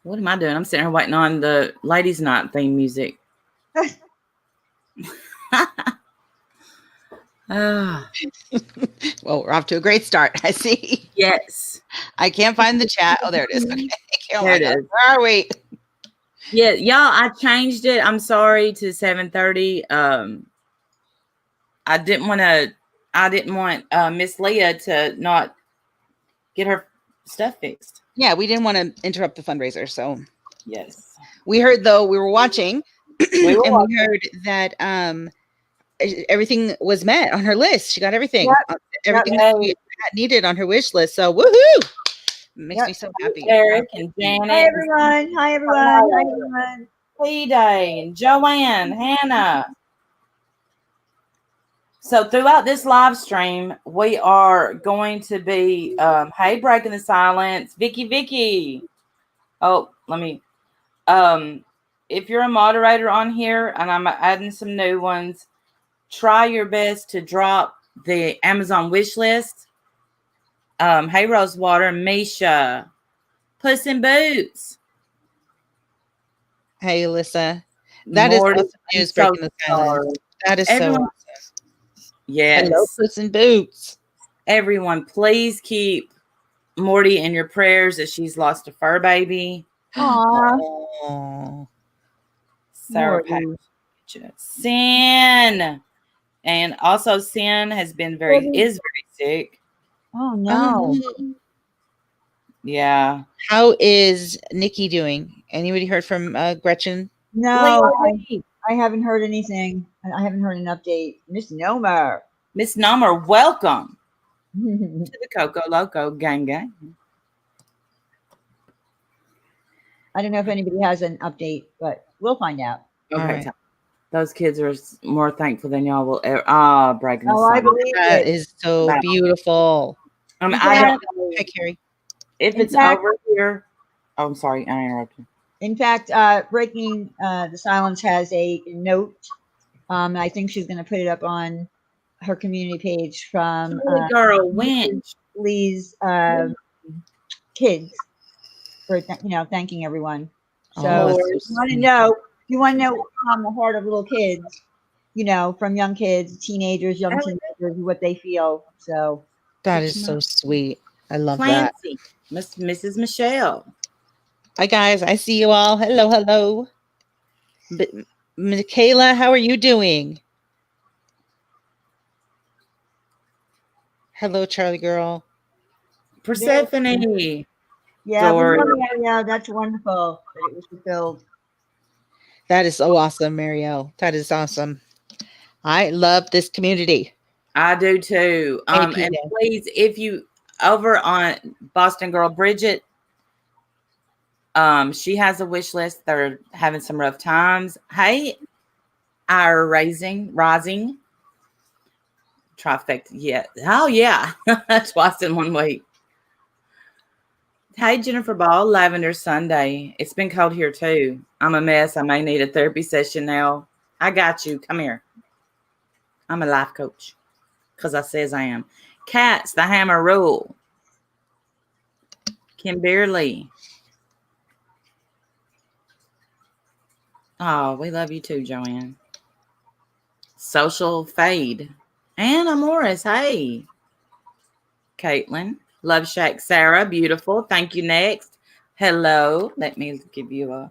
What am I doing? I'm sitting here waiting on the ladies' night theme music. Ah, Well, we're off to a great start. I see. yes. I can't find the chat. Oh, there it is. Okay. Oh There my it God. is. Where are we? Yeah, y'all, I changed it. I'm sorry to 7:30. I didn't want Miss Leah to not get her stuff fixed. Yeah, we didn't want to interrupt the fundraiser. So Yes. we heard, though, we were watching We were and watching. we heard that everything was met on her list. She got everything. Yep. Everything Yep. that she needed on her wish list. So woohoo! Makes Yep. me so happy. Eric and Janet. Hi everyone. Hi everyone. Hi everyone. P-Day and Joanne, Hannah. So throughout this live stream, we are going to be, hey, breaking the silence, Vicky. Oh, let me, if you're a moderator on here and I'm adding some new ones, try your best to drop the Amazon wish list. Hey, Rosewater, Misha, Puss in Boots. Hey, Alyssa. That is awesome news, breaking the silence. That is so awesome. Yes. Hello, Puss in Boots. Everyone, please keep Morty in your prayers as she's lost a fur baby. Aww. Sarah Patrick. Sin. And also Sin is very sick. Oh no. Yeah. How is Nikki doing? Anybody heard from Gretchen? No, I haven't heard anything. I haven't heard an update. Miss Nomer. Miss Nomer, welcome to the Coco Loco gang. I don't know if anybody has an update, but we'll find out. Okay. Right. Those kids are more thankful than y'all will ever. Breaking the I silence. believe That it. is so beautiful. I don't know Hi, Carrie. if it's over here. Oh, I'm sorry, I interrupted. In fact, Breaking the Silence has a note. I think she's going to put it up on her community page from Girl Winch. Lee's kids for thanking everyone. So if you want to know from the heart of little kids, from young kids, teenagers, young teenagers, what they feel. So that is so sweet. I love that. Mrs. Michelle. Hi guys, I see you all. Hello. Michaela, how are you doing? Hello, Charlie girl. Persephone. Yeah, that's wonderful that it was fulfilled. That is so awesome, Marielle. That is awesome. I love this community. I do too. And please, if you over on Boston Girl Bridget, she has a wish list. They're having some rough times. Hey, our rising trifecta. Yeah. Oh yeah. Twice in 1 week. Hey, Jennifer Ball, Lavender Sunday. It's been cold here too. I'm a mess. I may need a therapy session now. I got you. Come here. I'm a life coach because I says I am. Cats, the hammer rule. Kimberly. Oh, we love you too, Joanne. Social Fade. Anna Morris. Hey. Caitlin. Love Shack Sarah. Beautiful. Thank you. Next. Hello. Let me give you a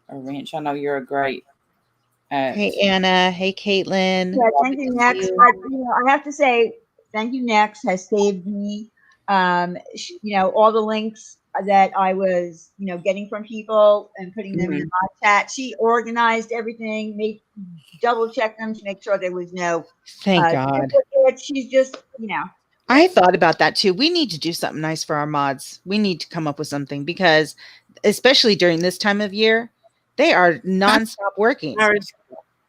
wrench. I know you're a great. Hey, Anna. Hey, Caitlin. Yeah, thank you, Next. I have to say, thank you, Next has saved me. All the links that I was, getting from people and putting them in my chat. She organized everything, double check them to make sure there was no. Thank God. She's just, I thought about that too. We need to do something nice for our mods. We need to come up with something because, especially during this time of year, they are nonstop working.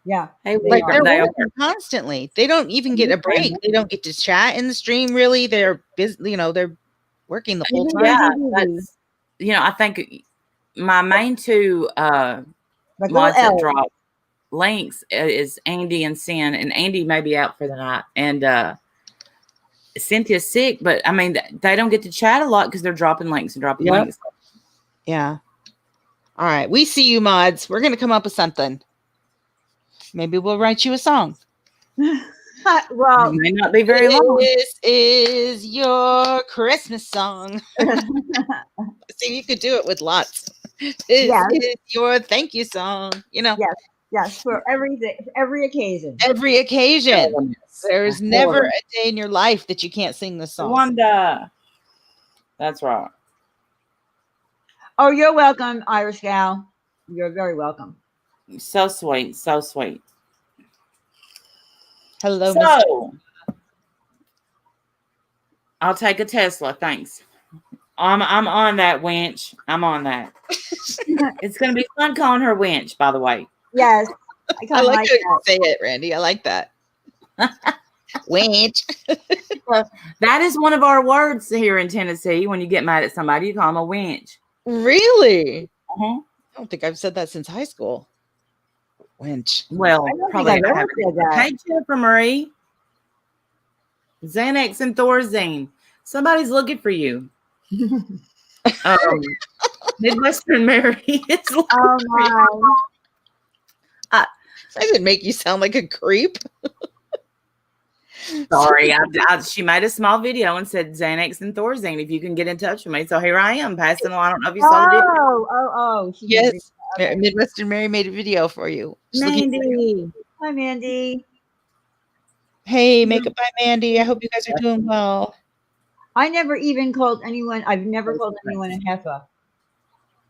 Yeah, they're working constantly. They don't even get a break. They don't get to chat in the stream. Really, they're busy. They're working the whole time. Yeah, I think my main two mods that drop links is Andy and Sin, and Andy may be out for the night, and Cynthia's sick. But I mean, they don't get to chat a lot because they're dropping links and dropping links. Yeah. All right, we see you, mods. We're gonna come up with something. Maybe we'll write you a song. Well, It may not be very long. This is your Christmas song. See, you could do it with lots. This Yes. is your thank you song. You know, Yes. Yes, for every occasion. every occasion. There's never Horrible. a day in your life that you can't sing this song. Wanda. That's right. Oh, you're welcome, Irish gal. You're very welcome. So sweet. So sweet. Hello, Miss. So I'll take a Tesla. Thanks. I'm on that winch. I'm on that. It's gonna be fun calling her winch, by the way. Yes. I I kind of like like how you that. say it, Randy. I like that. Winch. That is one of our words here in Tennessee. When you get mad at somebody, you call them a winch. Really? Uh-huh. I don't think I've said that since high school. Winch. Well, I don't probably think I've ever haven't. said that. Hey, Jennifer Marie. Xanax and Thorazine. Somebody's looking for you. Midwestern Mary is looking Oh for you. my. I didn't make you sound like a creep. Sorry, she made a small video and said Xanax and Thorazine. If you can get in touch with me, so here I am passing along. I don't know if you saw the video. Oh. She Yes. did. Okay. Midwestern Mary made a video for you. She's looking for you. Mandy. Hi, Mandy. Hey, Makeup by Mandy. I hope you guys are doing well. I never even called anyone. I've never called anyone a heifer.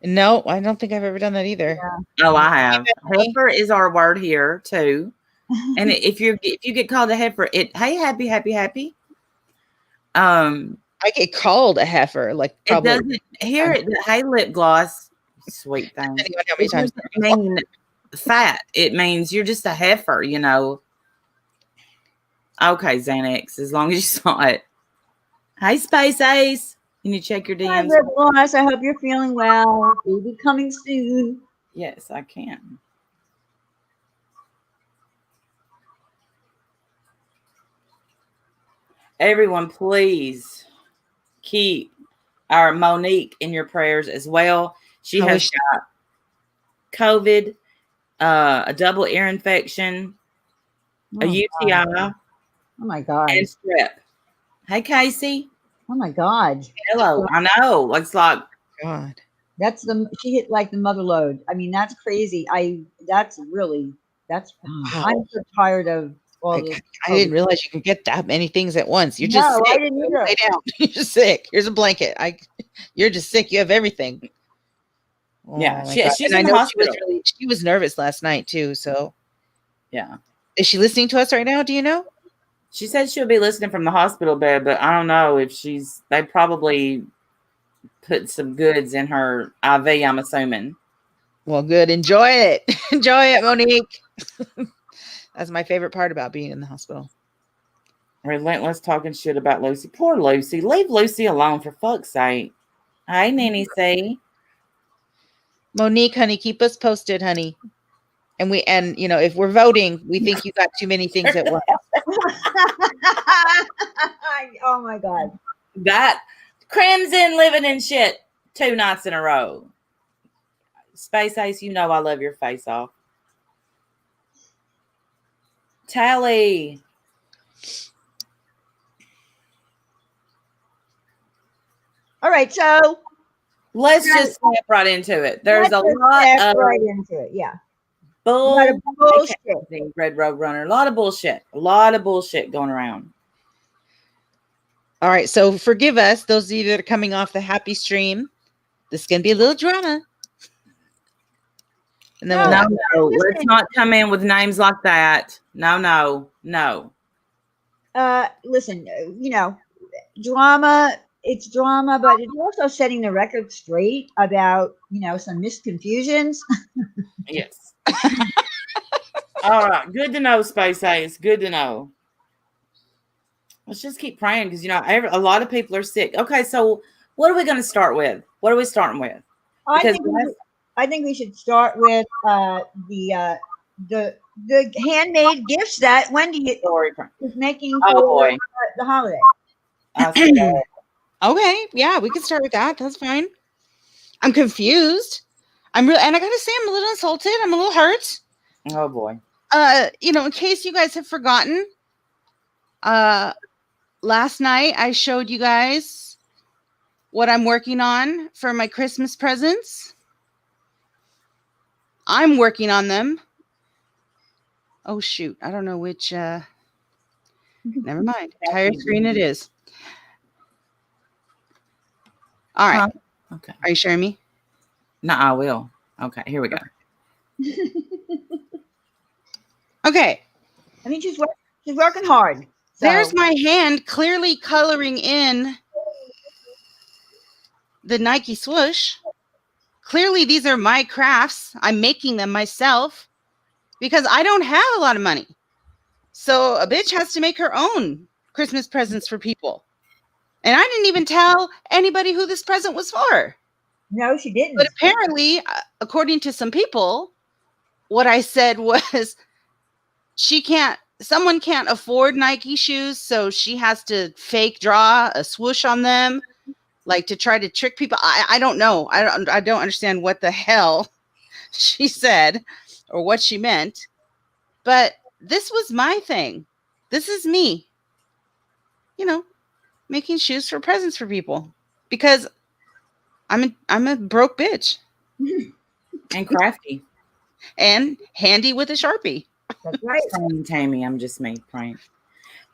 No, I don't think I've ever done that either. Oh, I have. Heifer is our word here too. And if you get called a heifer, hey, happy. I get called a heifer, like It probably doesn't here. Hey, lip gloss, sweet thing. depending on how many It times. doesn't mean fat. It means you're just a heifer, you know. Okay, Xanax, as long as you saw it. Hey, Space Ace. Can you check your Hi, DMs? Lip Gloss. I hope you're feeling well. Baby coming soon. Yes, I can. Everyone, please keep our Monique in your prayers as well. She How has is she? got COVID, a double ear infection, a UTI, Oh my God. and strep. Hey, Casey. Oh my God. Hello. I know. It's like, God. She hit like the mother load. I mean, that's crazy. That's Wow. I'm so tired of all I this. didn't realize you can get that many things at once. You're just No, sick. I didn't either. Lay down. You're just sick. Here's a blanket. You're just sick. You have everything. Yeah, my she's God. in And I the know hospital. she was nervous last night too. So yeah. is she listening to us right now? Do you know? She said she'll be listening from the hospital bed, but I don't know if they probably put some goods in her IV, I'm assuming. Well, good. Enjoy it. Enjoy it, Monique. That's my favorite part about being in the hospital. Relentless talking shit about Lucy. Poor Lucy. Leave Lucy alone for fuck's sake. Hey, Nanny C. Monique, honey, keep us posted, honey. And if we're voting, we think you got too many things at once. Oh my God. That Crimson living in shit 2 nights in a row. Space Ace, you know I love your face off. Tally. All right, so Let's just step right into it. There's let's a just lot step of right into it. Yeah. A bull. lot of bullshit. Red Road Runner. A lot of bullshit. A lot of bullshit going around. All right, so forgive us, those of you that are coming off the happy stream. This is gonna be a little drama. And then No, let's not come in with names like that. No. Listen, drama, it's drama, but it's also setting the record straight about, some misconfusions. Yes. All right. Good to know, Space Ace. Good to know. Let's just keep praying because, a lot of people are sick. Okay, so what are we going to start with? What are we starting with? I think we should start with the handmade gifts that Wendy is making for the holiday. Okay, yeah, we can start with that. That's fine. I'm confused. I'm real, and I gotta say, I'm a little insulted. I'm a little hurt. Oh boy. In case you guys have forgotten, last night I showed you guys what I'm working on for my Christmas presents. I'm working on them. Oh shoot, I don't know which never mind. Entire screen it is. All right. Okay. Are you sharing me? No, I will. Okay, here we go. Okay. I mean, she's working hard. So. There's my hand clearly coloring in the Nike swoosh. Clearly, these are my crafts. I'm making them myself because I don't have a lot of money. So a bitch has to make her own Christmas presents for people. And I didn't even tell anybody who this present was for. No, she didn't. But apparently, according to some people, what I said was someone can't afford Nike shoes, so she has to fake draw a swoosh on them, like to try to trick people. I don't know. I don't understand what the hell she said or what she meant. But this was my thing. This is me. Making shoes for presents for people because I'm a broke bitch. And crafty. And handy with a Sharpie. That's right. Tammy, I'm just me, Frank.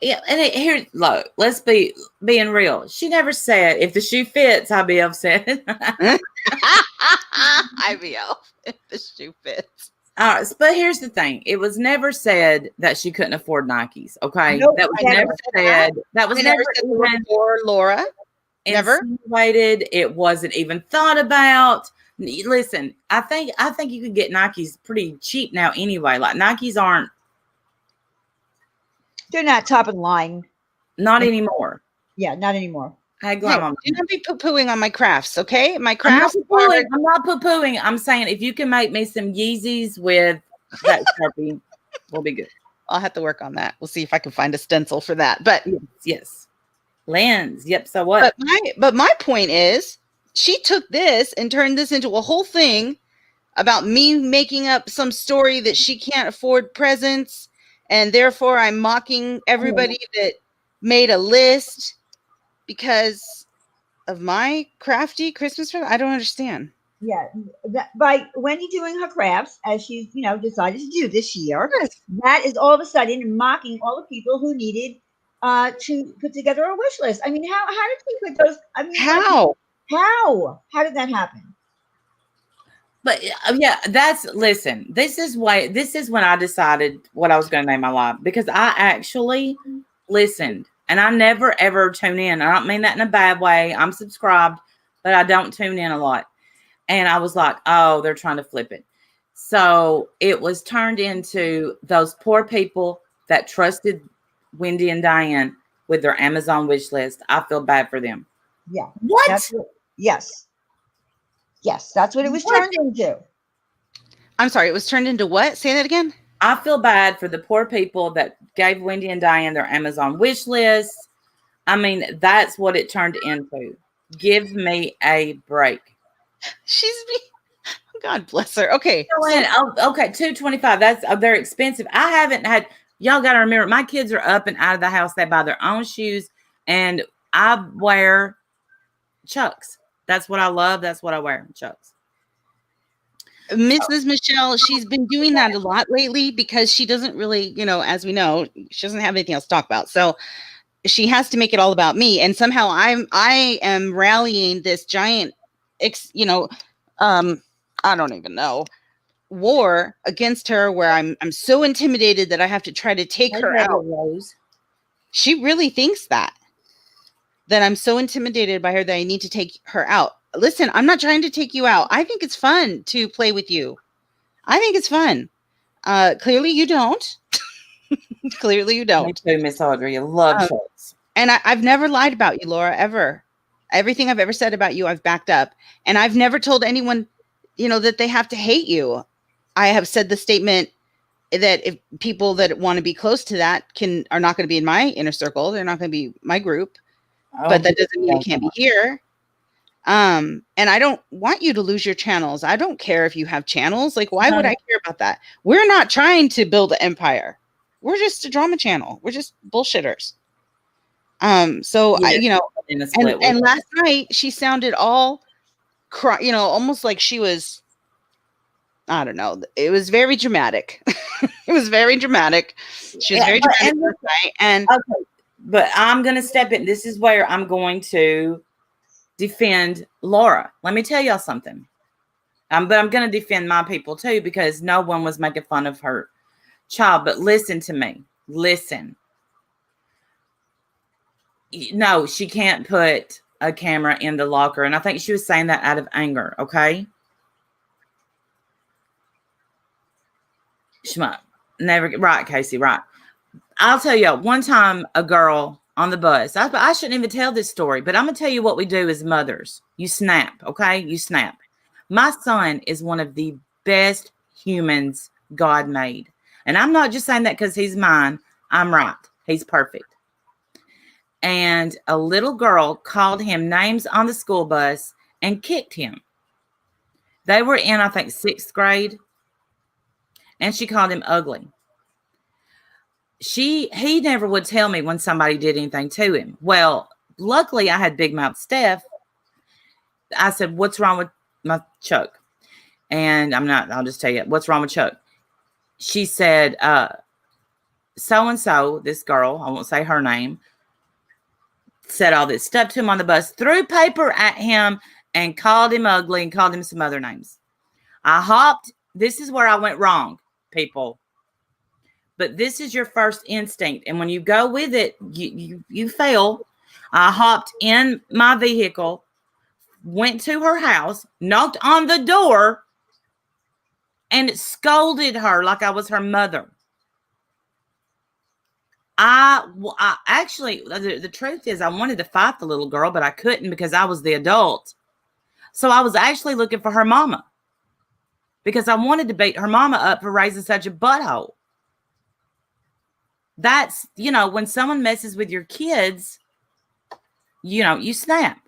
Yeah, and here, look, let's being real. She never said if the shoe fits, I'll be upset. IBL, if the shoe fits. All right, but here's the thing: it was never said that she couldn't afford Nikes. Okay, Nope, that was I never said. That was I never said even for Laura. Never insinuated. It wasn't even thought about. Listen, I think you could get Nikes pretty cheap now anyway. Like Nikes aren't. They're not top of the line. Not anymore. Yeah, not anymore. I do not be poo-pooing on my crafts, okay? My I'm crafts not poo-pooing. I'm saying if you can make me some Yeezys with that Sharpie, we'll be good. I'll have to work on that. We'll see if I can find a stencil for that. But yes. Lens. Yep. So what? But my point is, she took this and turned this into a whole thing about me making up some story that she can't afford presents, and therefore I'm mocking everybody that made a list because of my crafty Christmas present. I don't understand. Yeah, by Wendy doing her crafts as she's decided to do this year, that is all of a sudden mocking all the people who needed to put together a wish list. I mean, how did she put those? I mean, how did that happen? But yeah, listen. This is when I decided what I was going to name my live, because I actually listened. And I never, ever tune in. I don't mean that in a bad way. I'm subscribed, but I don't tune in a lot. And I was like, oh, they're trying to flip it. So it was turned into those poor people that trusted Wendy and Diane with their Amazon wish list. I feel bad for them. Yeah. What? Yes. That's what it was turned into. I'm sorry. It was turned into what? Say that again. I feel bad for the poor people that gave Wendy and Diane their Amazon wish list. I mean, that's what it turned into. Give me a break. God bless her. Okay. Okay, $225. They're expensive. I haven't had. Y'all got to remember, my kids are up and out of the house. They buy their own shoes, and I wear Chucks. That's what I love. That's what I wear, Chucks. Mrs. Michelle, she's been doing that a lot lately because she doesn't really, as we know, she doesn't have anything else to talk about. So she has to make it all about me. And somehow I am rallying this giant, I don't even know, war against her where I'm so intimidated that I have to try to take her out. Rose. She really thinks that I'm so intimidated by her that I need to take her out. Listen, I'm not trying to take you out. I think it's fun to play with you. I think it's fun. Clearly you don't. Clearly you don't. Me too, Miss Audrey. You love Chucks. And I've never lied about you, Laura, ever. Everything I've ever said about you, I've backed up. And I've never told anyone, that they have to hate you. I have said the statement that if people that want to be close to that are not going to be in my inner circle, they're not going to be my group. But that doesn't mean it can't be here. And I don't want you to lose your channels. I don't care if you have channels. Like, why would I care about that? We're not trying to build an empire. We're just a drama channel. We're just bullshitters. So Yeah, you know, in a split and last night she sounded all you know, almost like she was, I don't know. It was very dramatic. It was very dramatic. She was very dramatic last night. And okay, but I'm going to step in. This is where I'm going to defend Laura. Let me tell y'all something. But I'm going to defend my people too, because no one was making fun of her child. But listen to me. Listen. No, she can't put a camera in the locker. And I think she was saying that out of anger. Okay. Shmuck. Never. Right, Casey. Right. I'll tell you, one time a girl on the bus, I shouldn't even tell this story, but I'm going to tell you what we do as mothers. You snap, okay? You snap. My son is one of the best humans God made. And I'm not just saying that because he's mine. I'm right. He's perfect. And a little girl called him names on the school bus and kicked him. They were in, I think, 6th grade. And she called him ugly. He never would tell me when somebody did anything to him. Well, luckily I had big mouth Steph. I said, "What's wrong with my Chuck?" And I'll just tell you, "What's wrong with Chuck?" She said, so-and-so, this girl, I won't say her name, said all this stuff to him on the bus, threw paper at him and called him ugly and called him some other names. I hopped. This is where I went wrong, people. But this is your first instinct. And when you go with it, you fail. I hopped in my vehicle, went to her house, knocked on the door, and scolded her like I was her mother. I actually, the truth is I wanted to fight the little girl, but I couldn't because I was the adult. So I was actually looking for her mama because I wanted to beat her mama up for raising such a butthole. That's, you know, when someone messes with your kids, you know, you snap.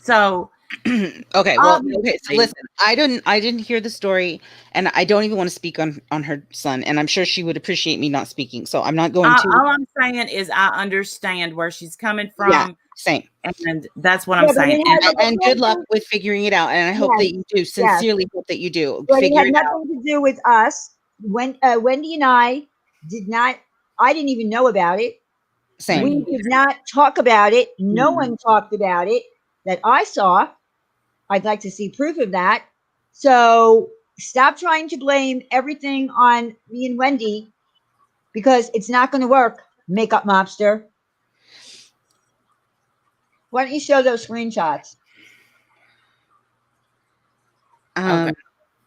So, okay. Well, okay. So listen, I didn't hear the story, and I don't even want to speak on her son. And I'm sure she would appreciate me not speaking. So I'm not going to. All I'm saying is I understand where she's coming from. Yeah, same. And that's what I'm saying. And good luck with figuring it out. And I hope that you do. Sincerely hope that you do. But it had nothing to do with us. When Wendy and I didn't even know about it. Same. We did not talk about it. No one talked about it that I saw. I'd like to see proof of that. So stop trying to blame everything on me and Wendy because it's not going to work, makeup mobster. Why don't you show those screenshots? Okay.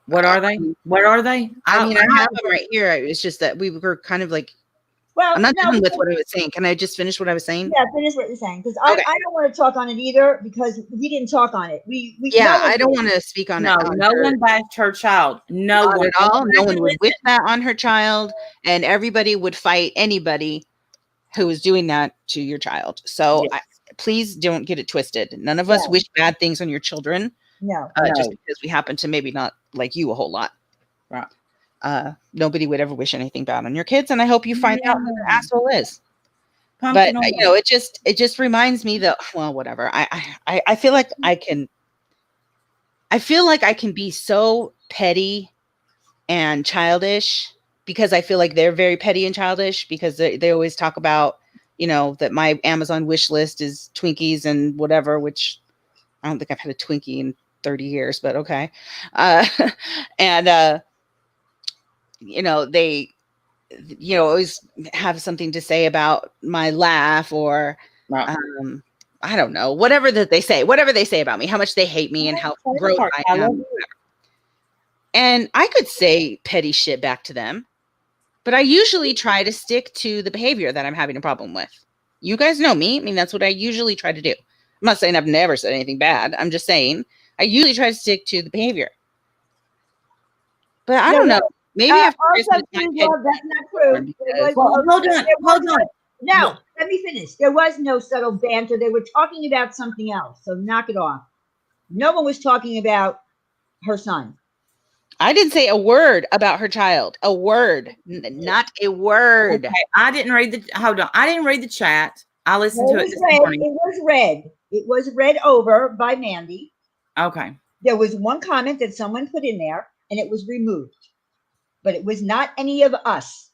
What are they? What are they? I mean, I have them right here. It's just that we were kind of like, well, I'm not done with what I was saying. Can I just finish what I was saying? Yeah, finish what you're saying. Because I don't want to talk on it either because we didn't talk on it. I don't want to speak on it. No one bashed her child. No one at all. No one would wish that on her child, and everybody would fight anybody who was doing that to your child. So please don't get it twisted. None of us wish bad things on your children. No. Just because we happen to maybe not like you a whole lot. Right. Nobody would ever wish anything bad on your kids, and I hope you find out who the asshole is. Pumpkin but you know, it just reminds me that, well, whatever. I feel like I can be so petty and childish because I feel like they're very petty and childish because they always talk about, you know, that my Amazon wish list is Twinkies and whatever, which I don't think I've had a Twinkie in 30 years, but okay. And you know, they, you know, always have something to say about my laugh or, I don't know, whatever they say about me, how much they hate me and how gross I am. And I could say petty shit back to them, but I usually try to stick to the behavior that I'm having a problem with. You guys know me. I mean, that's what I usually try to do. I'm not saying I've never said anything bad. I'm just saying I usually try to stick to the behavior. But I don't know. Maybe after Christmas, that's not true. Hold on. No, let me finish. There was no subtle banter. They were talking about something else. So knock it off. No one was talking about her son. I didn't say a word about her child. A word, not a word. Okay, I didn't read the. Hold on, I didn't read the chat. I listened Well, to it it was this read. morning. It was read. It was read over by Mandy. Okay. There was one comment that someone put in there, and it was removed, but it was not any of us.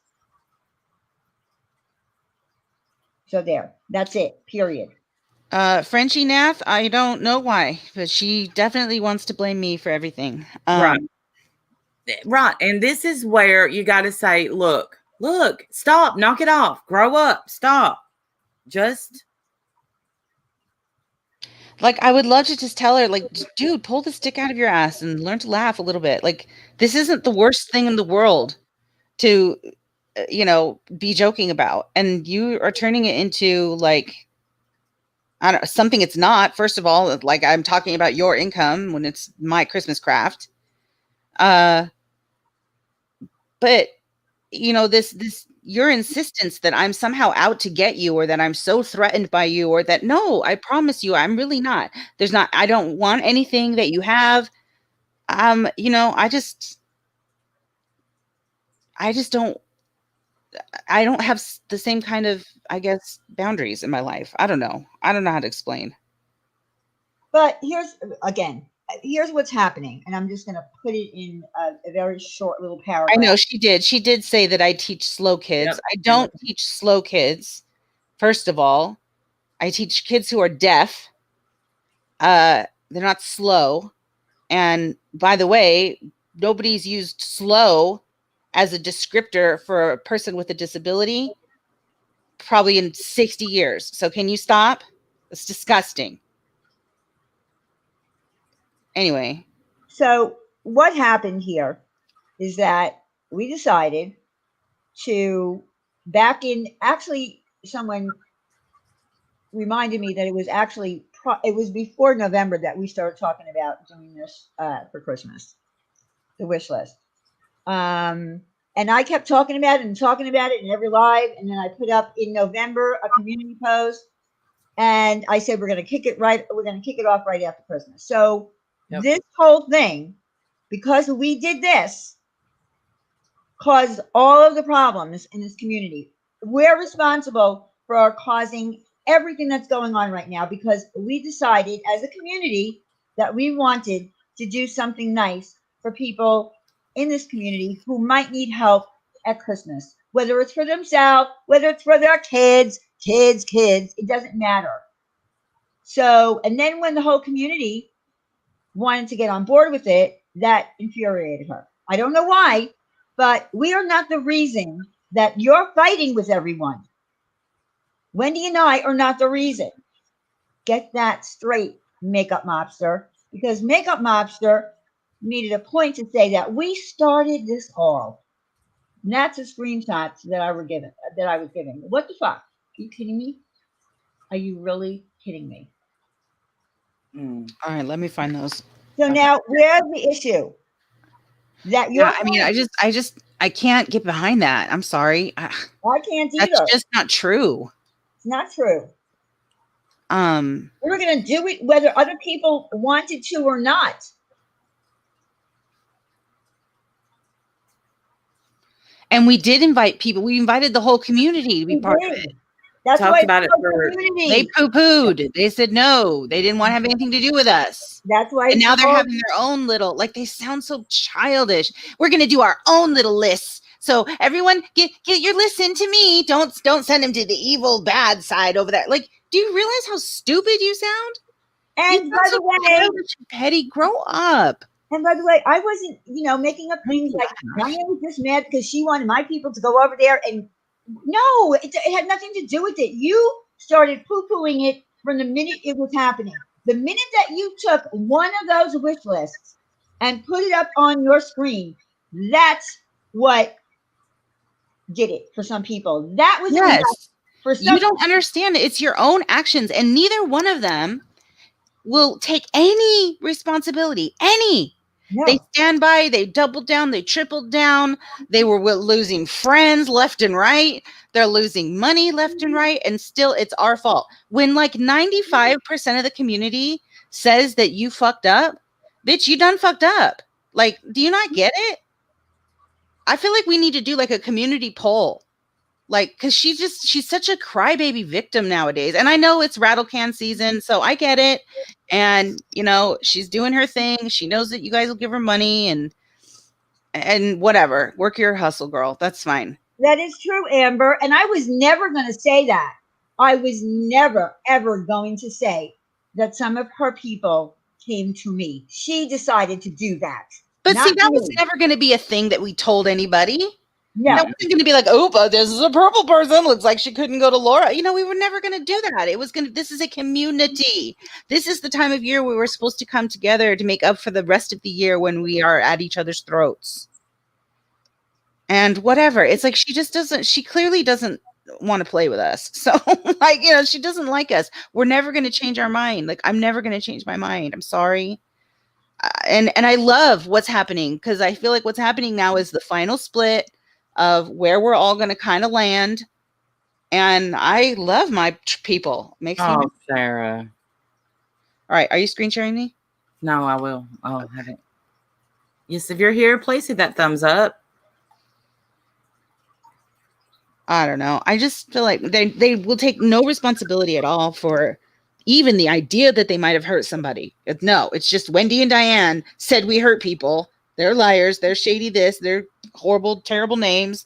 So there, that's it. Period. Frenchie Nath, I don't know why, but she definitely wants to blame me for everything. Right. Right. And this is where you got to say, look, stop, knock it off, grow up, stop. Just like, I would love to just tell her, like, dude, pull the stick out of your ass and learn to laugh a little bit. Like, this isn't the worst thing in the world to, be joking about. And you are turning it into, like, I don't know, something it's not. First of all, like, I'm talking about your income when it's my Christmas craft. But this your insistence that I'm somehow out to get you, or that I'm so threatened by you, or that, no, I promise you, I'm really not. I don't want anything that you have. I don't have the same kind of, I guess, boundaries in my life. I don't know how to explain. But here's what's happening, and I'm just going to put it in a very short little paragraph. I know she did say that I teach slow kids. Yep. I don't teach slow kids. First of all, I teach kids who are deaf. They're not slow. And by the way, nobody's used slow as a descriptor for a person with a disability probably in 60 years. So can you stop? It's disgusting. Anyway. So what happened here is that we decided to actually someone reminded me that it was before November that we started talking about doing this for Christmas, the wish list. And I kept talking about it in every live. And then I put up in November a community post, and I said, we're going to kick it off right after Christmas. So This whole thing, because we did this, caused all of the problems in this community. We're responsible for causing everything that's going on right now, because we decided as a community that we wanted to do something nice for people in this community who might need help at Christmas, whether it's for themselves, whether it's for their kids, it doesn't matter. So, and then when the whole community wanted to get on board with it, that infuriated her. I don't know why, but we are not the reason that you're fighting with everyone. Wendy and I are not the reason. Get that straight, Makeup Mobster, because Makeup Mobster needed a point to say that we started this all. And that's a screenshot that I was given. What the fuck? Are you kidding me? Are you really kidding me? All right, let me find those. So now, where's the issue? That you're I can't get behind that. I'm sorry. I can't either. That's just not true. It's not true. We're going to do it whether other people wanted to or not. And we did invite people. We invited the whole community to be part of it. That's Talked why about it for, they poo-pooed. They said no. They didn't want to have anything to do with us. That's why. And now they're having their own little, like, they sound so childish. We're going to do our own little lists. So everyone get your lists into me. Don't send them to the evil bad side over there. Like, do you realize how stupid you sound? And by the way, petty, grow up. And by the way, I wasn't, making up things like Diane was just mad because she wanted my people to go over there. And no, it had nothing to do with it. You started poo-pooing it from the minute it was happening. The minute that you took one of those wish lists and put it up on your screen, that's what did it for some people. That was yes. For some you don't understand it. It's your own actions, and neither one of them will take any responsibility. Any. No. They stand by, they doubled down, they tripled down. They were losing friends left and right. They're losing money left and right. And still it's our fault. When like 95% of the community says that you fucked up, bitch, you done fucked up. Like, do you not get it? I feel like we need to do like a community poll. Like, because she's such a crybaby victim nowadays. And I know it's rattle can season, so I get it. And, you know, she's doing her thing. She knows that you guys will give her money and whatever. Work your hustle, girl. That's fine. That is true, Amber. And I was never going to say that. I was never, ever going to say that some of her people came to me. She decided to do that. But Not see, that was me. never going to be a thing that we told anybody. No. That wasn't going to be like, oh, but this is a purple person. Looks like she couldn't go to Laura. You know, we were never going to do that. It was going to, this is a community. This is the time of year where we're supposed to come together to make up for the rest of the year when we are at each other's throats. And whatever. It's like, she clearly doesn't want to play with us. So like, you know, she doesn't like us. We're never going to change our mind. Like, I'm never going to change my mind. I'm sorry. And I love what's happening, because I feel like what's happening now is the final split of where we're all going to kind of land. And I love my people. Makes me Sarah. All right. Are you screen sharing me? No, I will. Oh, I haven't. Yes, if you're here, please hit that thumbs up. I don't know. I just feel like they will take no responsibility at all for even the idea that they might have hurt somebody. No, it's just Wendy and Diane said we hurt people. They're liars. They're shady this. They're horrible, terrible names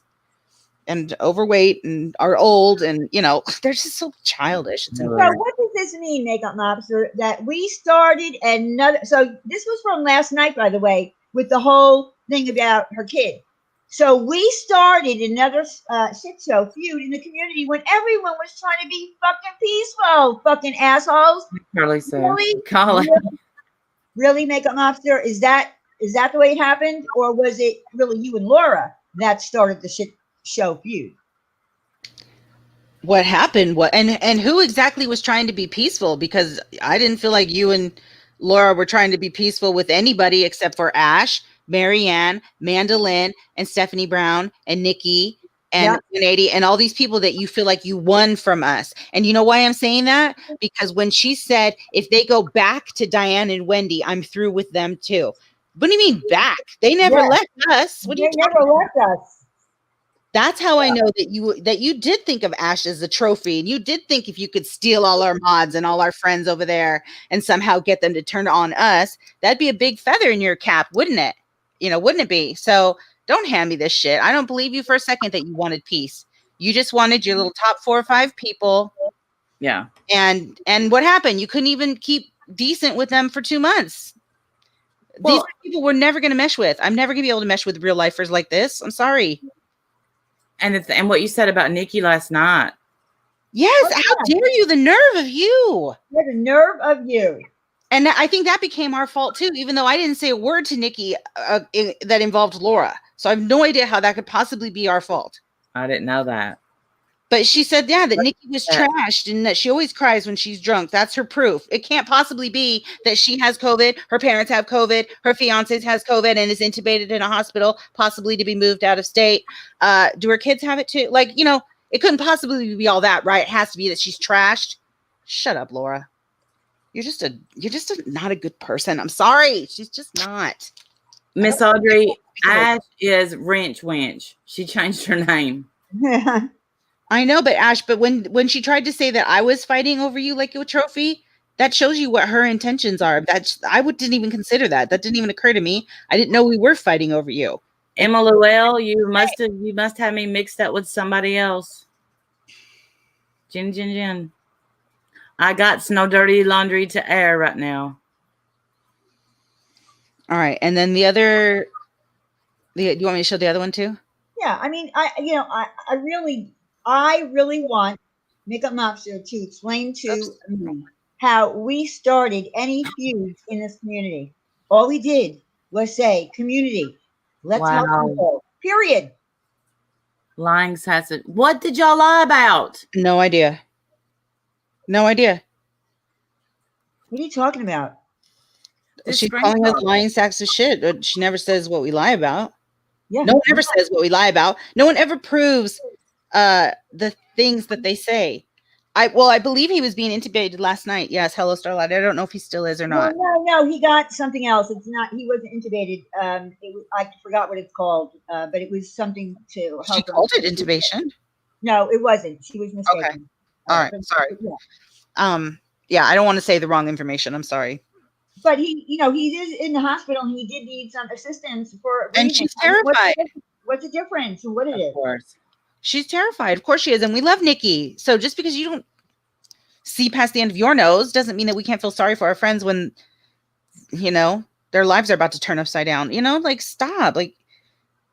and overweight and are old. And, you know, they're just so childish. It's So what does this mean, Makeup Mobster, that we started another? So this was from last night, by the way, with the whole thing about her kid. So we started another shit show feud in the community when everyone was trying to be fucking peaceful, fucking assholes. Carly said, Really? Colin. Really, Makeup Mobster? Is that the way it happened? Or was it really you and Laura that started the shit show feud? What happened? And who exactly was trying to be peaceful? Because I didn't feel like you and Laura were trying to be peaceful with anybody except for Ash, Marianne, Mandolyn, and Stephanie Brown, and Nikki, and 180, and all these people that you feel like you won from us. And you know why I'm saying that? Because when she said, if they go back to Diane and Wendy, I'm through with them too. What do you mean back? They never left us. What do you never left us. That's how I know that you did think of Ash as a trophy, and you did think if you could steal all our mods and all our friends over there and somehow get them to turn on us, that'd be a big feather in your cap, wouldn't it? You know, wouldn't it be? So don't hand me this shit. I don't believe you for a second that you wanted peace. You just wanted your little top 4 or 5 people. Yeah. And what happened? You couldn't even keep decent with them for 2 months. Well, these people we're never going to mesh with. I'm never going to be able to mesh with real lifers like this. I'm sorry. And what you said about Nikki last night. Yes. How dare you? The nerve of you. The nerve of you. And I think that became our fault too, even though I didn't say a word to Nikki that involved Laura. So I have no idea how that could possibly be our fault. I didn't know that. But she said, yeah, that Nikki was trashed and that she always cries when she's drunk. That's her proof. It can't possibly be that she has COVID, her parents have COVID, her fiance has COVID and is intubated in a hospital, possibly to be moved out of state. Do her kids have it too? Like, you know, it couldn't possibly be all that, right? It has to be that she's trashed. Shut up, Laura. You're just not a good person. I'm sorry. She's just not. Miss Audrey, Ash is Wrench Winch. She changed her name. I know, but Ash, but when she tried to say that I was fighting over you like a trophy, that shows you what her intentions are. Didn't even consider that. That didn't even occur to me. I didn't know we were fighting over you. Emma Llewell, you must have me mixed up with somebody else. Jen. I got no dirty laundry to air right now. All right, and then do you want me to show the other one too? Yeah, I mean, I really want Makeup Mobster to explain to me how we started any feuds in this community. All we did was say, community, let's help people. Period. Lying sassy. What did y'all lie about? No idea. What are you talking about? She's calling us lying sacks of shit. She never says what we lie about. Yeah. No one ever says what we lie about. No one ever proves the things that they say. I believe he was being intubated last night. Yes, hello Starlight. I don't know if he still is or not. No, he got something else. It's not. He wasn't intubated. I forgot what it's called, but it was something to help. She called it intubation. No, it wasn't. She was mistaken. Okay. All right. Sorry. Yeah, I don't want to say the wrong information. I'm sorry. But he is in the hospital and he did need some assistance for. And she's terrified. What's the difference? What it is? Of course. She's terrified. Of course she is. And we love Nikki. So just because you don't see past the end of your nose doesn't mean that we can't feel sorry for our friends when, their lives are about to turn upside down. Like, stop. Like,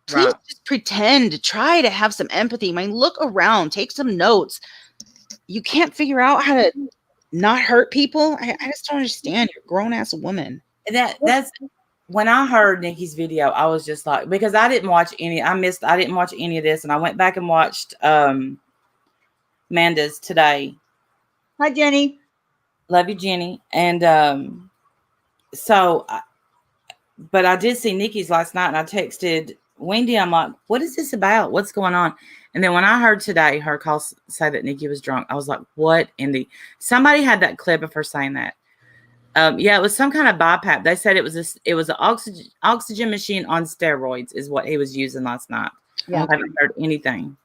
please just pretend. Try to have some empathy. Look around. Take some notes. You can't figure out how to not hurt people. I just don't understand. You're a grown-ass woman. That's when I heard Nikki's video, I was just like, because I didn't watch any. I didn't watch any of this, and I went back and watched Amanda's today. Hi, Jenny. Love you, Jenny. And but I did see Nikki's last night, and I texted Wendy. I'm like, what is this about? What's going on? And then when I heard today her call say that Nikki was drunk, I was like, what in the? Somebody had that clip of her saying that. Yeah, it was some kind of BiPAP. They said it was an oxygen machine on steroids is what he was using last night. Yeah. I haven't heard anything.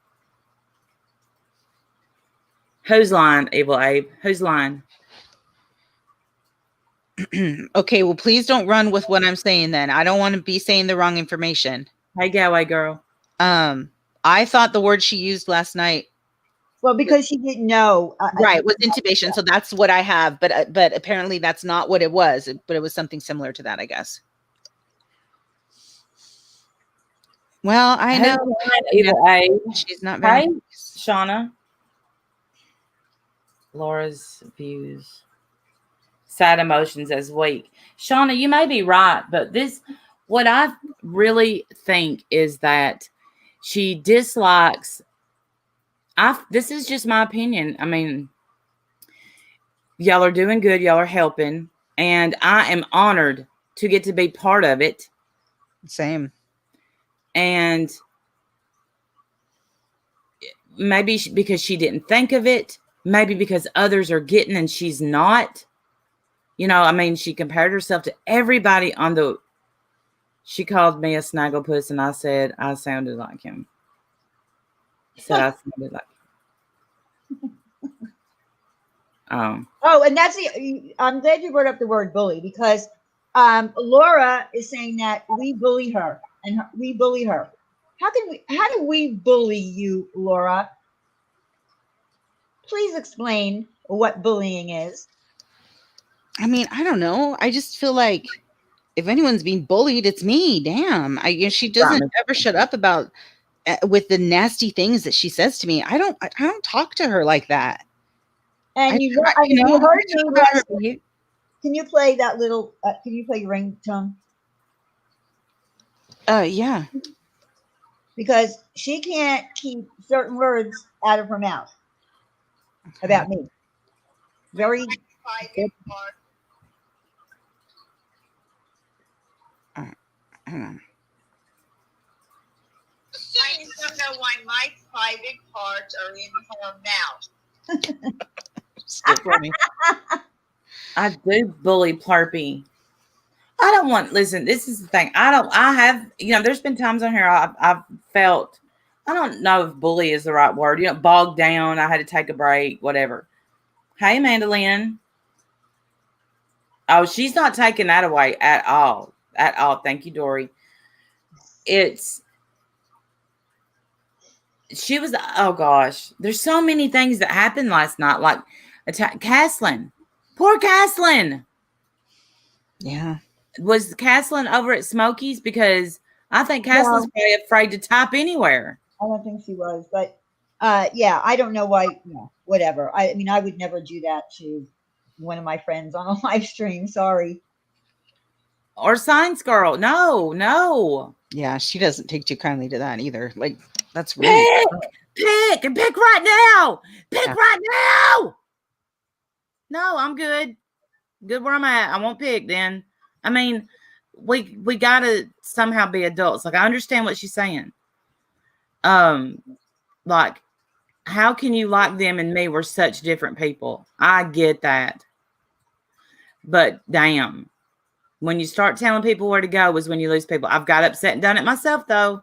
Whose line, Evil Abe? Whose line? Okay, well, please don't run with what I'm saying then. I don't want to be saying the wrong information. Hey, Galway girl. I thought the word she used last night. Well, because she didn't know. Right, was intubation. So that's what I have. But apparently that's not what it was. But it was something similar to that, I guess. Well, I know. Evil Abe. She's not very Hey, Shauna. Laura's views. Sad emotions as weak. Shauna, you may be right, but what I really think is that she dislikes. This is just my opinion. I mean, y'all are doing good. Y'all are helping. And I am honored to get to be part of it. Same. And maybe because she didn't think of it. Maybe because others are getting and she's not. She compared herself to everybody she called me a snagglepuss and I said I sounded like him. Said I sounded like him. Oh, and I'm glad you brought up the word bully because Laura is saying that we bully her and we bully her. How do we bully you, Laura? Please explain what bullying is. I don't know. I just feel like if anyone's being bullied, it's me. Damn. She doesn't ever shut up about with the nasty things that she says to me. I don't talk to her like that. And you heard me. Can you play that little? Can you play your ringtone? Yeah. Because she can't keep certain words out of her mouth about me. Very. Hang on. I don't know why my private parts are in her mouth. So funny. I do bully Plurpy. I don't want. Listen, this is the thing. There's been times on here I've felt. I don't know if bully is the right word. Bogged down. I had to take a break. Whatever. Hey, Mandolin. Oh, she's not taking that away at all. At all. Thank you, Dory. She was, oh gosh. There's so many things that happened last night. Like Caslin. Poor Caslin. Yeah. Was Caslin over at Smokey's? Because I think Caslin's probably afraid to type anywhere. I don't think she was. But yeah, I don't know why. Whatever. I would never do that to one of my friends on a live stream. Sorry. Or Science Girl. No. Yeah, she doesn't take too kindly to that either. Like, that's rude. Pick right now. Right now. No, I'm good. Good where I'm at. I won't pick then. We gotta somehow be adults. Like, I understand what she's saying. Like, how can you like them and me? We're such different people. I get that. But damn, when you start telling people where to go is when you lose people. I've got upset and done it myself, though.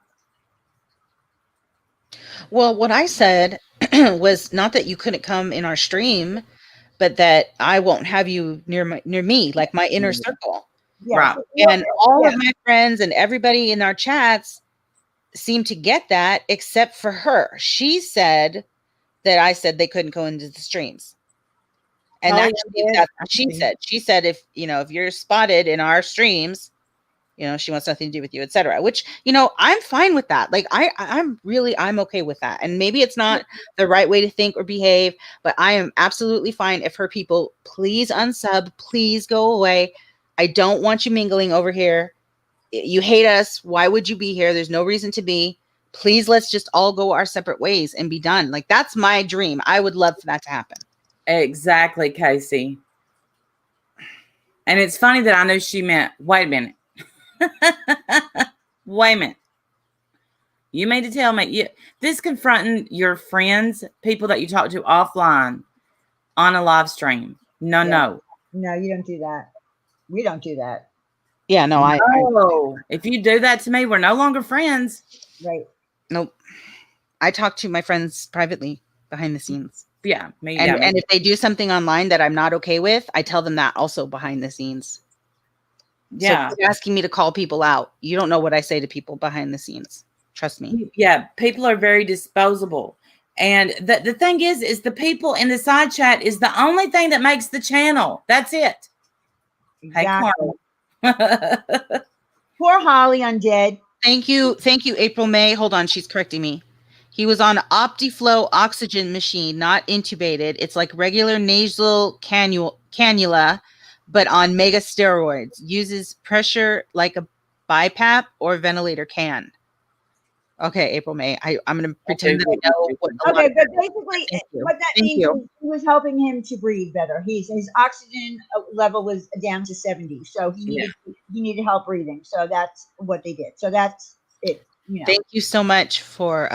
Well, what I said was not that you couldn't come in our stream, but that I won't have you near me, like my inner circle. Yeah. Right. And all of my friends and everybody in our chats seem to get that, except for her. She said that I said they couldn't go into the streams. And actually, that's what she said. She said, if you're spotted in our streams, she wants nothing to do with you, etc. Which, I'm fine with that. Like, I'm okay with that. And maybe it's not the right way to think or behave, but I am absolutely fine if her people, please unsub, please go away. I don't want you mingling over here. You hate us. Why would you be here? There's no reason to be. Please, let's just all go our separate ways and be done. Like, that's my dream. I would love for that to happen. Exactly, Casey. And it's funny that I knew she meant, wait a minute. Wait a minute. You mean to tell me this confronting your friends, people that you talk to offline on a live stream? No. No, you don't do that. We don't do that. Yeah, no, if you do that to me, we're no longer friends. Right. Nope. I talk to my friends privately behind the scenes. Yeah, me. And if they do something online that I'm not okay with, I tell them that also behind the scenes. Yeah. So asking me to call people out. You don't know what I say to people behind the scenes. Trust me. Yeah, people are very disposable. And the thing is the people in the side chat is the only thing that makes the channel. That's it. Exactly. Hey, Carla. Poor Holly Undead. Thank you, April May. Hold on, she's correcting me. He was on OptiFlow oxygen machine, not intubated. It's like regular nasal cannula, but on mega steroids. Uses pressure like a BiPAP or ventilator can. Okay, April May. I'm going to pretend that I know what. Okay, but basically, what that means is he was helping him to breathe better. His oxygen level was down to 70, so he needed help breathing. So that's what they did. So that's it. Thank you so much for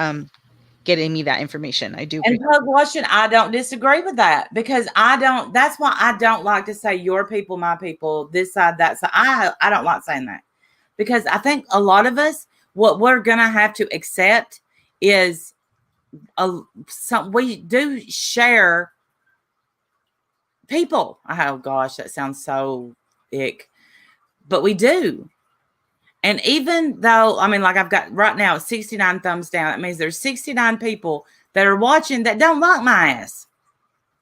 getting me that information. I do. And Pug Washington, I don't disagree with that because that's why I don't like to say your people, my people, this side, that side. I don't like saying that because I think a lot of us, what we're going to have to accept is we do share people. Oh gosh, that sounds so ick, but we do. And even though, I mean, like I've got right now 69 thumbs down, that means there's 69 people that are watching that don't like my ass.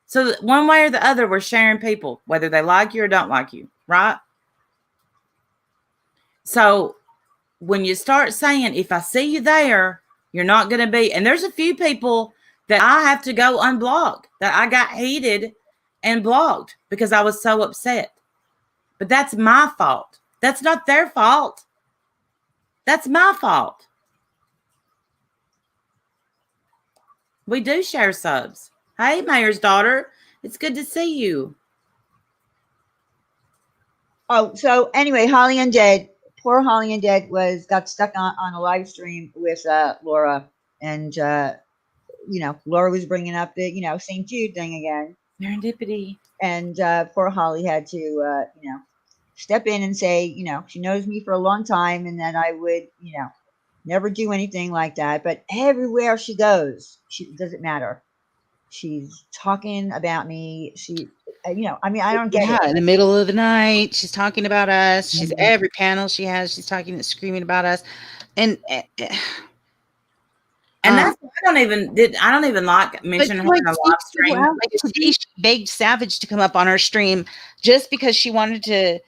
So one way or the other, we're sharing people, whether they like you or don't like you, right? So when you start saying, if I see you there, you're not going to be, and there's a few people that I have to go unblock, that I got heated and blocked because I was so upset. But that's my fault. That's not their fault. That's my fault. We do share subs. Hey, Mayor's daughter. It's good to see you. Oh, so anyway, Holly Undead. Poor Holly Undead got stuck on a live stream with Laura. And, Laura was bringing up the, St. Jude thing again. Serendipity. And poor Holly had to, step in and say, she knows me for a long time and that I would, never do anything like that. But everywhere she goes, doesn't matter. She's talking about me. I don't get it. In the middle of the night, she's talking about us. She's every panel she has. She's talking, screaming about us. And that's I don't even like mention her in a live stream. Today she begged Savage to come up on her stream just because she wanted to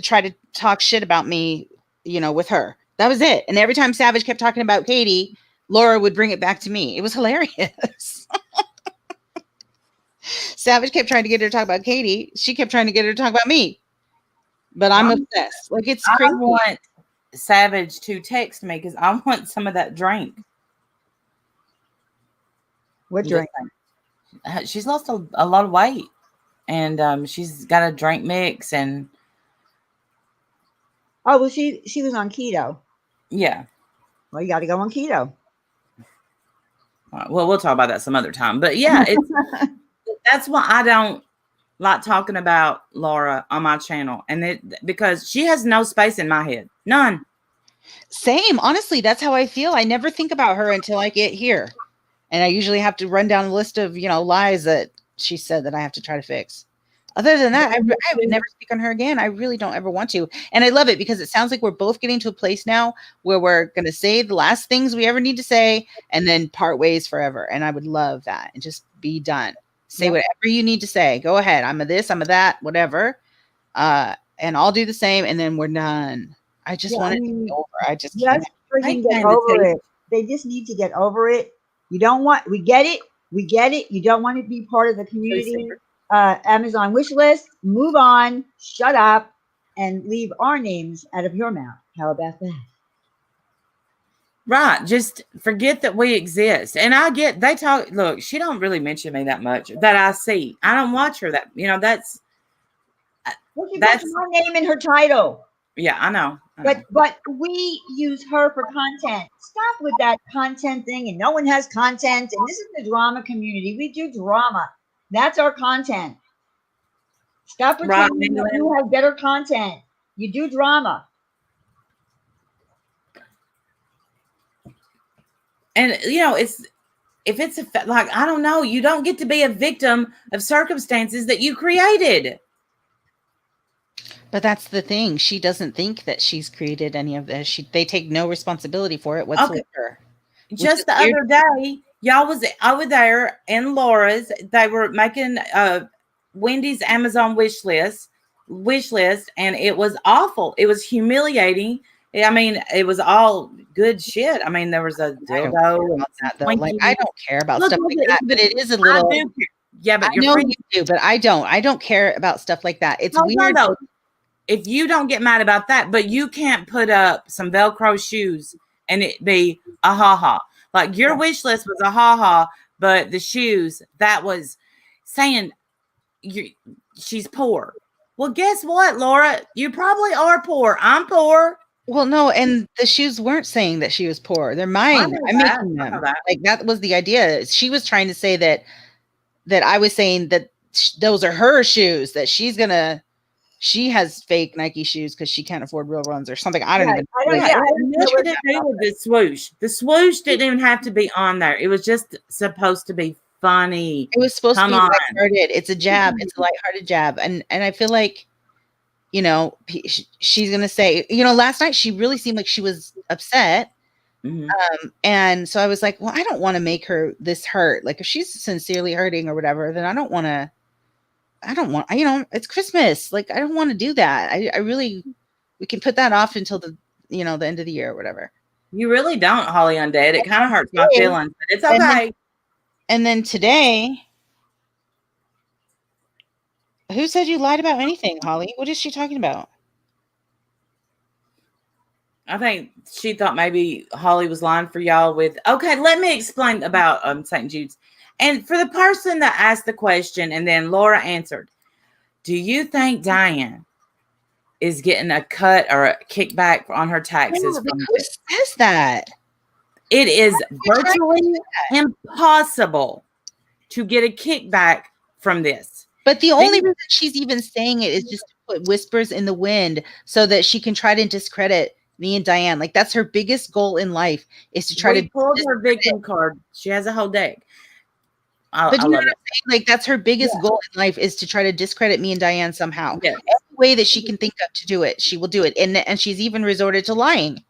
try to talk shit about me, with her. That was it. And every time Savage kept talking about Katie, Laura would bring it back to me. It was hilarious. Savage kept trying to get her to talk about Katie. She kept trying to get her to talk about me. But I'm obsessed. Like, it's crazy. I want Savage to text me because I want some of that drink. What drink? She's lost a lot of weight. And she's got a drink mix and oh, well, she was on keto. Yeah. Well, you got to go on keto. Well, we'll talk about that some other time. But yeah, that's why I don't like talking about Laura on my channel, because she has no space in my head, none. Same. Honestly, that's how I feel. I never think about her until I get here. And I usually have to run down a list of, lies that she said that I have to try to fix. Other than that, I would never speak on her again. I really don't ever want to. And I love it because it sounds like we're both getting to a place now where we're going to say the last things we ever need to say and then part ways forever. And I would love that and just be done. Say whatever you need to say. Go ahead. I'm a this, I'm a that, whatever. And I'll do the same. And then we're done. I just want it to be over. I just freaking get over it. They just need to get over it. We get it. We get it. You don't want to be part of the community. Amazon wish list, move on, shut up, and leave our names out of your mouth. How about that? Right. Just forget that we exist. And they talk, look, she don't really mention me that much that I see. I don't watch her that, that's my name in her title. Yeah, I know. But we use her for content. Stop with that content thing. And no one has content. And this is the drama community. We do drama. That's our content. Stop pretending that you have better content. You do drama. And if it's I don't know, you don't get to be a victim of circumstances that you created. But that's the thing. She doesn't think that she's created any of this. They take no responsibility for it whatsoever. Okay. Just the other day, y'all was over there in Laura's. They were making Wendy's Amazon wish list, and it was awful. It was humiliating. I mean, it was all good shit. I mean, there was a dildo. I don't care about stuff like that, but it is a little. Yeah, but I know you do, but I don't. I don't care about stuff like that. It's weird. No. If you don't get mad about that, but you can't put up some Velcro shoes and it be a ha-ha. Like your wish list was a ha-ha, but the shoes, that was saying she's poor. Well, guess what, Laura? You probably are poor. I'm poor. Well, no, and the shoes weren't saying that she was poor. They're mine. I'm making them. Like that was the idea. She was trying to say that I was saying that those are her shoes, that she has fake Nike shoes because she can't afford real ones or something. I don't even know what to do with the swoosh. The swoosh didn't even have to be on there. It was just supposed to be funny. It was supposed to be lighthearted. It's a jab. It's a lighthearted jab. And I feel like, she's going to say, last night she really seemed like she was upset. Mm-hmm. And so I was like, well, I don't want to make her this hurt. Like if she's sincerely hurting or whatever, then I don't want, it's Christmas. Like, I don't want to do that. I really, we can put that off until the end of the year or whatever. You really don't, Holly Undead. It kind of hurts my feelings, but it's okay. And then today, who said you lied about anything, Holly? What is she talking about? I think she thought maybe Holly was lying for y'all with, okay, let me explain about St. Jude's. And for the person that asked the question and then Laura answered, do you think Diane is getting a cut or a kickback on her taxes? Who says that? It is virtually impossible to get a kickback from this. But the only reason she's even saying it is just to put whispers in the wind so that she can try to discredit me and Diane. Like that's her biggest goal in life is to try to pull her victim card. She has a whole deck. But you know what I'm saying? Like that's her biggest goal in life is to try to discredit me and Diane somehow. Yes. Every way that she can think of to do it, she will do it. And she's even resorted to lying.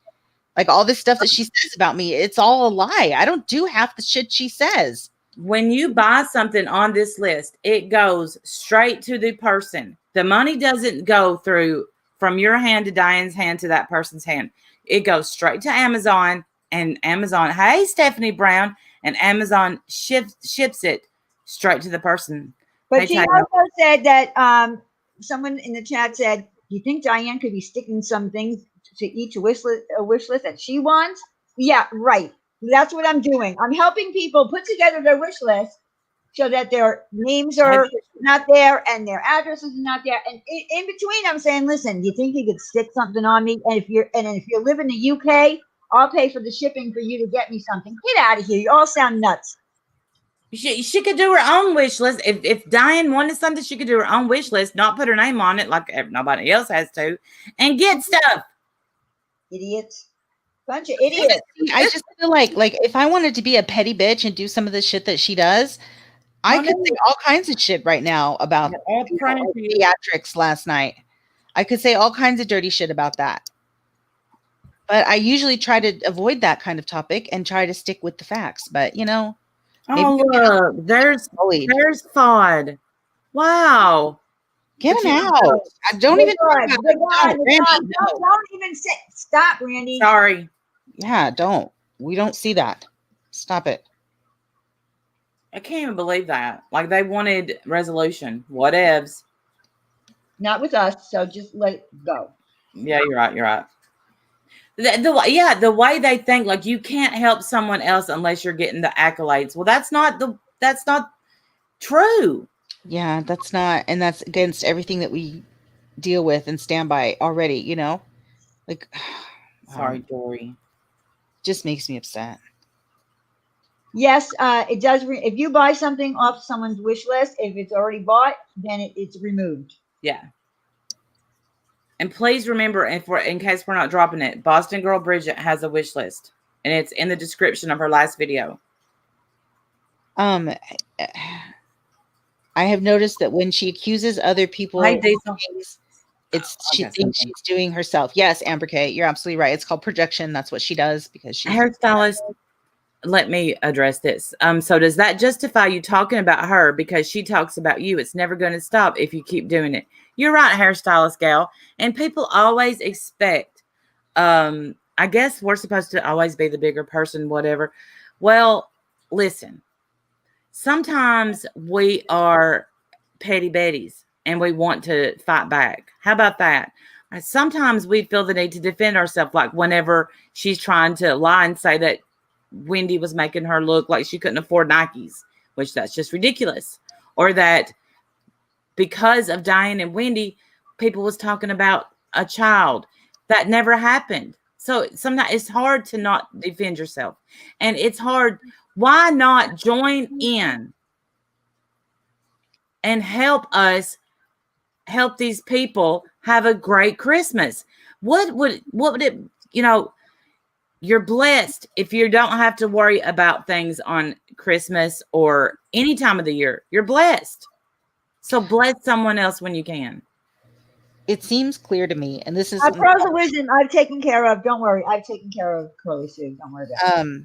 Like all this stuff that she says about me, it's all a lie. I don't do half the shit she says. When you buy something on this list, it goes straight to the person. The money doesn't go through from your hand to Diane's hand to that person's hand. It goes straight to Amazon, and Amazon, hey, Stephanie Brown, and Amazon ships it straight to the person. But she also said that someone in the chat said, do you think Diane could be sticking some things to each wish list that she wants? Yeah, right. That's what I'm doing. I'm helping people put together their wish list so that their names are not there and their addresses are not there. And in between, I'm saying, listen, do you think you could stick something on me? And if you live in the UK, I'll pay for the shipping for you to get me something. Get out of here. You all sound nuts. She could do her own wish list. If Diane wanted something, she could do her own wish list, not put her name on it like nobody else has to, and get stuff. Idiots. Bunch of idiots. I just feel like if I wanted to be a petty bitch and do some of the shit that she does, I could say all kinds of shit right now about theatrics last night. I could say all kinds of dirty shit about that. But I usually try to avoid that kind of topic and try to stick with the facts. But, you know. Oh, look. There's Fod. Wow. Get him out. I don't even talk about Randy, don't even say. Stop, Randy. Sorry. Yeah, don't. We don't see that. Stop it. I can't even believe that. Like, they wanted resolution. Whatevs. Not with us, so just let it go. Yeah, you're right. You're right. The way they think, like, you can't help someone else unless you're getting the accolades. Well, that's not true. Yeah, that's not, and that's against everything that we deal with and stand by already, you know? Like, sorry, Dory. Just makes me upset. Yes, it does. If you buy something off someone's wish list, if it's already bought, then it's removed. Yeah. And please remember, in case we're not dropping it, Boston Girl Bridget has a wish list, and it's in the description of her last video. I have noticed that when she accuses other people, she thinks she's doing herself. Yes, Amber K, you're absolutely right. It's called projection. That's what she does because she's hairstylist. Let me address this. So does that justify you talking about her because she talks about you? It's never going to stop if you keep doing it. You're right, hairstylist gal. And people always expect, I guess we're supposed to always be the bigger person, whatever. Well, listen, sometimes we are petty betties and we want to fight back. How about that? Sometimes we feel the need to defend ourselves, like whenever she's trying to lie and say that Wendy was making her look like she couldn't afford Nikes, which that's just ridiculous. Or that because of Diane and Wendy, people was talking about a child. That never happened. So sometimes it's hard to not defend yourself. And it's hard. Why not join in and help us help these people have a great Christmas? What would it, you're blessed if you don't have to worry about things on Christmas or any time of the year. You're blessed. So bless someone else when you can. It seems clear to me, and this is pearls of wisdom I've taken care of. Don't worry, I've taken care of Curly Sue. Don't worry about it.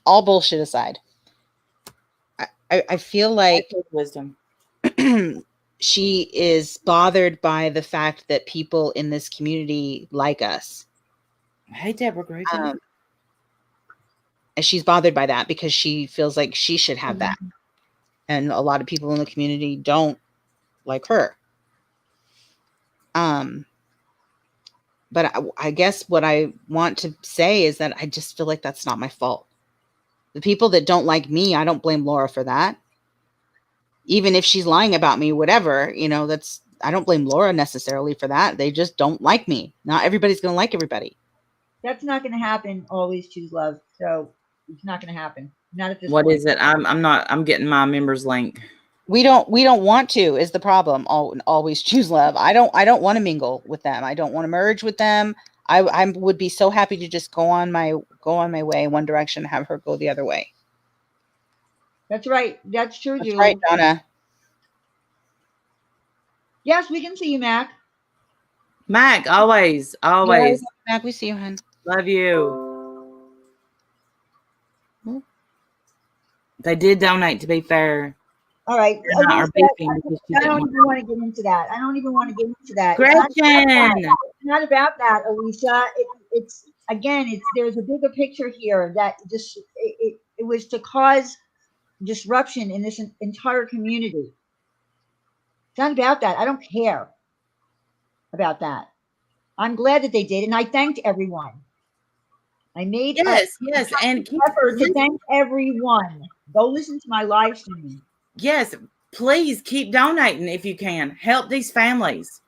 All bullshit aside, I feel like wisdom. She is bothered by the fact that people in this community like us. Hey, Deborah Grayson. And she's bothered by that because she feels like she should have that. And a lot of people in the community don't like her. But I guess what I want to say is that I just feel like that's not my fault. The people that don't like me, I don't blame Laura for that. Even if she's lying about me, whatever, I don't blame Laura necessarily for that. They just don't like me. Not everybody's going to like everybody. That's not going to happen. Always choose love. So it's not going to happen. Not at this What point. is it? I'm getting my members link. We don't want to is the problem. Always choose love. I don't want to mingle with them. I don't want to merge with them. I would be so happy to just go on my way in one direction, have her go the other way. That's right. That's true, That's Julie. right, Donna. Yes, we can see you, Mac. Mac, always. Yes, Mac, we see you, hon. Love you. They did donate, to be fair. All right. I don't even want to get into that. Gretchen. It's not about that, Alicia. There's a bigger picture here that just it was to cause disruption in this entire community. It's not about that. I don't care about that. I'm glad that they did, and I thanked everyone. I made and effort to thank everyone. Go listen to my live stream. Yes, please keep donating if you can. Help these families.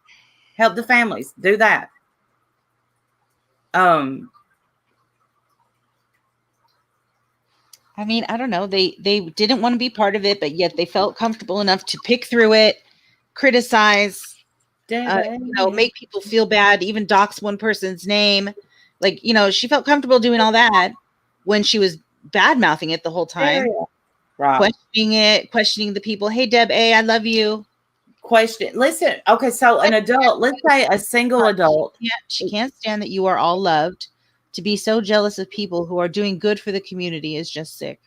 Help the families. Do that. I mean, I don't know. They didn't want to be part of it, but yet they felt comfortable enough to pick through it, criticize, make people feel bad, even dox one person's name. Like, she felt comfortable doing all that when she was bad mouthing it the whole time, Right. questioning the people. Hey, Deb A, I love you. Listen, okay, so an adult, let's say a single adult. Yeah, she can't stand that you are all loved. To be so jealous of people who are doing good for the community is just sick.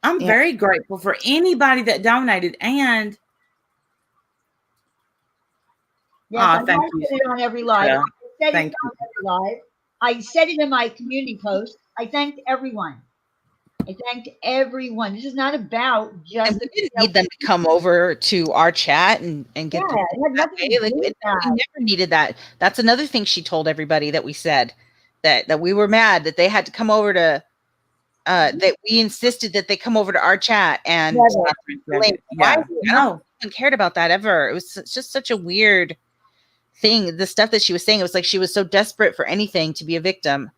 I'm very grateful for anybody that donated, and yes, thank I you. said it on every live. Yeah. I said Thank it on every live. I said it in my community post. I thanked everyone. This is not about just. And we didn't need them to come over to our chat and get. Yeah, it had nothing to do with that. We never needed that. That's another thing she told everybody that we said that we were mad that they had to come over to. That we insisted that they come over to our chat and. Why? No one cared about that ever. It was just such a weird thing. The stuff that she was saying, it was like she was so desperate for anything to be a victim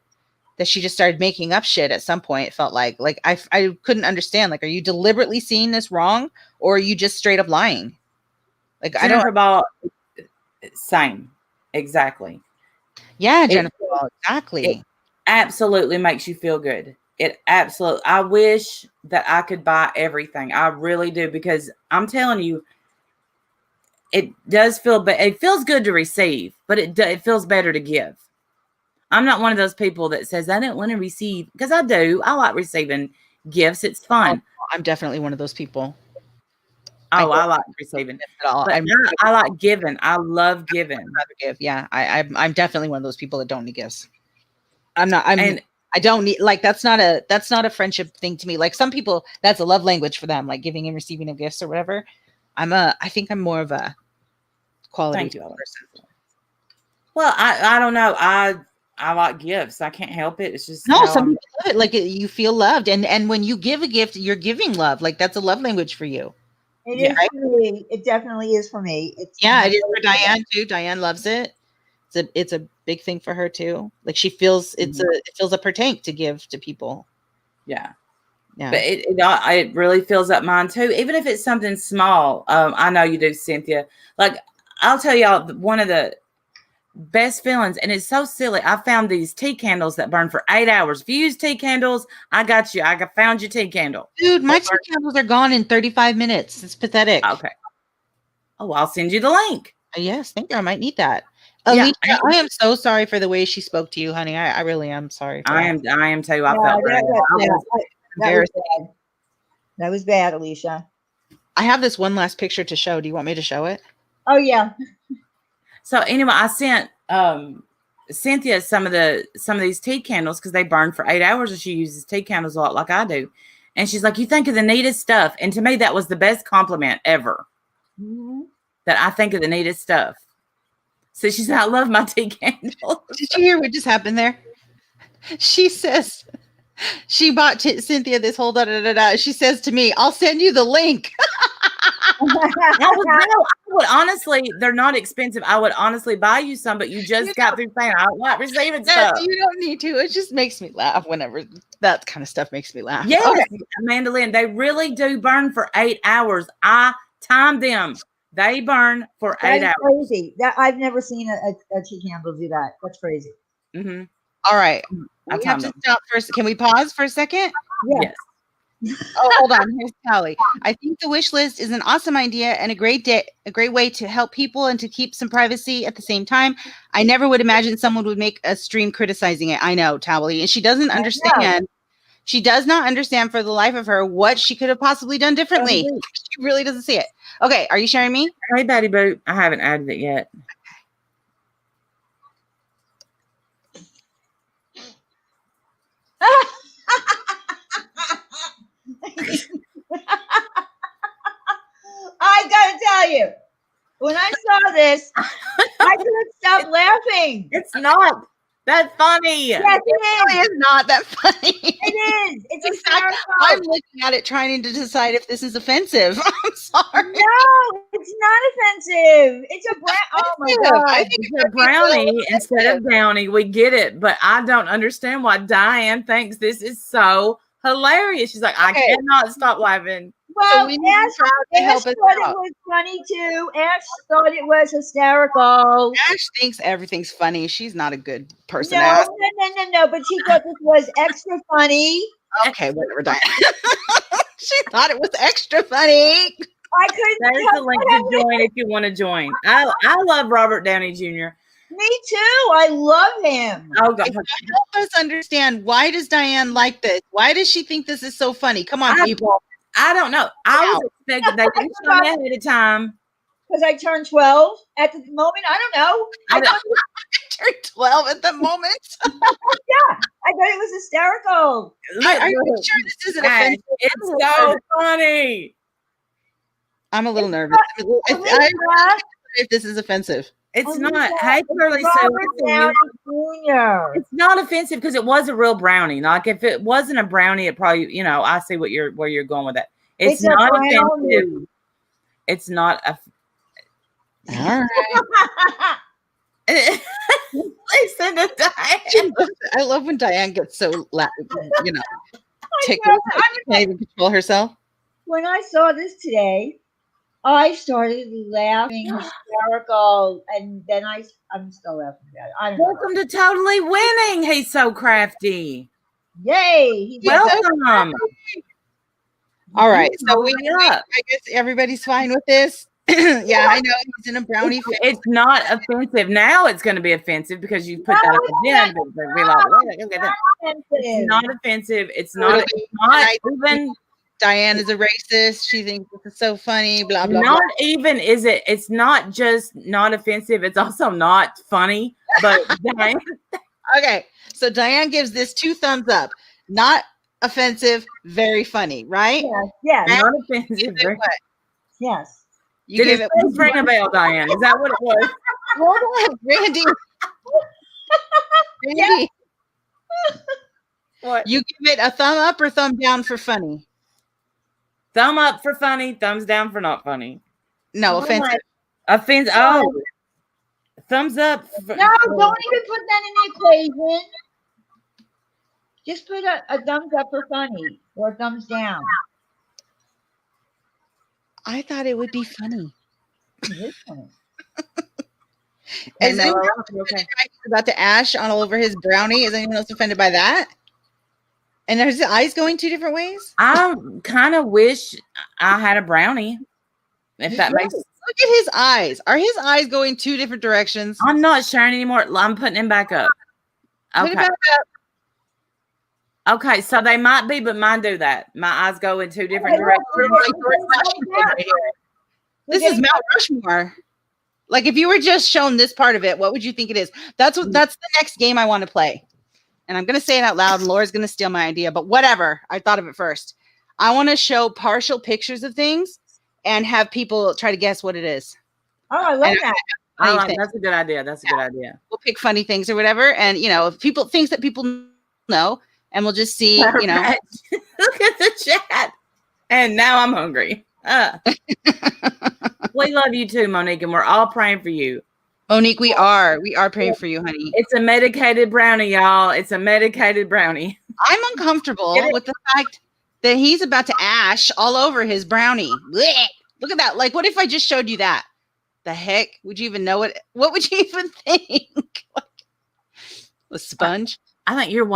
that she just started making up shit at some point. It felt like I couldn't understand. Like, are you deliberately seeing this wrong, or are you just straight up lying? Like, Jennifer I don't. Ball, same, exactly. Yeah, Jennifer Ball, exactly. It absolutely makes you feel good. It absolutely. I wish that I could buy everything. I really do, because I'm telling you, it does feel. It feels good to receive, but it feels better to give. I'm not one of those people that says I don't want to receive, because I do. I like receiving gifts. It's fun. I'm definitely one of those people. I like receiving. But I like giving. I love giving. I'd rather give. Yeah, I'm definitely one of those people that don't need gifts. I don't need, like, that's not a friendship thing to me. Like, some people, that's a love language for them, like giving and receiving of gifts or whatever. I think I'm more of a quality person. Well, I don't know. I like gifts. I can't help it. It's just some people love it. Like, you feel loved, and when you give a gift, you're giving love. Like, that's a love language for you. It is for me. It definitely is for me. It is for Diane too. Diane loves it. It's a big thing for her too. Like, she feels it fills up her tank to give to people. Yeah. But it really fills up mine too, even if it's something small. I know you do, Cynthia. Like, I'll tell y'all, one of the best feelings, and it's so silly. I found these tea candles that burn for 8 hours. If you use tea candles, I got you. I found your tea candle. Dude, my tea candles are gone in 35 minutes. It's pathetic. Okay. Oh, I'll send you the link. Yes, thank you. I might need that. Alicia, I am so sorry for the way she spoke to you, honey. I really am sorry. I am too. I felt that was bad, Alicia. I have this one last picture to show. Do you want me to show it? Oh yeah. So anyway, I sent Cynthia some of these tea candles because they burn for 8 hours, and she uses tea candles a lot like I do. And she's like, "You think of the neatest stuff." And to me, that was the best compliment ever. Mm-hmm. That I think of the neatest stuff. So she said, "I love my tea candles." Did you hear what just happened there? She says she bought Cynthia this whole da-da-da-da. She says to me, "I'll send you the link." I would honestly, they're not expensive. I would honestly buy you some, but you just got through saying I like receiving stuff. You don't need to. It just makes me laugh whenever that kind of stuff makes me laugh. Yes, okay. Amanda Lynn, they really do burn for 8 hours. I timed them. They burn for 8 hours. Crazy. That I've never seen a tea candle do that. That's crazy. Mm-hmm. All right. We have to stop first. Can we pause for a second? Yes. Oh, hold on. Here's Callie. I think the wish list is an awesome idea and a great way to help people and to keep some privacy at the same time. I never would imagine someone would make a stream criticizing it. I know, Towley. And she doesn't understand. She does not understand for the life of her what she could have possibly done differently. She really doesn't see it. Okay. Are you sharing me? Hey, Betty Boo. I haven't added it yet. I gotta tell you, when I saw this, I couldn't stop laughing. It's not that funny. Yes, it is not that funny. It is. It's exactly. I'm looking at it trying to decide if this is offensive. I'm sorry. No, it's not offensive. It's a oh my god, it's a brownie instead of downy. We get it, but I don't understand why Diane thinks this is so hilarious. She's like, I Okay. cannot stop laughing. Well, we need Ash, a crowd to Ash help us thought it out. was funny too. Ash thought it was hysterical. Ash thinks everything's funny. She's not a good person No, to ask. no. But she thought this was extra funny. Okay, whatever, Diane. She thought it was extra funny. I couldn't. There's the link to join if you want to join. I love Robert Downey Jr. Me too. I love him. Oh God. Help us understand, why does Diane like this? Why does she think this is so funny? Come on, I- people. I don't know. I was expecting they didn't show me ahead of time. Because I turned 12 at the moment. I don't know. I don't- Turned 12 at the moment. I thought it was hysterical. Are you sure this isn't Guys, offensive? it's so funny. I'm a little nervous. I'm if this is offensive. It's not. Hey, Curly Sue. Robert listen, Downey Jr. it's not offensive because it was a real brownie. Like if it wasn't a brownie, it probably, I see where you're going with that. It's It's a not brownie. offensive. It's not a. All right. Listen to Diane. I love when Diane gets so, tickled. know. She can't even control herself. When I saw this today, I started laughing hysterical, and then I'm still laughing about it. I don't know. Welcome to Totally Winning. He's so crafty. Yay! He did that. Welcome. All right. So Hurry up. I guess everybody's fine with this. Yeah, I know he's in a brownie. It's not offensive. Now it's going to be offensive because you put that No, up it's again. But be like, wait, look at that. It's Sensitive. not offensive. It's not even. Diane is a racist. She thinks this is so funny. Blah blah blah. Not even is it? It's not just not offensive. It's also not funny. But Diane, Okay, so Diane gives this 2 thumbs up. Not offensive, very funny, right? Yes, not offensive. You give it what? yes. You Did give it it ring a bell, Diane? Is that what it was? Randy. Randy, What? you give it a thumb up or thumb down for funny? Thumb up for funny. Thumbs down for not funny. No, offensive. Offense. Oh, thumbs up. For, No, don't even put that in the equation. Just put a thumbs up for funny or a thumbs down. I thought it would be funny. It is funny. Is No, anyone okay. else about to ash on all over his brownie? Is anyone else offended by that? And are his eyes going 2 different ways? I kind of wish I had a brownie. If that makes. Look at his eyes. Are his eyes going 2 different directions? I'm not sharing anymore. I'm putting him back up. Put Okay. it back up. Okay, so they might be, but mine do that. My eyes go in 2 different Okay, directions. Like George Washington right here. This is Mount Rushmore. Like if you were just shown this part of it, what would you think it is? That's the next game I want to play. And I'm gonna say it out loud, and Laura's gonna steal my idea, but whatever. I thought of it first. I want to show partial pictures of things and have people try to guess what it is. Oh, I love And that. All right, things. that's a good idea. That's a good idea. We'll pick funny things or whatever, and if people things that people know, and we'll just see. Look at the chat. And now I'm hungry. We love you too, Monique, and we're all praying for you. Monique, we are praying for you, honey. It's a medicated brownie, y'all. It's a medicated brownie. I'm uncomfortable with the fact that he's about to ash all over his brownie. Blech. Look at that. Like, what if I just showed you that? The heck? Would you even know it? What would you even think? A sponge? I think you're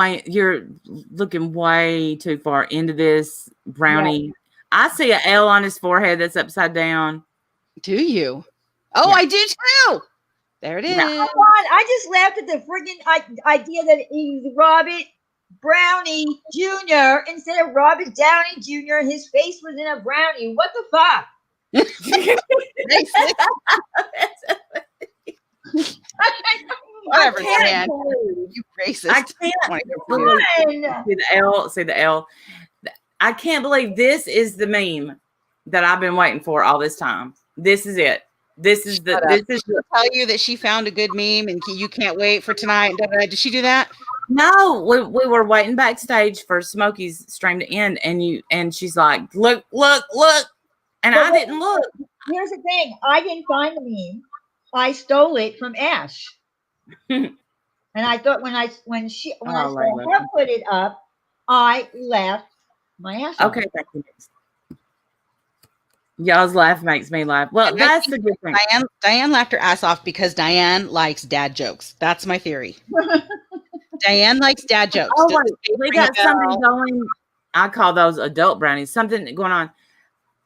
looking way too far into this brownie. Yeah. I see an L on his forehead that's upside down. Do you? Oh, yeah. I do too. There it is. Come on. I just laughed at the freaking idea that he's Robert Brownie Jr. instead of Robert Downey Jr. His face was in a brownie. What the fuck? Whatever, man. You racist. I can't see the L. See the L. I can't believe this is the meme that I've been waiting for all this time. This is it. This is the. This is. She'll tell you that she found a good meme and you can't wait for tonight. Did she do that? No, we were waiting backstage for Smokey's stream to end, and she's like, look, and I didn't look. Here's the thing: I didn't find the meme. I stole it from Ash, and I thought when I saw her put it up, I laughed My ass off. Okay, thank you. Y'all's laugh makes me laugh. Well, And I that's think the good thing. Diane laughed her ass off because Diane likes dad jokes. That's my theory. Diane likes dad jokes. Oh, Does wait, it we ring a got something bell? going. I call those adult brownies. Something going on.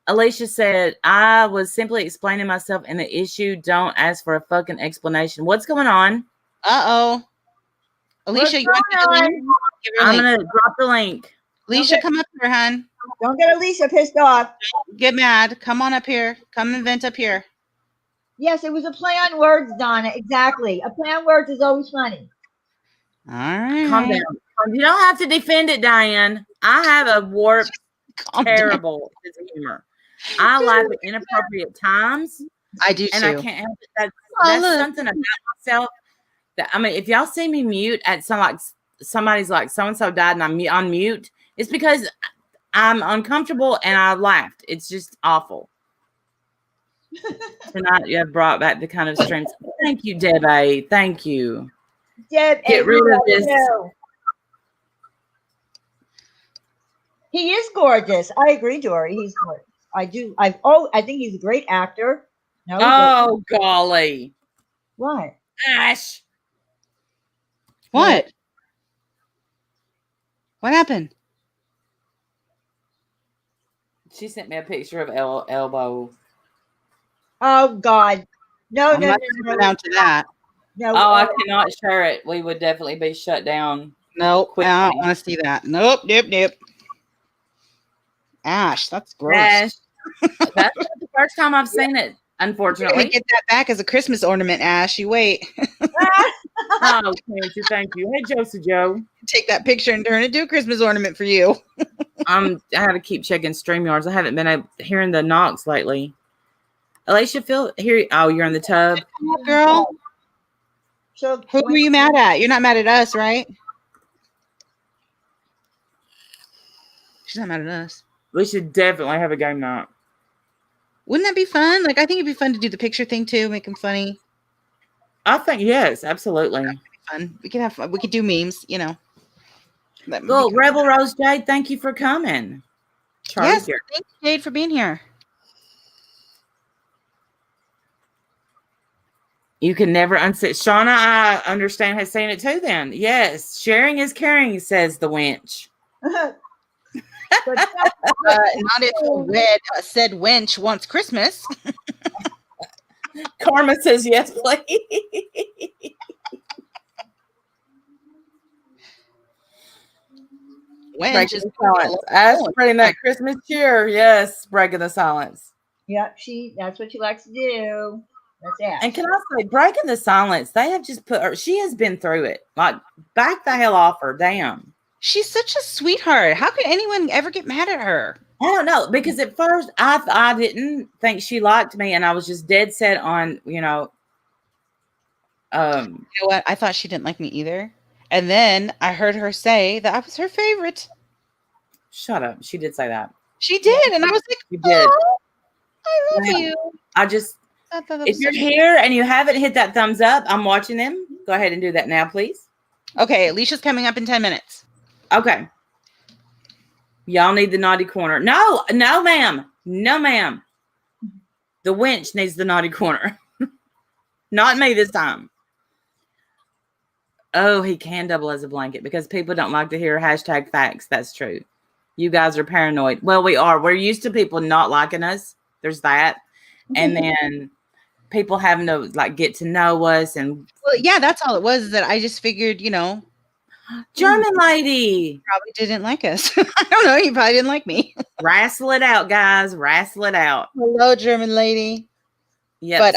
Alicia said, I was simply explaining myself in the issue. Don't ask for a fucking explanation. What's going on? Uh-oh. Alicia, What's you want to going give on? her a I'm link? going to drop the link. Alicia, Okay. come up here, hon. Don't get Alicia pissed off. Get mad. Come on up here. Come and vent up here. Yes, it was a play on words, Donna. Exactly. A play on words is always funny. All right. Calm down. You don't have to defend it, Diane. I have a warped, Calm down. terrible sense of humor. I laugh at inappropriate times, I do and too. I can't help it. That's look. something about myself. That I mean, if y'all see me mute at somebody's like so and so died, and I'm on mute, it's because I'm uncomfortable and I laughed. It's just awful. Tonight you have brought back the kind of streams. Thank you, Debbie. Thank you. Deb, Get rid of this. He is gorgeous. I agree, Dory. He's gorgeous. I think he's a great actor. No, Oh, golly. what? Ash. What? What happened? She sent me a picture of elbow. Oh God. No, I'm no, not no, coming no, down to that. no. Oh, I cannot share it. We would definitely be shut down. Nope. Quick I don't thing. want to see that. Nope. Nope. Ash, that's gross. Ash. That's not the first time I've seen it, You're unfortunately. gonna get that back as a Christmas ornament, Ash. You wait. Oh, thank you, thank you. Hey, Josie Joe. Take that picture and turn it into a Christmas ornament for you. I have to keep checking StreamYards. I haven't been hearing the knocks lately. Alicia, here. Oh, you're in the tub. Come up, girl. So Who were you mad at? You're not mad at us, right? She's not mad at us. We should definitely have a game night. Wouldn't that be fun? Like, I think it'd be fun to do the picture thing too, make them funny. I think yes, absolutely. Fun. We could have fun. We could do memes, you know. That would be Well, cool. Rebel Rose Jade, thank you for coming. Charlie's Yes, here. thank you, Jade, for being here. You can never unsay. Shauna, I understand, has seen it too then. Yes, sharing is caring, says the wench. But Not if said wench wants Christmas. Karma says yes, please. Wench Breaking is the silence. Ash spreading that Christmas cheer. Yes, breaking the silence. yeah, that's what she likes to do. That's it. And can I say, breaking the silence, they have just put her, she has been through it. Like, back the hell off her. Damn. She's such a sweetheart. How could anyone ever get mad at her? I don't know, because at first I didn't think she liked me, and I was just dead set on, You know what? I thought she didn't like me either. And then I heard her say that I was her favorite. shut up. She did say that. She did. And I was like, She did. "Aw, I love Yeah. you. I just, I thought that if was you're so- here and you haven't hit that thumbs up, I'm watching them. Go ahead and do that now, please. Okay, Alicia's coming up in 10 minutes. Okay. Y'all need the naughty corner. No, ma'am. No, ma'am. The wench needs the naughty corner. Not me this time. Oh, he can double as a blanket because people don't like to hear hashtag facts. That's true. You guys are paranoid. Well, we are. We're used to people not liking us. There's that. And then people having to like get to know us and Well, yeah, that's all it was. Is that I just figured, German lady. probably didn't like us. I don't know. You probably didn't like me. Wrestle it out, guys. Wrestle it out. Hello, German lady. Yeah.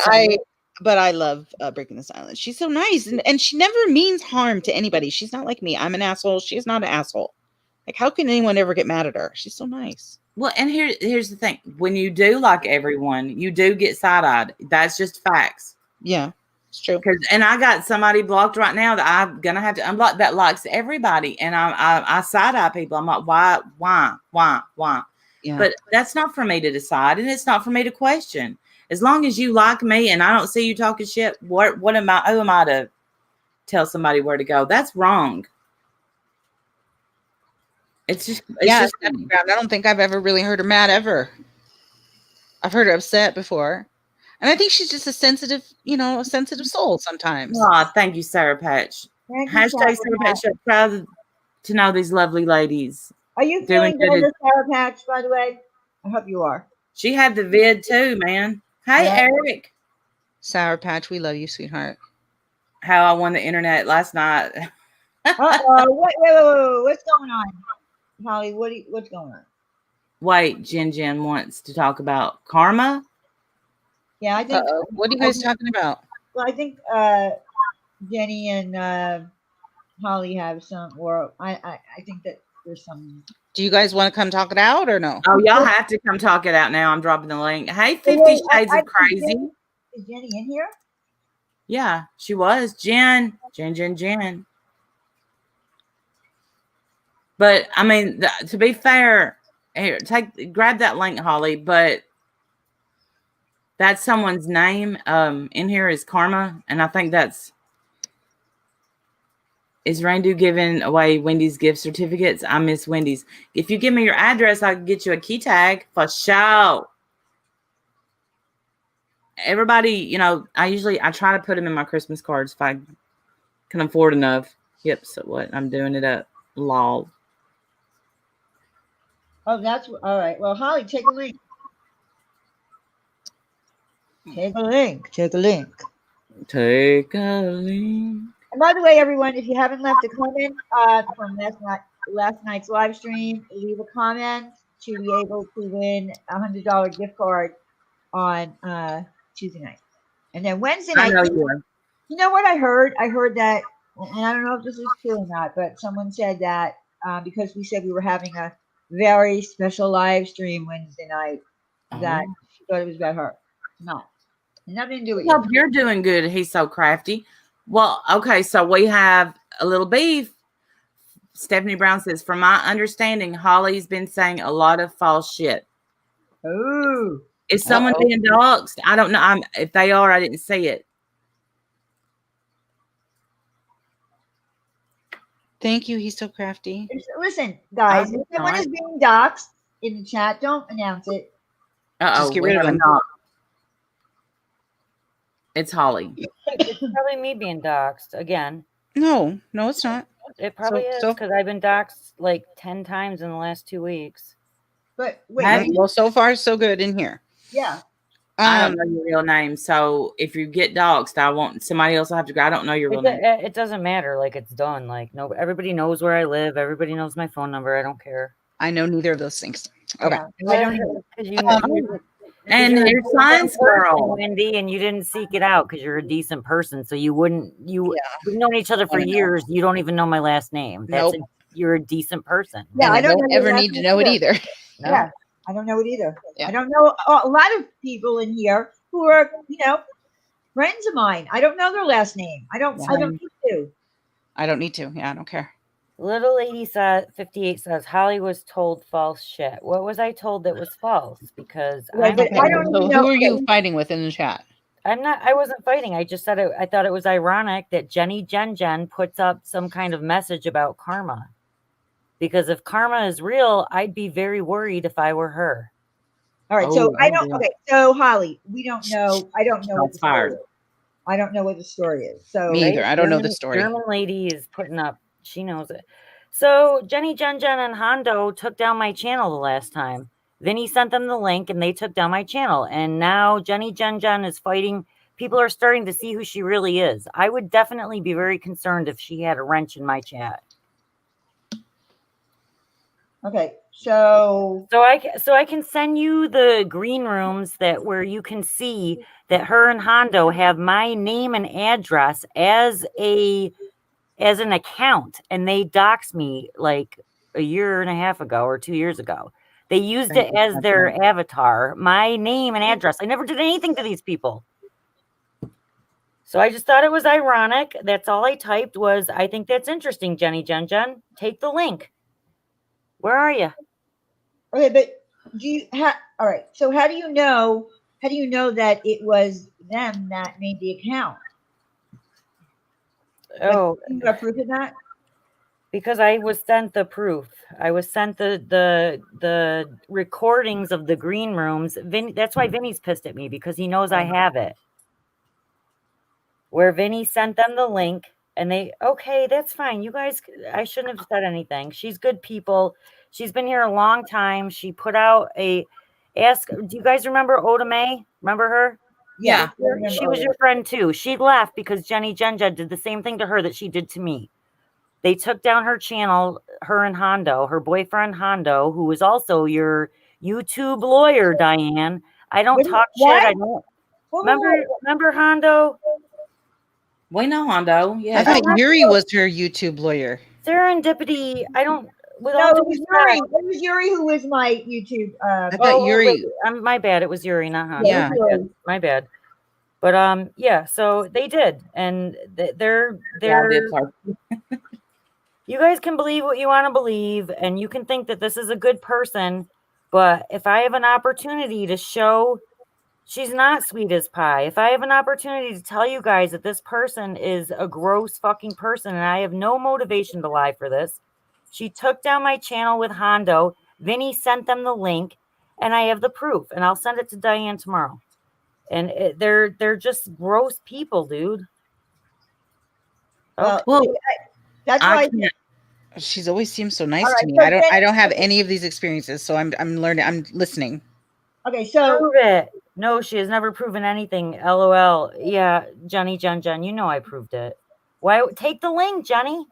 But I love Breaking the Silence. She's so nice, and she never means harm to anybody. She's not like me. I'm an asshole. She's not an asshole. Like, how can anyone ever get mad at her? She's so nice. Well, and here's the thing. When you do like everyone, you do get side-eyed. That's just facts. Yeah, it's true. And I got somebody blocked right now that I'm gonna have to unblock that likes everybody, and I side-eye people. I'm like, why? Yeah. But that's not for me to decide, and it's not for me to question. As long as you like me and I don't see you talking shit, what am I? Who am I to tell somebody where to go? That's wrong. It's just Yeah, just Stephanie Brown. I don't think I've ever really heard her mad ever. I've heard her upset before. And I think she's just a sensitive soul sometimes. oh, thank you, Sarah Patch. Thank you, Hashtag Sarah Sarah Patch. Patch. Proud to know these lovely ladies. Are you doing feeling good. better, Sarah Patch, by the way? I hope you are. She had the vid too, man. Hey, Yeah. Eric. Sour Patch, we love you, sweetheart. How I won the internet last night. Uh-oh. Wait. What's going on? Holly, what's going on? Wait, Jen wants to talk about karma. Yeah, I think. Uh-oh. What are you guys talking about? Well, I think Jenny and Holly have some, or I think that there's some. Do you guys want to come talk it out or no? Oh, y'all have to come talk it out now. I'm dropping the link. Hey, 50 Wait, Shades I of Crazy. Is Jenny in here? Yeah, she was. Jen. But I mean, to be fair, here, grab that link, Holly. But that's someone's name. In here is Karma, and I think is Randu giving away Wendy's gift certificates? I miss Wendy's. If you give me your address, I can get you a key tag for sure. Everybody, I try to put them in my Christmas cards if I can afford enough. Yep. So what? I'm doing it up. Lol. Oh, that's all right. Well, Holly, take a link. Take a link. And by the way, everyone, if you haven't left a comment from last night's live stream, leave a comment to be able to win a $100 gift card on Tuesday night. And then Wednesday I night, know you are. you know what I heard? I heard that, and I don't know if this is true or not, but someone said that because we said we were having a very special live stream Wednesday night, that she thought it was about her. It's not. Nothing to do with I hope you. you're doing good. He's so crafty. Well, okay, so we have a little beef. Stephanie Brown says, from my understanding, Holly's been saying a lot of false shit. Oh. Is someone being doxxed? I don't know. If they are, I didn't see it. Thank you. He's so crafty. Listen, guys, if someone is being doxxed in the chat, don't announce it. Just get rid of him. It's Holly. It's probably me being doxxed again. No, it's not. It probably is because I've been doxxed like 10 times in the last 2 weeks. But wait, Well, so far so good in here. Yeah. I don't know your real name, so if you get doxxed, I want somebody else. I have to go. I don't know your real name. It doesn't matter. Like it's done. Like no, everybody knows where I live. Everybody knows my phone number. I don't care. I know neither of those things. Okay. Yeah. I don't know. And your science girl, Wendy, and you didn't seek it out because you're a decent person. So you wouldn't. We've known each other for years. You don't even know my last name. You're a decent person. Yeah, I don't ever need to know it either. No. Yeah, I don't know it either. Yeah. I don't know a lot of people in here who are, friends of mine. I don't know their last name. I don't need to. I don't need to. Yeah, I don't care. Little lady 58 says Holly was told false shit. What was I told that was false? Because I don't So know. who are you fighting with in the chat? I wasn't fighting. I just said I thought it was ironic that Jenny Jen puts up some kind of message about karma. Because if karma is real, I'd be very worried if I were her. All right, so I don't. Okay, so Holly, we don't know. I don't know what the story is. I don't know what the story is. So Me either. I don't know the story. German lady is putting up. She knows it. So Jenny Jen and Hondo took down my channel the last time. Vinny sent them the link and they took down my channel. And now Jenny Jen is fighting. People are starting to see who she really is. I would definitely be very concerned if she had a wrench in my chat. Okay, so I can send you the green rooms where you can see that her and Hondo have my name and address as an account, and they doxed me like a year and a half ago or 2 years ago. They used it as their avatar, my name and address. I never did anything to these people. So I just thought it was ironic. That's all I typed was, I think that's interesting, Jenny Jen. Take the link. Where are you? Okay, but all right. So how do you know that it was them that made the account? Oh, You got proof of that? Because I was sent the proof. I was sent the recordings of the green rooms. That's why Vinny's pissed at me, because he knows I have it. Where Vinny sent them the link, and they, okay, that's fine. You guys, I shouldn't have said anything. She's good people. She's been here a long time. She put out do you guys remember Oda May? Remember her? Yeah. She was your friend too. She left because Jenny Jenja did the same thing to her that she did to me. They took down her channel, her and Hondo, her boyfriend Hondo, who was also your YouTube lawyer, Diane. I don't talk shit. I don't remember Hondo? We know Hondo. I Yeah. thought Yuri was her YouTube lawyer. Serendipity. I don't. With No, all it due was respect- Yuri. It was Yuri who was my YouTube. I thought Yuri. my bad. It was Yuri, not Hondo. Yeah. My bad. But yeah. So they did, and they're. You guys can believe what you want to believe, and you can think that this is a good person. But if I have an opportunity to show she's not sweet as pie, if I have an opportunity to tell you guys that this person is a gross fucking person, and I have no motivation to lie for this, she took down my channel with Hondo. Vinny sent them the link, and I have the proof, and I'll send it to Diane tomorrow. And they're just gross people, dude. Well, that's why. She's always seemed so nice All to right, me. so I don't have any of these experiences, so I'm learning. I'm listening. Okay, so Prove it. No, she has never proven anything. LOL. Yeah, Jenny, Jen, you know I proved it. Why take the link, Jenny?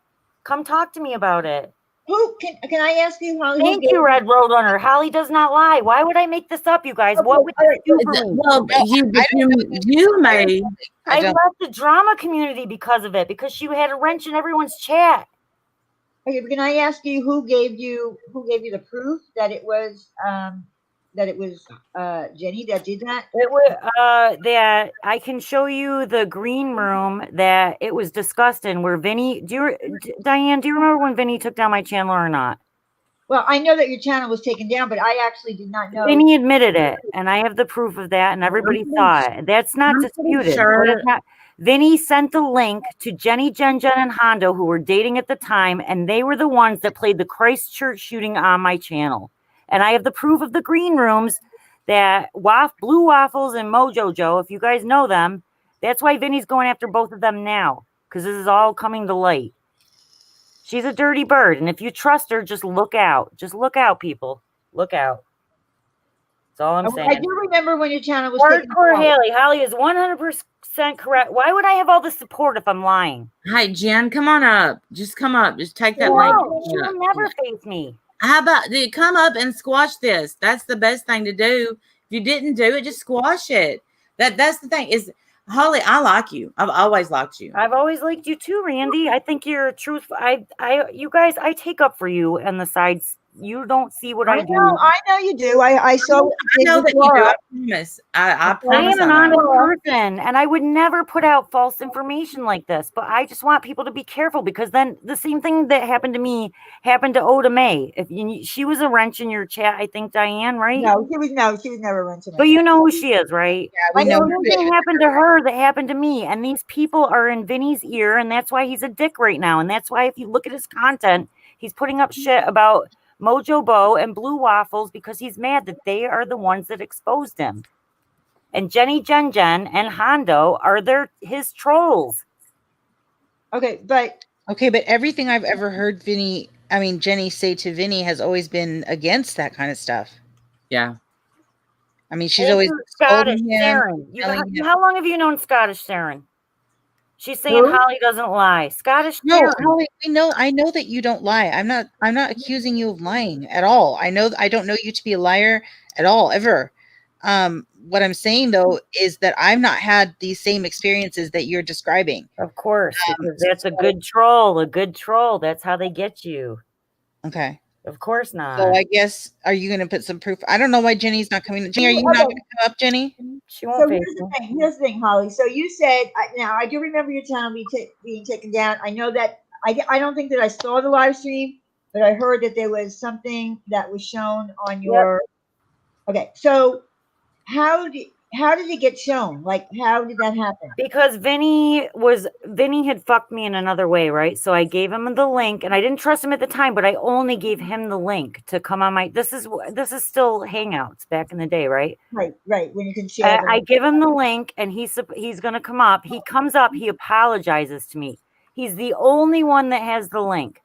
Come talk to me about it. who can I ask you how? Thank you, Red Roadrunner. Holly does not lie. Why would I make this up, you guys? Okay, What would this do for me? Well, you may. I left the drama community because of it, because she had a wrench in everyone's chat. Okay, but can I ask you who gave you the proof that it was Jenny that did that? It was that I can show you the green room that it was discussed in, where Vinny. Diane, do you remember when Vinny took down my channel or not? Well, I know that your channel was taken down, but I actually did not know. Vinny admitted it, and I have the proof of that, and everybody saw it. That's not disputed. sure. But it's not- Vinny sent the link to Jenny, Jen, and Hondo, who were dating at the time, and they were the ones that played the Christchurch shooting on my channel. And I have the proof of the green rooms that Blue Waffles and Mojo Joe, if you guys know them, that's why Vinny's going after both of them now, because this is all coming to light. She's a dirty bird, and if you trust her, just look out. Just look out, people. Look out. That's all I'm saying. I do remember when your channel was taken Hardcore down. Haley. Holly is 100% correct. Why would I have all the support if I'm lying? Hey, Jen, come on up. Just come up. Just take that No, link. she will never face me. How about come up and squash this? That's the best thing to do. If you didn't do it, just squash it. That's the thing is, Holly, I like you. I've always liked you. I've always liked you too, Randy. I think you're truthful. You guys, I take up for you and the sides. You don't see what I do. I know you do. I saw. I know that you do. I promise. I I promise. am an I know. honest person, and I would never put out false information like this. But I just want people to be careful, because then the same thing that happened to me happened to Oda May. She was a wrench in your chat, I think, Diane, right? No, she was never wrenching. But you know who she is, right? Yeah, we know. Something happened to her that happened to me, and these people are in Vinny's ear, and that's why he's a dick right now. And that's why, if you look at his content, he's putting up shit about Mojo Bo and Blue Waffles, because he's mad that they are the ones that exposed him. And Jenny Jen and Hondo are his trolls. Okay, but everything I've ever heard Jenny say to Vinny has always been against that kind of stuff. Yeah. I mean, she's always Scottish him, Saren. How long have you known Scottish Saren? She's saying Holly doesn't lie. Scottish Saren. Holly, I know that you don't lie. I'm not accusing you of lying at all. I don't know you to be a liar at all, ever. What I'm saying though is that I've not had these same experiences that you're describing. Of course, because that's a good troll. A good troll. That's how they get you. Okay. Of course not. So I guess, are you going to put some proof? I don't know why Jenny's not coming. Jenny, are you not going to come up, Jenny? She won't. So here's the thing, Holly. So you said, now I do remember your channel being taken down. I know that I don't think that I saw the live stream, but I heard that there was something that was shown on your. Yep. Okay, so how do how did it get shown? Like, how did that happen? Because Vinny had fucked me in another way, right? So I gave him the link, and I didn't trust him at the time, but I only gave him the link to come on my. This is still Hangouts back in the day, right? Right, when you can share. I give him the link, and he's gonna come up. He comes up. He apologizes to me. He's the only one that has the link.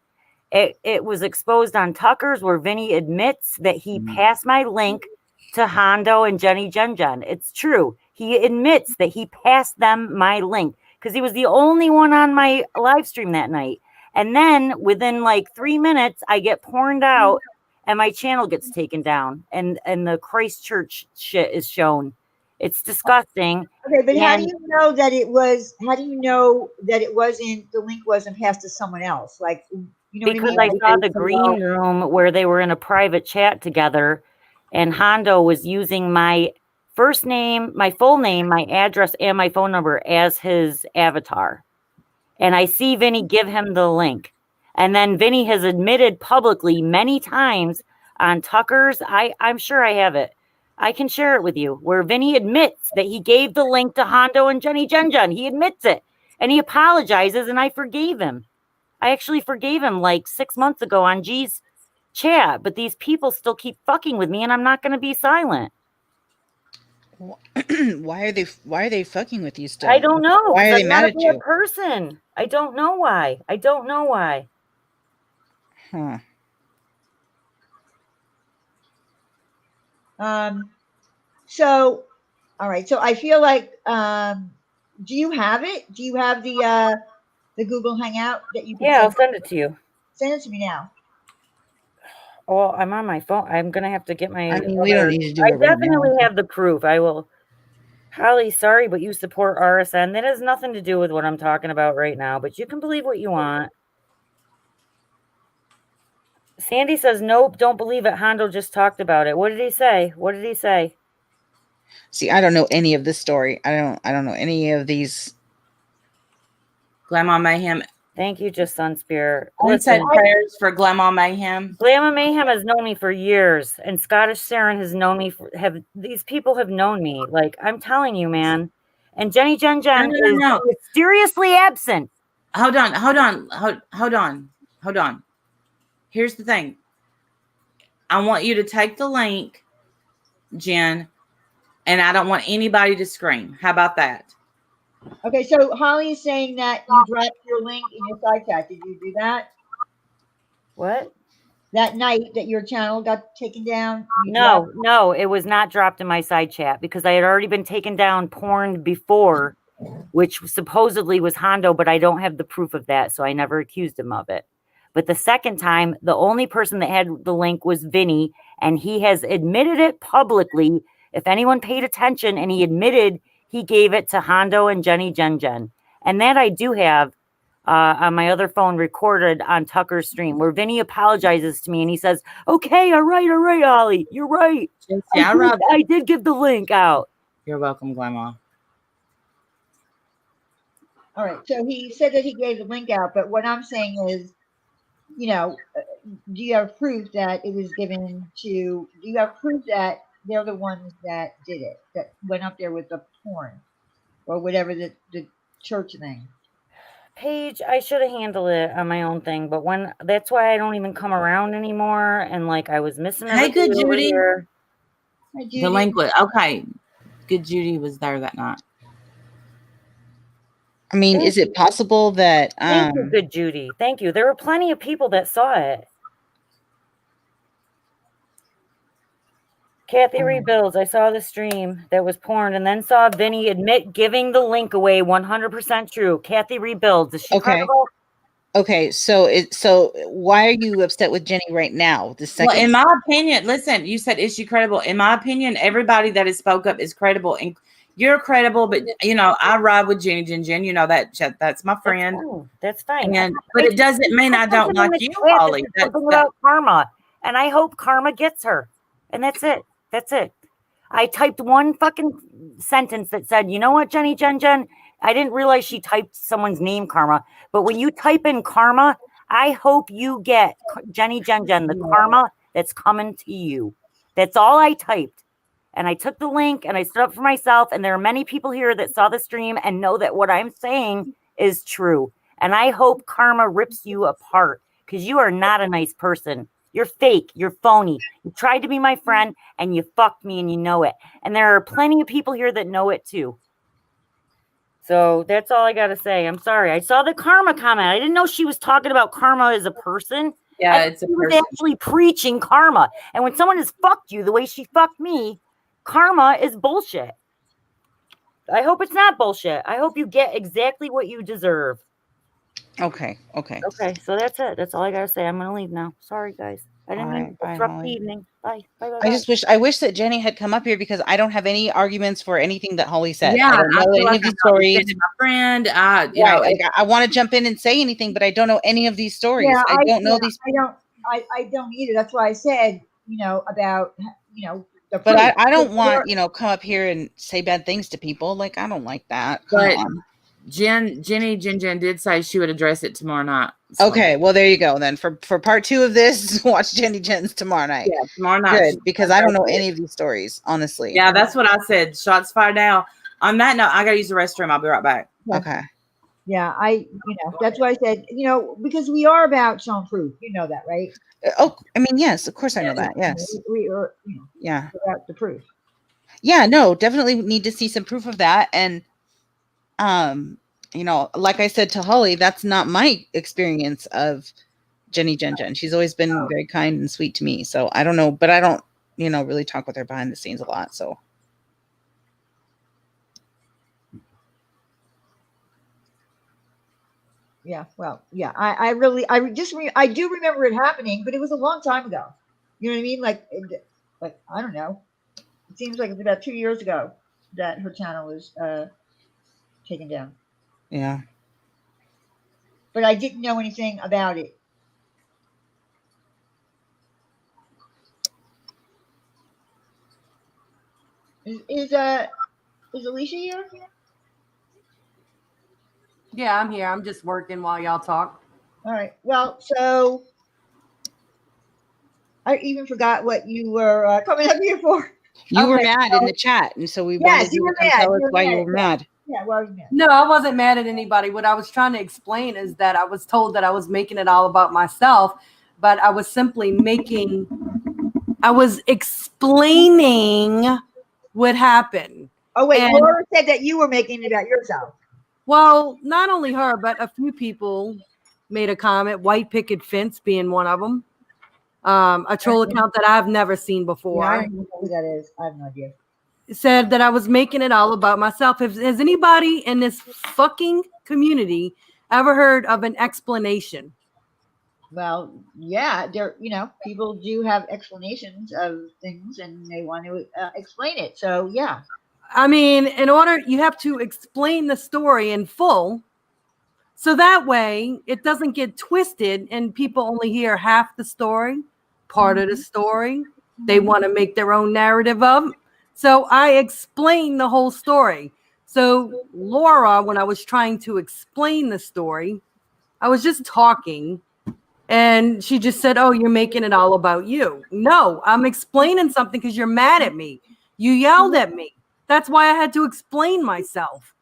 It was exposed on Tucker's, where Vinny admits that he passed my link to Hondo and Jenny Jen Jen. It's true. He admits that he passed them my link because he was the only one on my live stream that night. And then within like 3 minutes, I get porned out and my channel gets taken down and the Christchurch shit is shown. It's disgusting. Okay, but how do you know that it was? How do you know that it wasn't? The link wasn't passed to someone else. Like, you know, because what I mean? I saw the green room where they were in a private chat together, and Hondo was using my first name, my full name, my address, and my phone number as his avatar. And I see Vinny give him the link. And then Vinny has admitted publicly many times on Tucker's. I'm sure I have it. I can share it with you, where Vinny admits that he gave the link to Hondo and Jenny Jen Jen. He admits it. And he apologizes, and I forgave him. I actually forgave him like 6 months ago on G's chat, but these people still keep fucking with me, and I'm not going to be silent. Why are they fucking with you still? I don't know. Why are they mad at you? Person. I don't know why. Huh. So, all right. So I feel like, do you have it? Do you have the Google Hangout that you can I'll send it to you. Send it to me now. Oh, I'm on my phone. I'm going to have to get my... I mean, we don't need to do it I right definitely now. have the proof. I will... Holly, sorry, but you support RSN. That has nothing to do with what I'm talking about right now, but you can believe what you want. Sandy says, nope, don't believe it. Hondo just talked about it. What did he say? See, I don't know any of this story. I don't know any of these. Glamour Mayhem. Thank you, Just Sun Spirit. Said prayers for Glamour Mayhem. Glamour Mayhem has known me for years, and Scottish Saren has known me. These people have known me. Like, I'm telling you, man. And Jenny Jen Jen is mysteriously absent. Hold on. Here's the thing. I want you to take the link, Jen, and I don't want anybody to scream. How about that? Okay, so Holly is saying that you dropped your link in your side chat. Did you do that? What? That night that your channel got taken down? No, it was not dropped in my side chat because I had already been taken down porn before, which supposedly was Hondo, but I don't have the proof of that, so I never accused him of it. But the second time, the only person that had the link was Vinny, and he has admitted it publicly. If anyone paid attention, and he admitted he gave it to Hondo and Jenny Jen Jen. And that I do have on my other phone recorded on Tucker's stream, where Vinny apologizes to me and he says, okay, all right, Ollie, you're right. I did give the link out. You're welcome, Grandma. All right, so he said that he gave the link out, but what I'm saying is, you know, do you have proof that it was given to, do you have proof that they're the ones that did it, that went up there with the porn or whatever the church thing? Paige, I should have handled it on my own thing, but that's why I don't even come around anymore. And like, I was missing. Hey, good Judy. Hi, Judy. The link was okay. Good Judy was there that night. I mean, is it possible that Thank you, good Judy. Thank you. There were plenty of people that saw it. Kathy Rebuilds, I saw the stream that was porn and then saw Vinny admit giving the link away. 100% true. Kathy Rebuilds. Is she credible? Okay, so why are you upset with Jenny right now? The second, well, in my opinion, listen, you said, is she credible? In my opinion, everybody that has spoke up is credible, and you're credible. But you know, I ride with Jenny Jen Jen. You know that's my friend. That's fine. But it doesn't mean I don't like you, Holly. Something about karma, and I hope karma gets her. And that's it. That's it. I typed one fucking sentence that said, you know what, Jenny Jen Jen? I didn't realize she typed someone's name, Karma. But when you type in karma, I hope you get Jenny Jen Jen, the karma that's coming to you. That's all I typed. and I took the link and I stood up for myself. And there are many people here that saw the stream and know that what I'm saying is true. And I hope karma rips you apart because you are not a nice person. You're fake. You're phony. You tried to be my friend and you fucked me and you know it. And there are plenty of people here that know it too. So that's all I got to say. I'm sorry. I saw the karma comment. I didn't know she was talking about karma as a person. Yeah, I it's a thought she was person. actually preaching karma. And when someone has fucked you the way she fucked me, karma is bullshit. I hope it's not bullshit. I hope you get exactly what you deserve. Okay. Okay, so that's it. That's all I got to say. I'm going to leave now. Sorry, guys. I didn't All mean right, to bye, disrupt Holly. the evening. Bye. Bye. Bye. I wish that Jenny had come up here because I don't have any arguments for anything that Holly said. Yeah, I don't know feel any like of these I'm not stories. defending my friend. You Right, know, like, I want to jump in and say anything, but I don't know any of these stories. Yeah, I don't know these. I don't either. That's why I said, about, the But proof. I don't want, come up here and say bad things to people. Like, I don't like that. Come But on. Jen did say she would address it tomorrow night. So. Okay, well, there you go then. For part 2 of this, watch Jenny Jen's tomorrow night. Yeah, tomorrow night. Good, because I don't know any of these stories, honestly. Yeah, that's what I said. Shots fired now. On that note, I got to use the restroom. I'll be right back. Okay. Yeah, that's why I said, because we are about showing proof. You know that, right? Oh, I mean, yes, of course I know that. Yes. We are, Yeah. about the proof. Yeah, no, definitely need to see some proof of that. And, like I said to Holly, that's not my experience of Jenny Jen. She's always been very kind and sweet to me. So I don't know, but I don't, really talk with her behind the scenes a lot. So. Yeah, well, yeah, I do remember it happening, but it was a long time ago. You know what I mean? Like I don't know. It seems like it's about 2 years ago that her channel was taken down. Yeah. But I didn't know anything about it. Is Alicia here? Yeah, I'm here. I'm just working while y'all talk. All right. Well, so I even forgot what you were coming up here for. You were mad in the chat, and so we wanted you to tell us why you were mad. Yeah, why were you mad? No, I wasn't mad at anybody. What I was trying to explain is that I was told that I was making it all about myself, but I was simply explaining what happened. Oh, wait, And- Laura said that you were making it about yourself. Well, not only her, but a few people made a comment, White Picket Fence being one of them. A troll account that I've never seen before. Yeah, I don't know who that is. I have no idea. Said that I was making it all about myself. Has anybody in this fucking community ever heard of an explanation? Well, yeah, people do have explanations of things and they want to explain it. So, yeah. I mean, you have to explain the story in full. So that way it doesn't get twisted and people only hear half the story, part of the story. They want to make their own narrative of. So I explained the whole story. So Laura, when I was trying to explain the story, I was just talking and she just said, "Oh, you're making it all about you." No, I'm explaining something because you're mad at me. You yelled at me. That's why I had to explain myself.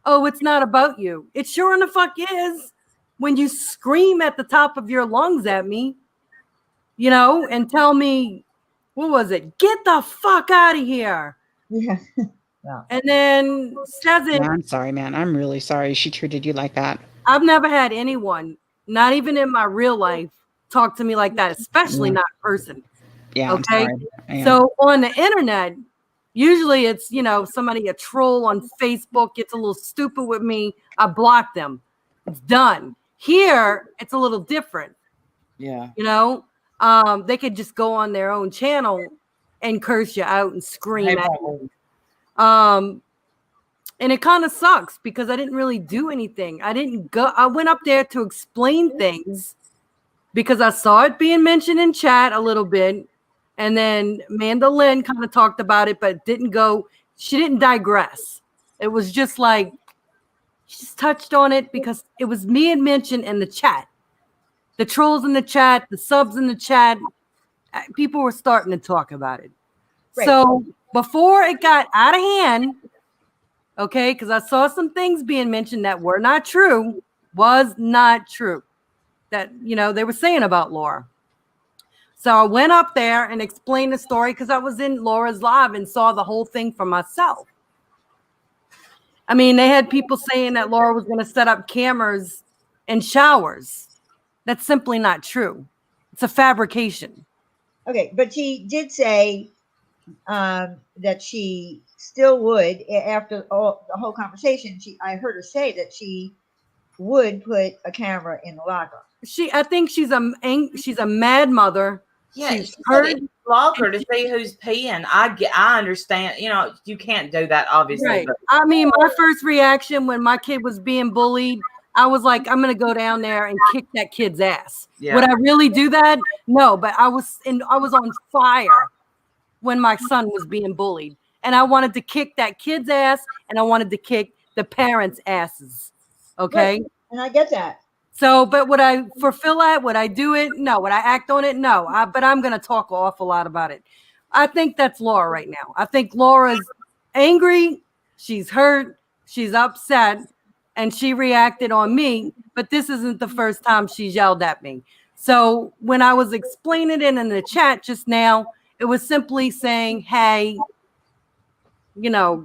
Oh, it's not about you. It sure in the fuck is. When you scream at the top of your lungs at me, and tell me, what was it? Get the fuck out of here. Yeah. Yeah. And then says it. Yeah, I'm sorry, man. I'm really sorry she treated you like that. I've never had anyone, not even in my real life, talk to me like that, especially not in person. Yeah. Okay. I'm sorry. So on the internet, usually it's, somebody, a troll on Facebook gets a little stupid with me. I block them. It's done. Here, it's a little different. Yeah. They could just go on their own channel and curse you out and scream at you. And it kind of sucks because I didn't really do anything. I went up there to explain things because I saw it being mentioned in chat a little bit. And then Amanda Lynn kind of talked about it, but she didn't digress. It was just like, she just touched on it because it was me and mentioned in the chat. The trolls in the chat, the subs in the chat, people were starting to talk about it. Right. So before it got out of hand, okay, because I saw some things being mentioned that were not true, was not true, that, they were saying about Laura. So I went up there and explained the story because I was in Laura's live and saw the whole thing for myself. I mean, they had people saying that Laura was going to set up cameras in showers. That's simply not true. It's a fabrication. Okay, but she did say that she still would, after the whole conversation, I heard her say that she would put a camera in the locker. I think she's a mad mother. Yeah, She's she hurt. said it's locker to see who's peeing. I understand. You can't do that, obviously. Right. But I mean, my first reaction when my kid was being bullied, I was like, I'm gonna go down there and kick that kid's ass. Yeah. Would I really do that? No, but I was on fire when my son was being bullied, and I wanted to kick that kid's ass, and I wanted to kick the parents' asses. Okay. Right. And I get that. So, but would I fulfill that? Would I do it? No. Would I act on it? No. But I'm going to talk an awful lot about it. I think that's Laura right now. I think Laura's angry. She's hurt. She's upset. And she reacted on me. But this isn't the first time she's yelled at me. So when I was explaining it in the chat just now, it was simply saying, hey, let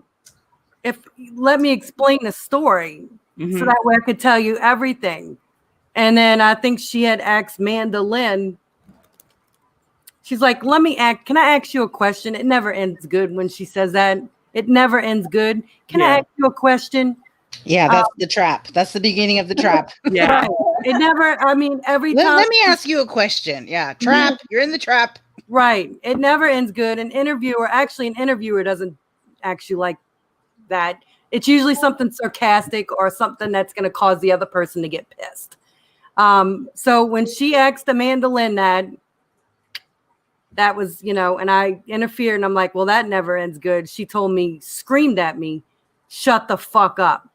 me explain the story so that way I could tell you everything. And then I think she had asked Mandolin. She's like, can I ask you a question? It never ends good when she says that. It never ends good. Can I ask you a question? Yeah, that's the trap. That's the beginning of the trap. yeah, It never, every time. Let me ask you a question. Yeah, trap. You're in the trap. Right. It never ends good. An interviewer doesn't actually like that. It's usually something sarcastic or something that's going to cause the other person to get pissed. So when she asked the Mandolin that was, and I interfered and I'm like, well, that never ends good. She screamed at me, shut the fuck up.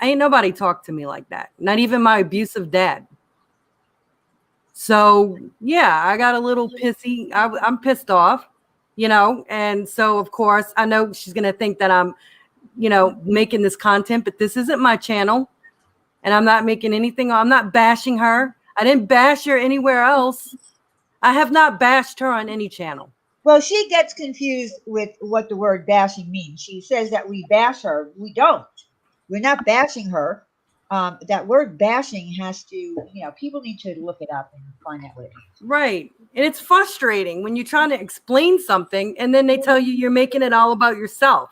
Ain't nobody talked to me like that. Not even my abusive dad. So yeah, I got a little pissy. I'm pissed off, and so of course I know she's going to think that I'm, making this content, but this isn't my channel. And I'm not making anything. I'm not bashing her. I didn't bash her anywhere else. I have not bashed her on any channel. Well, she gets confused with what the word bashing means. She says that we bash her. We don't. We're not bashing her. That word bashing has to, people need to look it up and find out what it means. Right. And it's frustrating when you're trying to explain something and then they tell you you're making it all about yourself.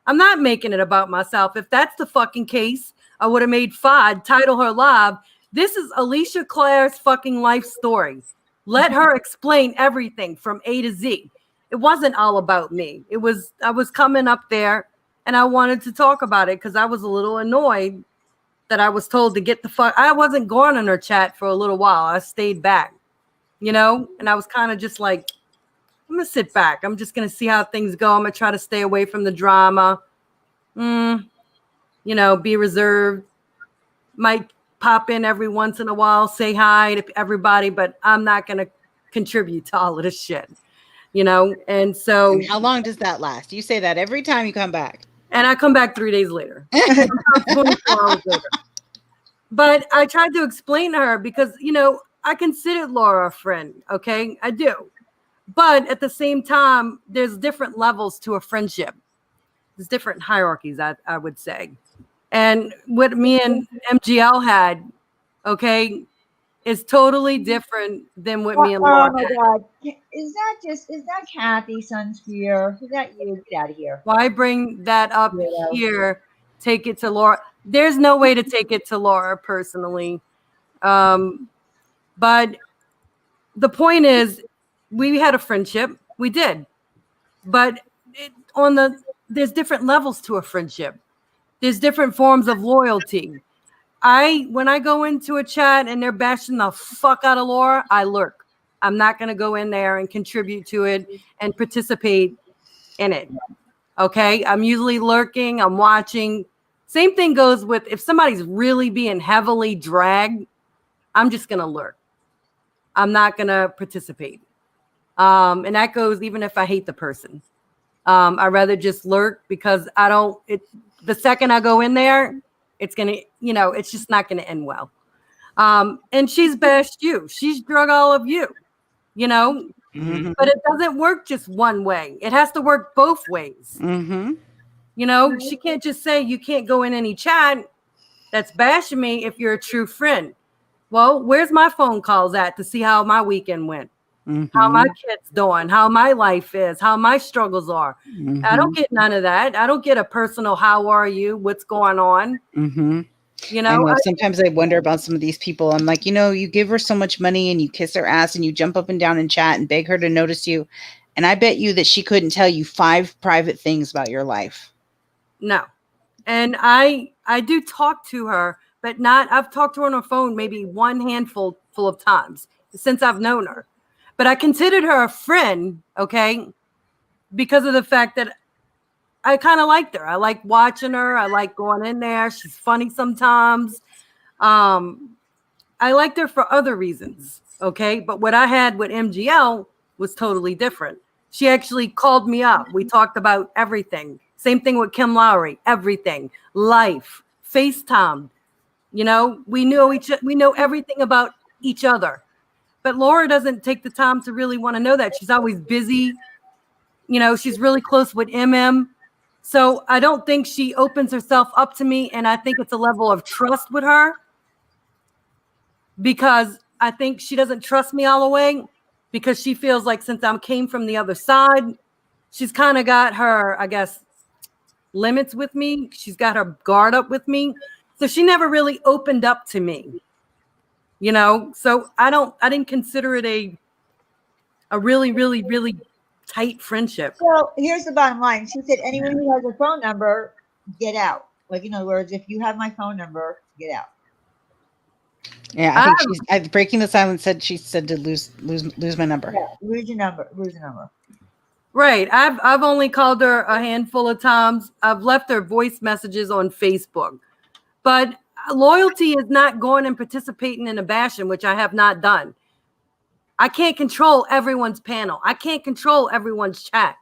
I'm not making it about myself. If that's the fucking case, I would have made FOD title her live. This is Alicia Clare's fucking life story. Let her explain everything from A to Z. It wasn't all about me. I was coming up there and I wanted to talk about it because I was a little annoyed that I was told to get the fuck. I wasn't going in her chat for a little while. I stayed back, and I was kind of just like, I'm going to sit back. I'm just going to see how things go. I'm going to try to stay away from the drama. Be reserved. Might pop in every once in a while, say hi to everybody, but I'm not going to contribute to all of this shit, And so, And how long does that last? You say that every time you come back. And I come back 3 days later. 24 hours later. But I tried to explain to her because, I considered Laura a friend. Okay, I do. But at the same time, there's different levels to a friendship. There's different hierarchies, I would say. And what me and MGL had, okay, is totally different than what me and Laura Oh my had. God. Is that Kathy Sunspear? Is that you? Get out of here. Why bring that up here? Take it to Laura. There's no way to take it to Laura personally. But the point is, we had a friendship. We did. But there's different levels to a friendship. There's different forms of loyalty. When I go into a chat and they're bashing the fuck out of Laura, I lurk. I'm not going to go in there and contribute to it and participate in it. Okay. I'm usually lurking. I'm watching. Same thing goes with if somebody's really being heavily dragged, I'm just going to lurk. I'm not going to participate. And that goes even if I hate the person. I'd rather just lurk because the second I go in there, it's gonna, it's just not gonna end well. And she's bashed you. She's drug all of you, Mhm. but it doesn't work just one way. It has to work both ways. Mhm. She can't just say you can't go in any chat that's bashing me if you're a true friend. Well, where's my phone calls at to see how my weekend went? How my kids doing, how my life is, how my struggles are. I don't get none of that. I don't get a personal how are you, what's going on. Mhm. I know. Sometimes I wonder about some of these people. I'm like, you give her so much money and you kiss her ass and you jump up and down in chat and beg her to notice you. And I bet you that she couldn't tell you 5 private things about your life. No. And I do talk to her, but I've talked to her on the phone maybe one handful full of times since I've known her. But I considered her a friend, okay, because of the fact that I kind of liked her. I like watching her. I like going in there. She's funny sometimes. I liked her for other reasons, okay? But what I had with MGL was totally different. She actually called me up. We talked about everything. Same thing with Kim Lowry, everything, life, FaceTime. We know everything about each other. But Laura doesn't take the time to really want to know that. She's always busy. She's really close with MM. So I don't think she opens herself up to me. And I think it's a level of trust with her because I think she doesn't trust me all the way because she feels like since I came from the other side, she's kind of got her, I guess, limits with me. She's got her guard up with me. So she never really opened up to me. So I didn't consider it a really, really, really tight friendship. Well, here's the bottom line. She said, anyone who has a phone number, get out. Like, in other words, if you have my phone number, get out. Yeah, I think she's breaking the silence. She said to lose my number. Yeah, lose your number. Right. I've only called her a handful of times. I've left her voice messages on Facebook, but loyalty is not going and participating in a bashing, which I have not done. I can't control everyone's panel. I can't control everyone's chat.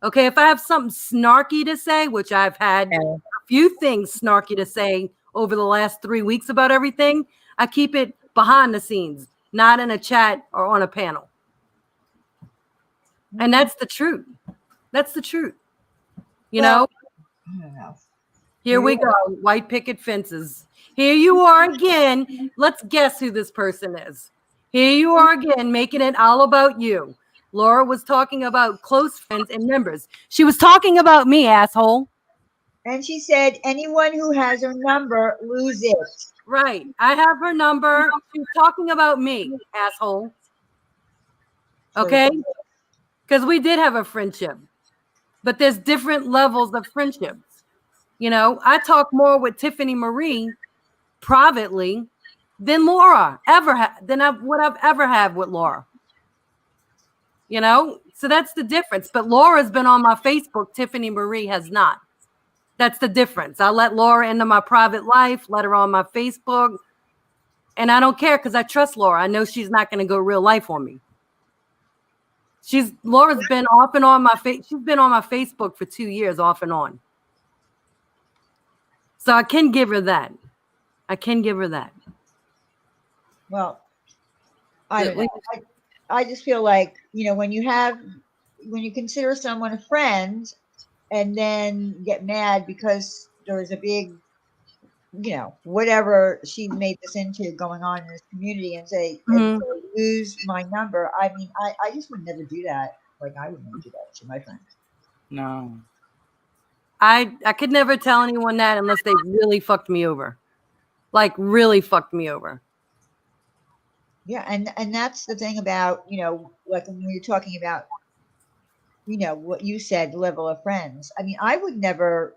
Okay, if I have something snarky to say, which I've had a few things snarky to say over the last 3 weeks about everything, I keep it behind the scenes, not in a chat or on a panel. And that's the truth. That's the truth. I don't know. Here we go. White picket fences. Here you are again. Let's guess who this person is. Here you are again, making it all about you. Laura was talking about close friends and members. She was talking about me, asshole. And she said, anyone who has her number, lose it. Right. I have her number. She's talking about me, asshole. Okay? Because we did have a friendship. But there's different levels of friendships. I talk more with Tiffany Marie privately than Laura than I've ever had with Laura. So that's the difference. But Laura's been on my Facebook. Tiffany Marie has not. That's the difference. I let Laura into my private life, let her on my Facebook. And I don't care because I trust Laura. I know she's not going to go real life on me. Laura's been off and on she's been on my Facebook for 2 years off and on. So I can give her that. Well, I don't know. I just feel like, when you consider someone a friend and then get mad because there's a big, whatever she made this into going on in this community and say, and so lose my number. I mean, I just would never do that. Like, I would never do that to my friends. No. I could never tell anyone that unless they really fucked me over. Like, really fucked me over. Yeah, and that's the thing about, like when you're talking about, what you said, level of friends. I mean, I would never,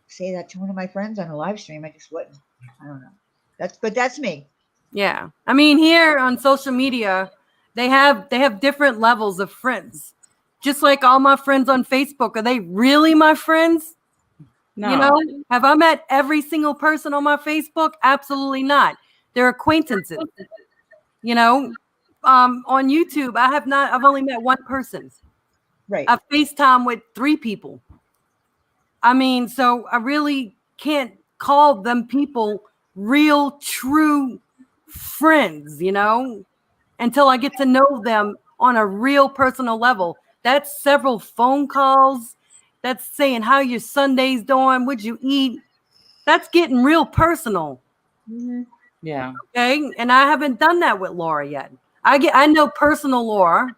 say that to one of my friends on a live stream. I just wouldn't. I don't know. That's me. Yeah. I mean, here on social media, they have different levels of friends. Just like all my friends on Facebook. Are they really my friends? No. Have I met every single person on my Facebook? Absolutely not. They're acquaintances. On YouTube, I've only met one person. Right. I FaceTime with 3 people. I mean, so I really can't call them people real, true friends, you know, until I get to know them on a real personal level. That's several phone calls. That's saying how your Sunday's doing, what'd you eat. That's getting real personal. Mhm. Yeah. Okay. And I haven't done that with Laura yet. I know personal Laura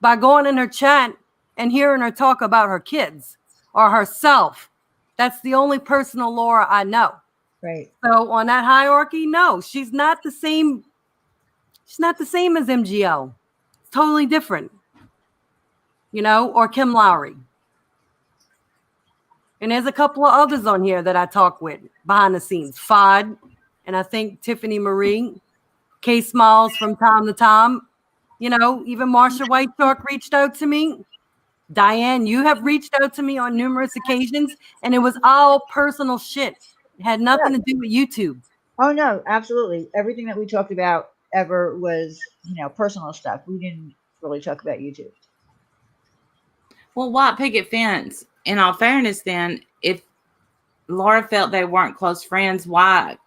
by going in her chat and hearing her talk about her kids or herself. That's the only personal Laura I know. Right. So on that hierarchy, no, she's not the same. She's not the same as MGL. It's totally different. You know, or Kim Lowry. And there's a couple of others on here that I talk with behind the scenes. Fod, and I think Tiffany Marie, K Smiles from time to time. You know, even Marsha White Chalk reached out to me. Diane, you have reached out to me on numerous occasions, and it was all personal shit. It had nothing to do with YouTube. Oh no, absolutely. Everything that we talked about ever was, personal stuff. We didn't really talk about YouTube. Well, White Picket Fence, in all fairness, then, if Laura felt they weren't close friends, why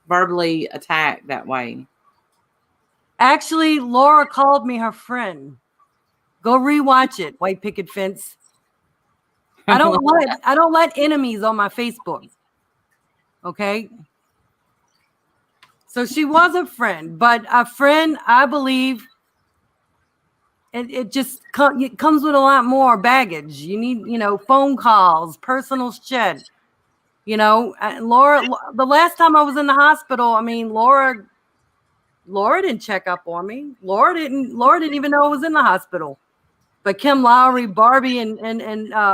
verbally attack that way? Actually, Laura called me her friend. Go rewatch it, White Picket Fence. I don't let enemies on my Facebook. Okay. So she was a friend, but a friend, I believe, it just it comes with a lot more baggage. You need, phone calls, personal shit. And Laura, the last time I was in the hospital, I mean, Laura didn't check up on me. Laura didn't even know I was in the hospital. But Kim Lowry, Barbie, and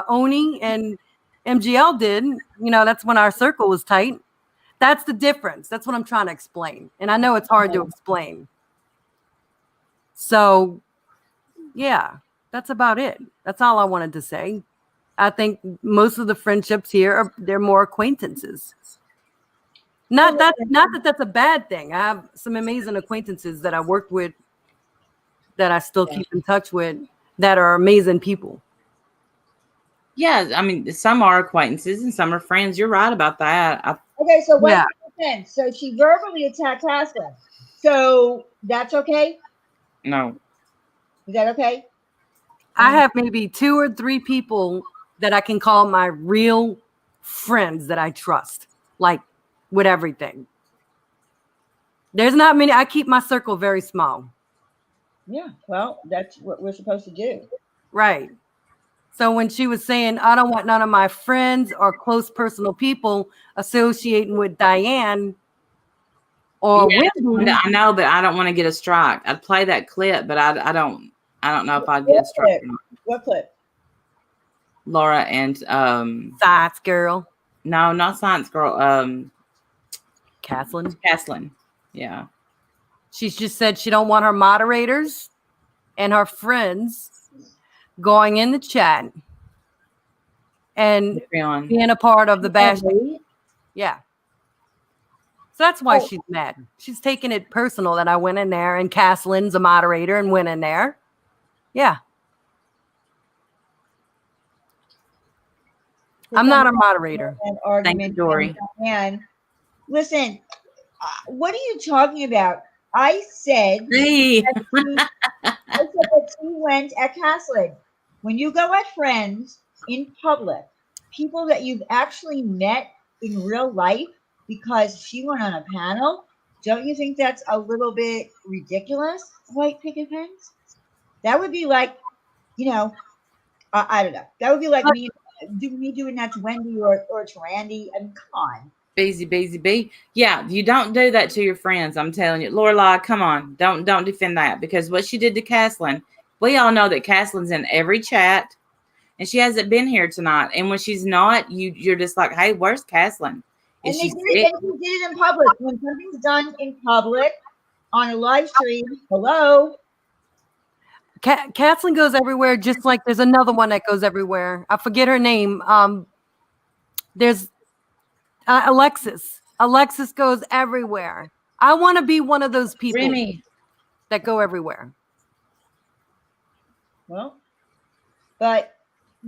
Oni and MGL did. That's when our circle was tight. That's the difference. That's what I'm trying to explain. And I know it's hard to explain. So, yeah, that's about it. That's all I wanted to say. I think most of the friendships here they're more acquaintances. Not that that's a bad thing. I have some amazing acquaintances that I worked with that I still keep in touch with that are amazing people. Yeah, I mean, some are acquaintances and some are friends. You're right about that. Okay, so what happened? So she verbally attacked Casca. So that's okay? No. Is that okay? I have maybe 2 or 3 people that I can call my real friends that I trust, like with everything. There's not many. I keep my circle very small. Yeah, well, that's what we're supposed to do. Right. So when she was saying, I don't want none of my friends or close personal people associating with Diane or Wendy. I know, but I don't want to get a strike. I'd play that clip, but I don't know if I'd get a strike or not. What clip? Laura and Science Girl. No, not Science Girl. Caslin. Yeah. She's just said she don't want her moderators and her friends going in the chat and being a part of the bash. Yeah. So that's why she's mad. She's taking it personal that I went in there and Caslin's a moderator and went in there. Yeah. I'm not a moderator. Thank you, Dory. And listen, what are you talking about? I said that she went at Caslin. When you go at friends in public, people that you've actually met in real life because she went on a panel, don't you think that's a little bit ridiculous, White Picket Fence? That would be like, I don't know. That would be like me doing that to Wendy or to Randy. I mean, come on. B. Yeah, you don't do that to your friends. I'm telling you, Lorelai, come on, don't defend that, because what she did to Caslin, we all know that Caslin's in every chat, and she hasn't been here tonight. And when she's not, you're just like, hey, where's Caslin? And she did it in public. When something's done in public on a live stream, hello. Caslin goes everywhere, just like there's another one that goes everywhere. I forget her name. There's Alexis. Alexis goes everywhere. I want to be one of those people that go everywhere. Well, But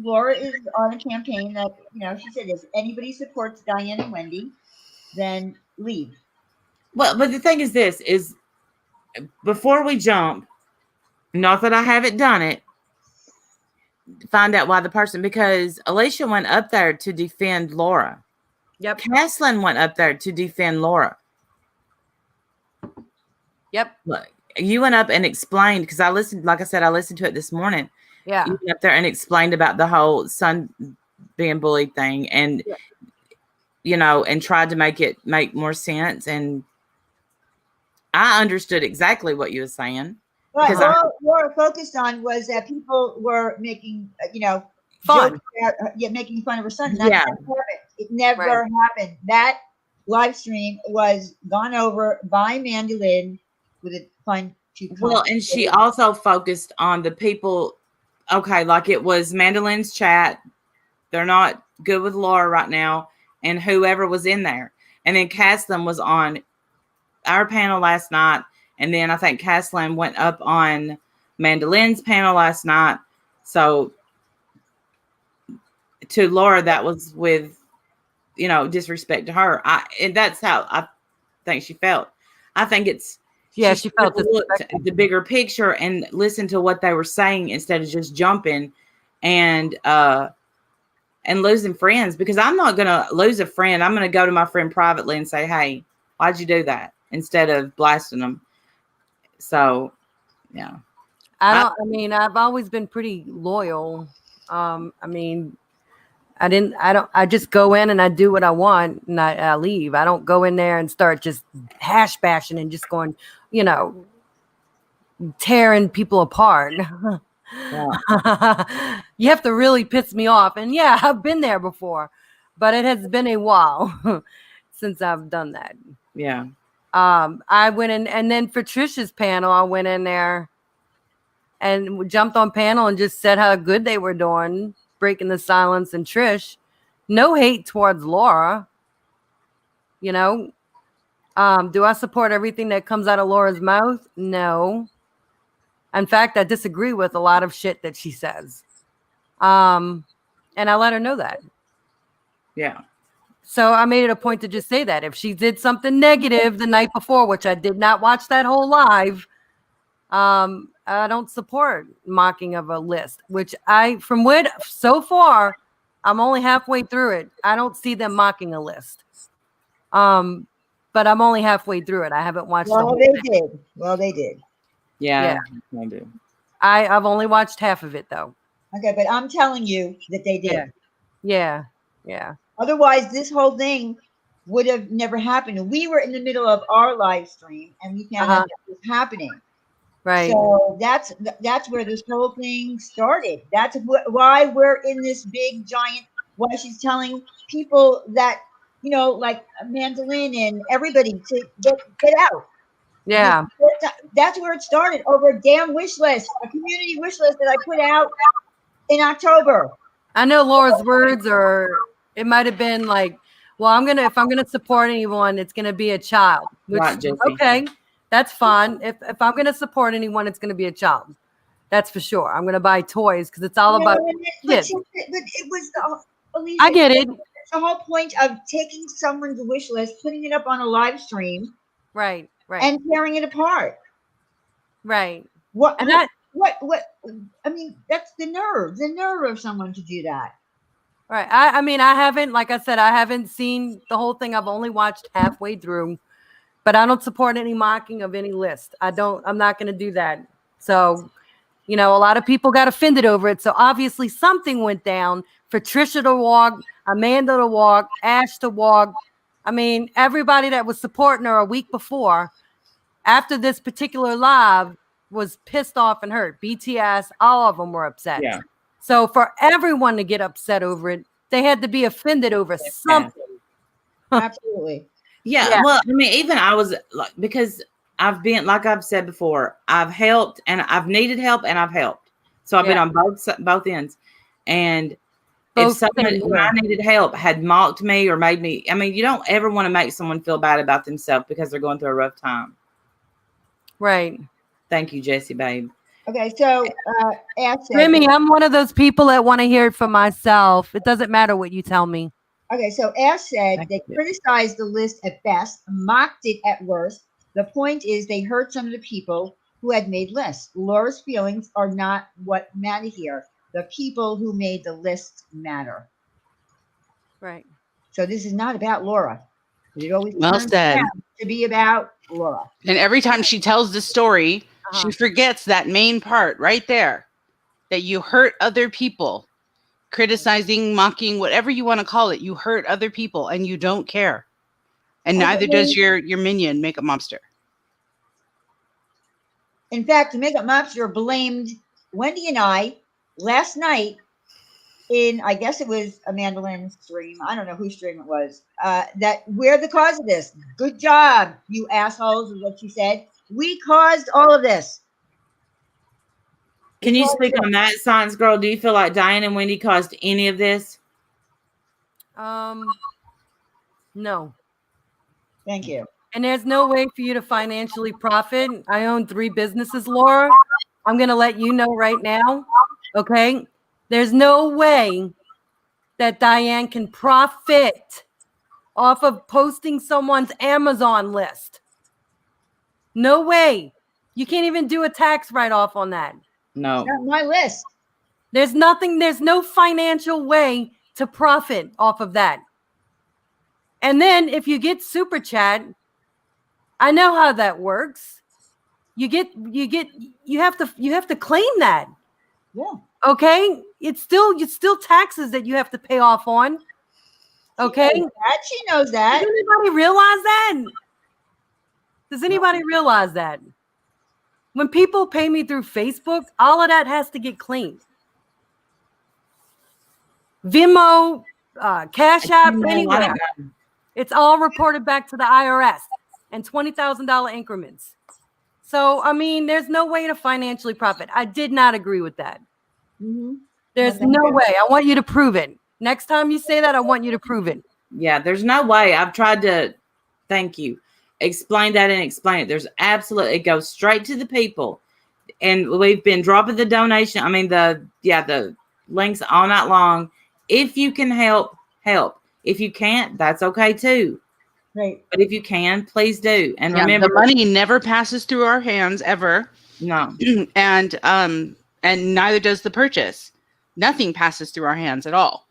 Laura is on a campaign that, she said, if anybody supports Diane and Wendy, then leave. Well, but the thing is this is before we jump, not that I haven't done it, find out why the person, because Alicia went up there to defend Laura. Yep. Caslin went up there to defend Laura. Yep. Look, you went up and explained, because I listened, like I said, I listened to it this morning. Yeah. You went up there and explained about the whole son being bullied thing, and and tried to make more sense. And I understood exactly what you were saying. But all Laura focused on was that people were making, Fun. jokes about, making fun of her son. Yeah. It never happened. That live stream was gone over by Mandolin with a fun. Well, and she also focused on the people. Okay, like it was Mandolin's chat. They're not good with Laura right now, and whoever was in there. And then Caslin was on our panel last night, and then I think Caslin went up on Mandolin's panel last night. So to Laura, that was with, disrespect to her. And that's how I think she felt. I think it's she felt looked at the bigger picture and listened to what they were saying instead of just jumping and losing friends, because I'm not going to lose a friend. I'm going to go to my friend privately and say, hey, why'd you do that? Instead of blasting them. So, yeah. I've always been pretty loyal. I just go in and I do what I want and I leave. I don't go in there and start just hash bashing and just going, tearing people apart. Yeah. You have to really piss me off. And yeah, I've been there before, but it has been a while since I've done that. Yeah. I went in, and then for Trisha's panel, I went in there and jumped on panel and just said how good they were doing, breaking the silence. And Trish, no hate towards Laura. Do I support everything that comes out of Laura's mouth? No. In fact, I disagree with a lot of shit that she says. And I let her know that. Yeah. So I made it a point to just say that if she did something negative the night before, which I did not watch that whole live, I don't support mocking of a list, which so far, I'm only halfway through it. I don't see them mocking a list. But I'm only halfway through it. I haven't watched. Well, they did. Yeah. I do. I've only watched half of it though. Okay, but I'm telling you that they did. Yeah. Otherwise, this whole thing would have never happened. And we were in the middle of our live stream, and we found out that was happening. Right. So that's where this whole thing started. That's why we're in this big giant. Why she's telling people that like Mandolin and everybody to get out. Yeah. That's where it started, over a damn wish list, a community wish list that I put out in October. I know Laura's words it might have been like, well, if I'm gonna support anyone, it's gonna be a child. Which, Right, Jesse. okay, that's fine. If I'm gonna support anyone, it's gonna be a child. That's for sure. I'm gonna buy toys because it's all about kids. But it was Alicia, I get it. It's the whole point of taking someone's wish list, putting it up on a live stream, Right. and tearing it apart. Right. What? And that. What? I mean, that's the nerve of someone to do that. Right. I haven't, like I said, I haven't seen the whole thing. I've only watched halfway through, but I don't support any mocking of any list. I'm not going to do that. So, a lot of people got offended over it. So obviously something went down for Trisha to walk, Amanda to walk, Ash to walk. Everybody that was supporting her a week before, after this particular live, was pissed off and hurt. BTS, all of them were upset. Yeah. So for everyone to get upset over it, they had to be offended over something. Absolutely. Yeah. Well, even I was like, because I've been, like I've said before, I've helped and I've needed help and I've helped. So I've been on both ends. And if someone when I needed help had mocked me or made me, you don't ever want to make someone feel bad about themselves because they're going through a rough time. Right. Thank you, Jessie, babe. Okay, so Ash said, Remy, I'm one of those people that want to hear it for myself. It doesn't matter what you tell me. okay, so Ash said Thank they you. criticized the list at best, mocked it at worst. The point is they hurt some of the people who had made lists. Laura's feelings are not what matter here. The people who made the list matter. Right. So this is not about Laura. It always Well turns said. out to be about Laura. And every time she tells the story, Uh-huh. she forgets that main part right there, that you hurt other people. Criticizing, mocking, whatever you want to call it, you hurt other people and you don't care. And Okay, neither does your minion, Makeup Mobster. In fact, the Makeup Mobster blamed Wendy and I last night in, I guess it was Amanda Lynn's stream. I don't know whose stream it was. That we're the cause of this. Good job, you assholes, is what she said. We caused all of this. Can you speak on that, Science Girl? Do you feel like Diane and Wendy caused any of this? No. Thank you. And there's no way for you to financially profit. I own 3 businesses, Laura. I'm going to let you know right now. Okay. There's no way that Diane can profit off of posting someone's Amazon list. No way. You can't even do a tax write-off on that. No. Not my list. There's no financial way to profit off of that. And then if you get super chat, I know how that works. You have to claim that. Yeah. Okay? It's still taxes that you have to pay off on. Okay? She knows that. Does anybody realize that? Does anybody realize that? When people pay me through Facebook, all of that has to get cleaned. Venmo, Cash App, anywhere. It's all reported back to the IRS and $20,000 increments. So, I mean, there's no way to financially profit. I did not agree with that. Mm-hmm. There's Well, thank no you. way. I want you to prove it. Next time you say that, I want you to prove it. Yeah, there's no way. I've tried to, thank you, explain that and explain it. There's absolutely, it goes straight to the people. And we've been dropping the donation. I mean, the links all night long. If you can help, help. If you can't, that's okay too. Right. But if you can, please do. And Yeah, remember, the money never passes through our hands ever. no. And neither does the purchase. Nothing passes through our hands at all.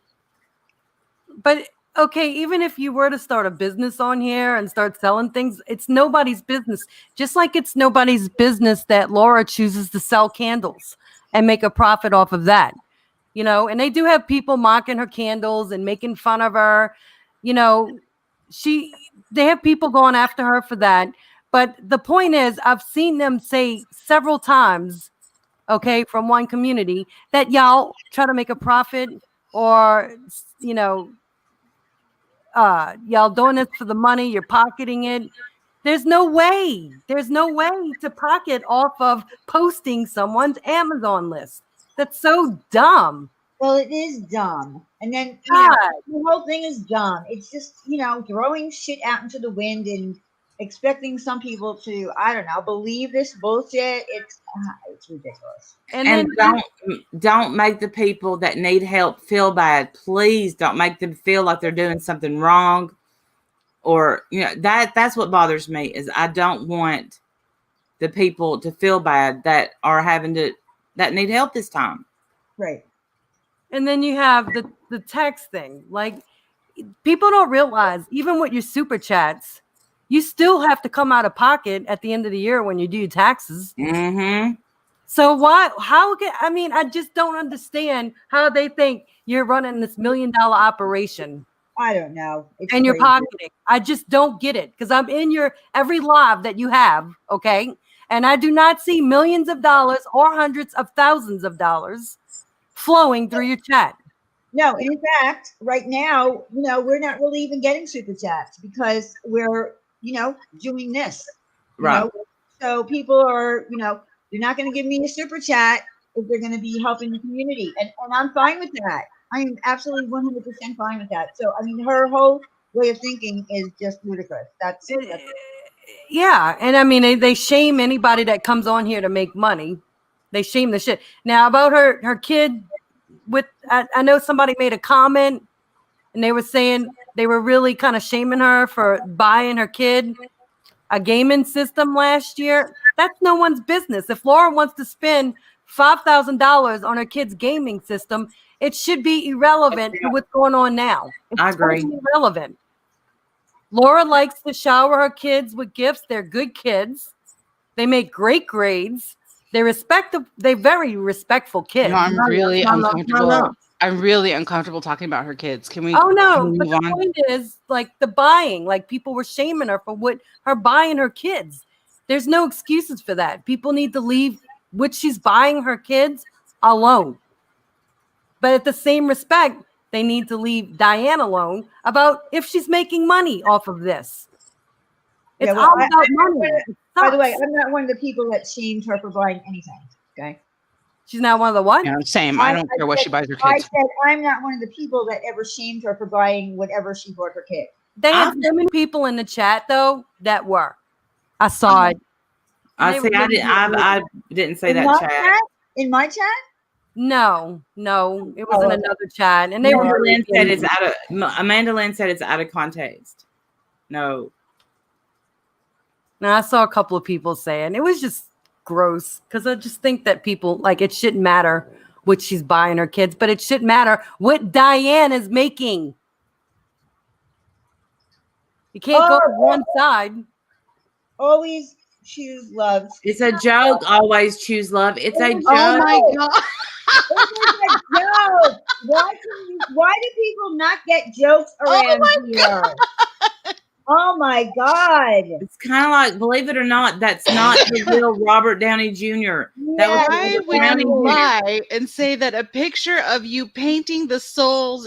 But okay, even if you were to start a business on here and start selling things, it's nobody's business. Just like it's nobody's business that Laura chooses to sell candles and make a profit off of that. You know, and they do have people mocking her candles and making fun of her. You know, they have people going after her for that. But the point is, I've seen them say several times, okay, from one community, that y'all try to make a profit, or, you know, y'all doing this for the money, you're pocketing it. There's no way to pocket off of posting someone's Amazon list. That's so dumb. Well, it is dumb. And then God. the whole thing is dumb. It's just, throwing shit out into the wind and expecting some people to, I don't know, believe this bullshit. It's ridiculous. And And then don't make the people that need help feel bad. Please don't make them feel like they're doing something wrong. Or, that's what bothers me, is I don't want the people to feel bad that are that need help this time. Right. And then you have the text thing. Like, people don't realize, even with your super chats, you still have to come out of pocket at the end of the year when you do your taxes. Mm-hmm. So I just don't understand how they think you're running this $1 million operation I don't know. It's and you're crazy. pocketing. I just don't get it, because I'm in your every live that you have, okay? And I do not see millions of dollars or hundreds of thousands of dollars flowing through your chat. No, and in fact, right now, we're not really even getting super chats because we're, doing this. you Right. know? So people are, they're not going to give me a super chat if they're going to be helping the community. And I'm fine with that. I am absolutely 100% fine with that. So, I mean, her whole way of thinking is just ludicrous. That's Yeah. And I mean, they shame anybody that comes on here to make money. They shame the shit. Now about her kid with I know somebody made a comment and they were saying they were really kind of shaming her for buying her kid a gaming system last year. That's no one's business. If Laura wants to spend $5,000 on her kid's gaming system, it should be irrelevant to what's going on now. It's I agree. totally irrelevant. Laura likes to shower her kids with gifts. They're good kids. They make great grades. They're very respectful kids. No, I'm really no, uncomfortable. no. I'm really uncomfortable talking about her kids. Can we? Oh no! can we But move the on? point is, like the buying, like people were shaming her for what her buying her kids. There's no excuses for that. People need to leave what she's buying her kids alone. But at the same respect, they need to leave Diane alone about if she's making money off of this. It's Yeah, well, all about money. It By the way, sucks. I'm not one of the people that shamed her for buying anything. Okay. She's not one of the what? Yeah, same. I don't care what she buys her I kids. said I'm not one of the people that ever shamed her for buying whatever she bought her kid. They had so many people in the chat though that were. I saw it. I They see. were I really didn't say In that my chat. In my chat? No, it was in Oh. another chat, and they Amanda were. Lynn said it's Amanda Lynn said it's out of context. No. Now I saw a couple of people saying it was just gross because I just think that people like it shouldn't matter what she's buying her kids, but it should matter what Diane is making. You can't go to one side. Always choose love. It's a joke. Always choose love. It's a joke. Oh my god! It is a joke. Why do people not get jokes around here? Oh my God. It's kind of like, believe it or not, that's not the real Robert Downey Jr. That was Why Robert would Downey you Jr. lie and say that a picture of you painting the soles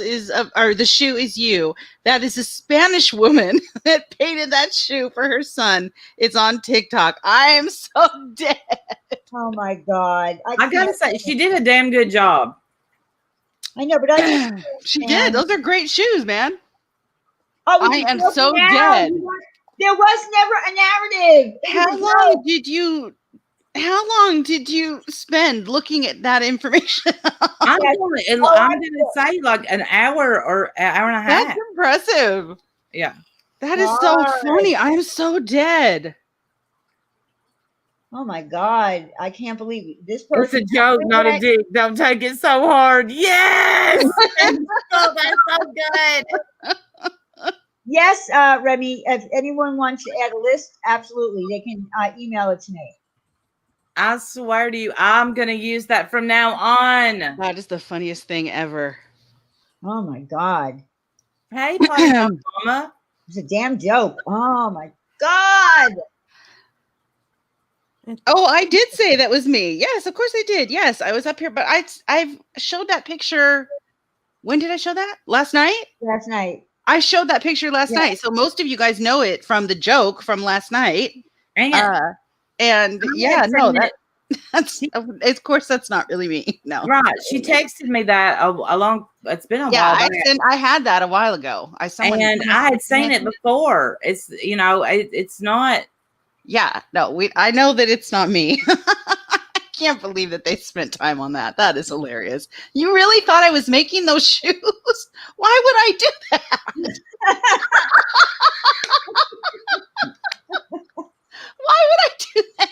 or the shoe is you? That is a Spanish woman that painted that shoe for her son. It's on TikTok. I am so dead. Oh my God. I gotta can't- say, she did a damn good job. I know, but I She did. Those are great shoes, man. Oh, I am so dead. There was never a narrative. It How was a long joke. did you spend looking at that information? I'm Yes. gonna say like an hour or an hour and a half. That's impressive. Yeah. That is so Why? funny. I'm so dead. Oh my God. I can't believe it. This It's person. a joke, not a dig. Don't take it so hard. Yes. Oh, that's so good. Yes, Remy, if anyone wants to add a list, absolutely. They can email it to me. I swear to you, I'm gonna use that from now on. That is the funniest thing ever. Oh my God. Hey, Potty Mama. It's a damn joke. Oh my God. Oh, I did say that was me. Yes, of course I did. Yes, I was up here, but I've showed that picture. When did I show that? Last night? Last night. I showed that picture last Yeah. night. So most of you guys know it from the joke from last night. And And I'm yeah, no, saying that's of course that's not really me. No. right, she texted me that it's been a Yeah, while back. I had that a while ago. And I had seen it before. It's it's not. Yeah, no, I know that it's not me. I can't believe that they spent time on that. That is hilarious. You really thought I was making those shoes? Why would I do that? Why would I do that?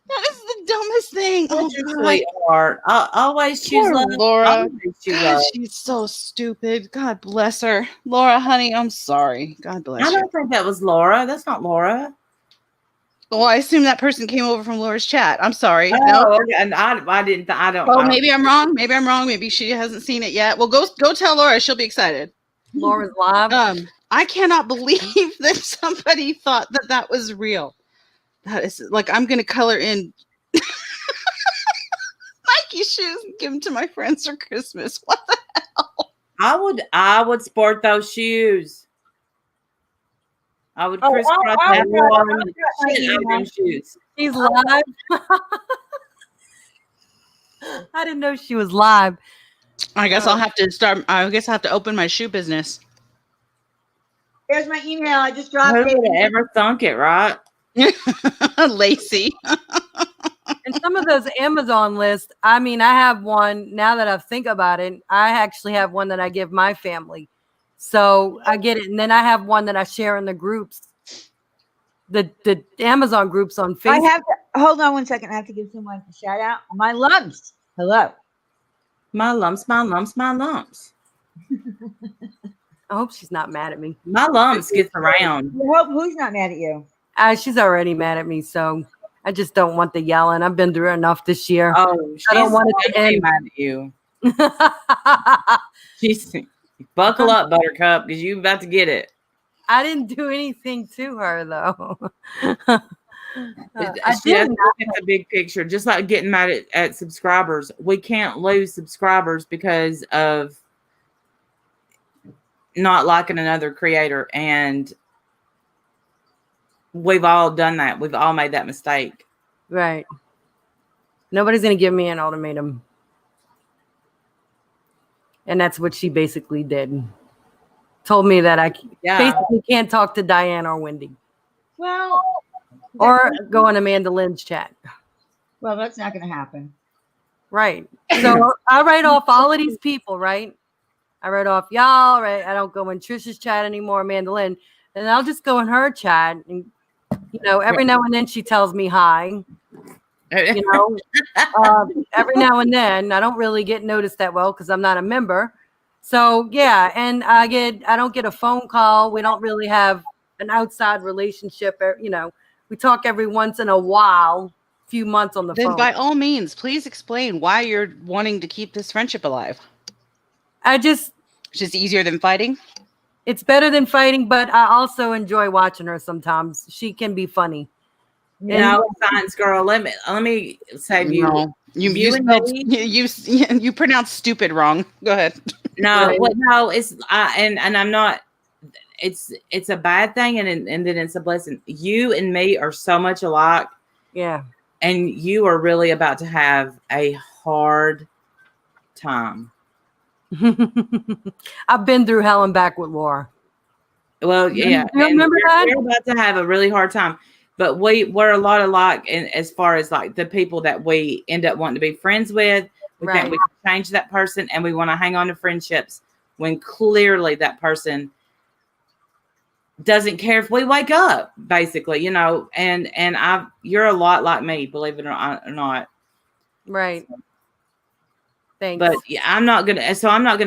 That is the dumbest thing. Oh, Such a God. sweetheart. I always choose Poor love. Laura. Always choose God, love. she's so stupid. God bless her. Laura, honey, I'm sorry. God bless I you. don't think that was Laura. That's not Laura. Well, I assume that person came over from Laura's chat. I'm sorry. Oh, No. okay. And I didn't. I don't. Oh, I don't- maybe I'm wrong. Maybe I'm wrong. Maybe she hasn't seen it yet. Well, go tell Laura. She'll be excited. Laura's live. I cannot believe that somebody thought that that was real. That is like I'm gonna color in Nike shoes and give them to my friends for Christmas. What the I would sport those shoes. I would Oh, crisscross I'll that grab- one I'll and grab my shit out of email. them shoes. She's live. I didn't know she was live. I guess I'll have to start. I guess I'll have to open my shoe business. Here's my email. I just dropped Who would it. have ever thunk it, right? Lacey. And some of those Amazon lists, I mean, I have one now that I think about it. I actually have one that I give my family. So I get it. And then I have one that I share in the groups, the Amazon groups on I Facebook. have to hold on one second. I have to give someone a shout out. My lumps. Hello. My lumps, my lumps, my lumps. I hope she's not mad at me. My lumps gets around. I hope who's not mad at you. She's already mad at me. So I just don't want the yelling. I've been through enough this year. Oh, she's I don't want it to definitely end. mad at you. She's buckle up, Buttercup, because you about to get it. I didn't do anything to her, though. I She has didn't. to look at the big picture, just like getting mad at subscribers. We can't lose subscribers because of not liking another creator, and we've all done that. We've all made that mistake. Right. Nobody's going to give me an ultimatum. And that's what she basically did. Told me that I basically can't talk to Diane or Wendy. Well, Or go on Amanda Lynn's chat. well, that's not going to happen. Right. So I write off all of these people, right? I write off y'all, right? I don't go in Trisha's chat anymore, Amanda Lynn. And I'll just go in her chat. And, you know, every now and then she tells me hi. You know, every now and then. I don't really get noticed that well because I'm not a member. So yeah, and I don't get a phone call. We don't really have an outside relationship. You know, we talk every once in a while, few months on the Then phone. by all means, please explain why you're wanting to keep this friendship alive. It's Just easier than fighting. It's better than fighting, but I also enjoy watching her sometimes. She can be funny. You know, science girl. Let me save you. No. You and spelled- me? you pronounced stupid wrong. Go ahead. No, Right. well, no, it's and I'm not. It's a bad thing, and then it's a blessing. You and me are so much alike, Yeah. and you are really about to have a hard time. I've been through hell and back with Laura. Well, yeah, You remember that? we're about to have a really hard time. But we're a lot alike in as far as like the people that we end up wanting to be friends with. We Right. think we can change that person, and we want to hang on to friendships when clearly that person doesn't care if we wake up, basically, you know. And you're a lot like me, believe it or not. Right. Thanks. But yeah, I'm not gonna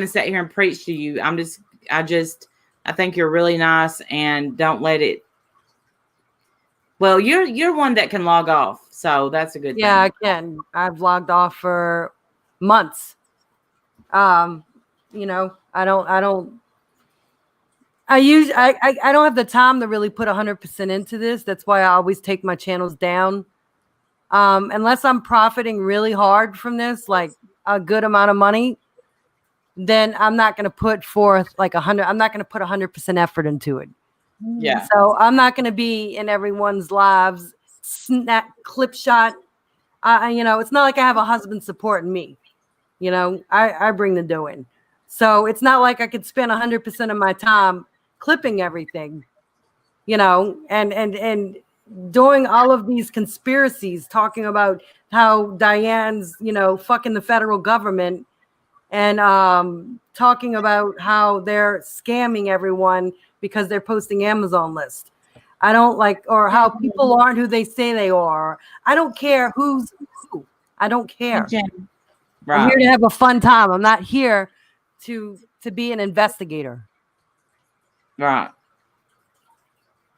sit here and preach to you. I think you're really nice, and don't let it. Well, you're one that can log off, so that's a good yeah, thing. I can. I've logged off for months. You know, I don't have the time to really put 100% into this. That's why I always take my channels down. Unless I'm profiting really hard from this, like a good amount of money, then I'm not going to put forth like 100. I'm not going to put 100% effort into it. Yeah. So I'm not going to be in everyone's lives, snap, clip shot. You know, it's not like I have a husband supporting me. You know, I bring the dough in. So it's not like I could spend 100% of my time clipping everything, you know, and doing all of these conspiracies, talking about how Diane's, you know, fucking the federal government, and talking about how they're scamming everyone because they're posting Amazon list. I don't like, or how people aren't who they say they are. I don't care who's who. I don't care. I'm Right. here to have a fun time. I'm not here to be an investigator. Right.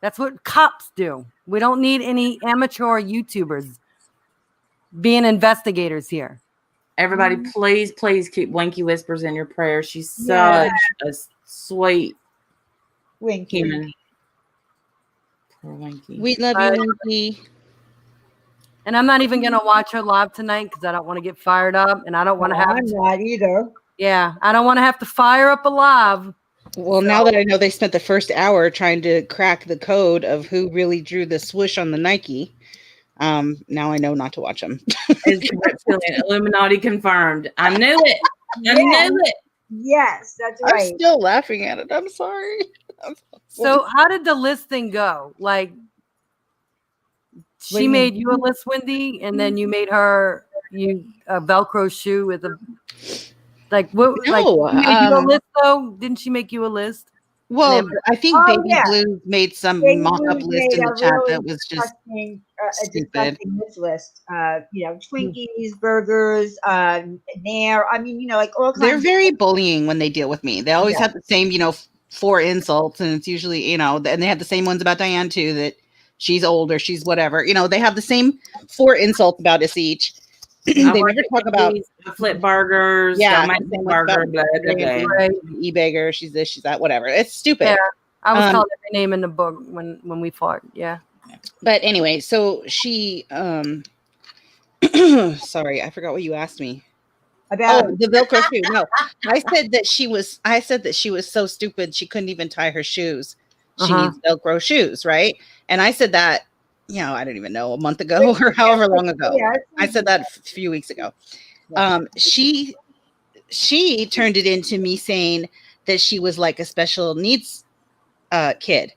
That's what cops do. We don't need any amateur YouTubers being investigators here. Everybody, please keep Winky Whispers in your prayers. She's such Yeah. a sweet Winky. human. Poor Winky. We love you, Winky. And I'm not even going to watch her live tonight because I don't want to get fired up. And I don't want to have I'm not either. Yeah, I don't want to have to fire up a live. Well, now that I know they spent the first hour trying to crack the code of who really drew the swoosh on the Nike, now I know not to watch them. It's reptilian. Illuminati confirmed. I knew it. I knew it. Yes, that's I'm right. still laughing at it. I'm sorry. So how did the listing go? Like, do She you made mean? you a list, Wendy, and then you made her a Velcro shoe with a like what? Like No, she made you a list though? Didn't she make you a list? well, And I think Oh, Baby yeah. Blue made some Baby mock-up Blue's list made in the a chat really that was just disgusting, a stupid. disgusting wish list. Twinkies, burgers, Nair. I mean, like all kinds. They're very bullying when they deal with me. They always Yeah. have the same, 4 insults, and it's usually, and they have the same ones about Diane too, that she's old or she's whatever. They have the same 4 insults about us each. They I never work at talk about Wendy's, I flip burgers. Yeah, Don't make same me ones about burger. Blah blah blah. Randy, Right. e-beggar, she's this, she's that, whatever. It's stupid. Yeah. I was Um, called every name in the book when we fought. Yeah. But anyway, so she sorry, I forgot what you asked me. About Oh, the Velcro shoe. No, I said that she was so stupid she couldn't even tie her shoes. She Uh-huh. needs Velcro shoes, right? And I said that, I don't even know, a month ago or however long ago. Yeah, I said that a few weeks ago. She turned it into me saying that she was like a special needs kid.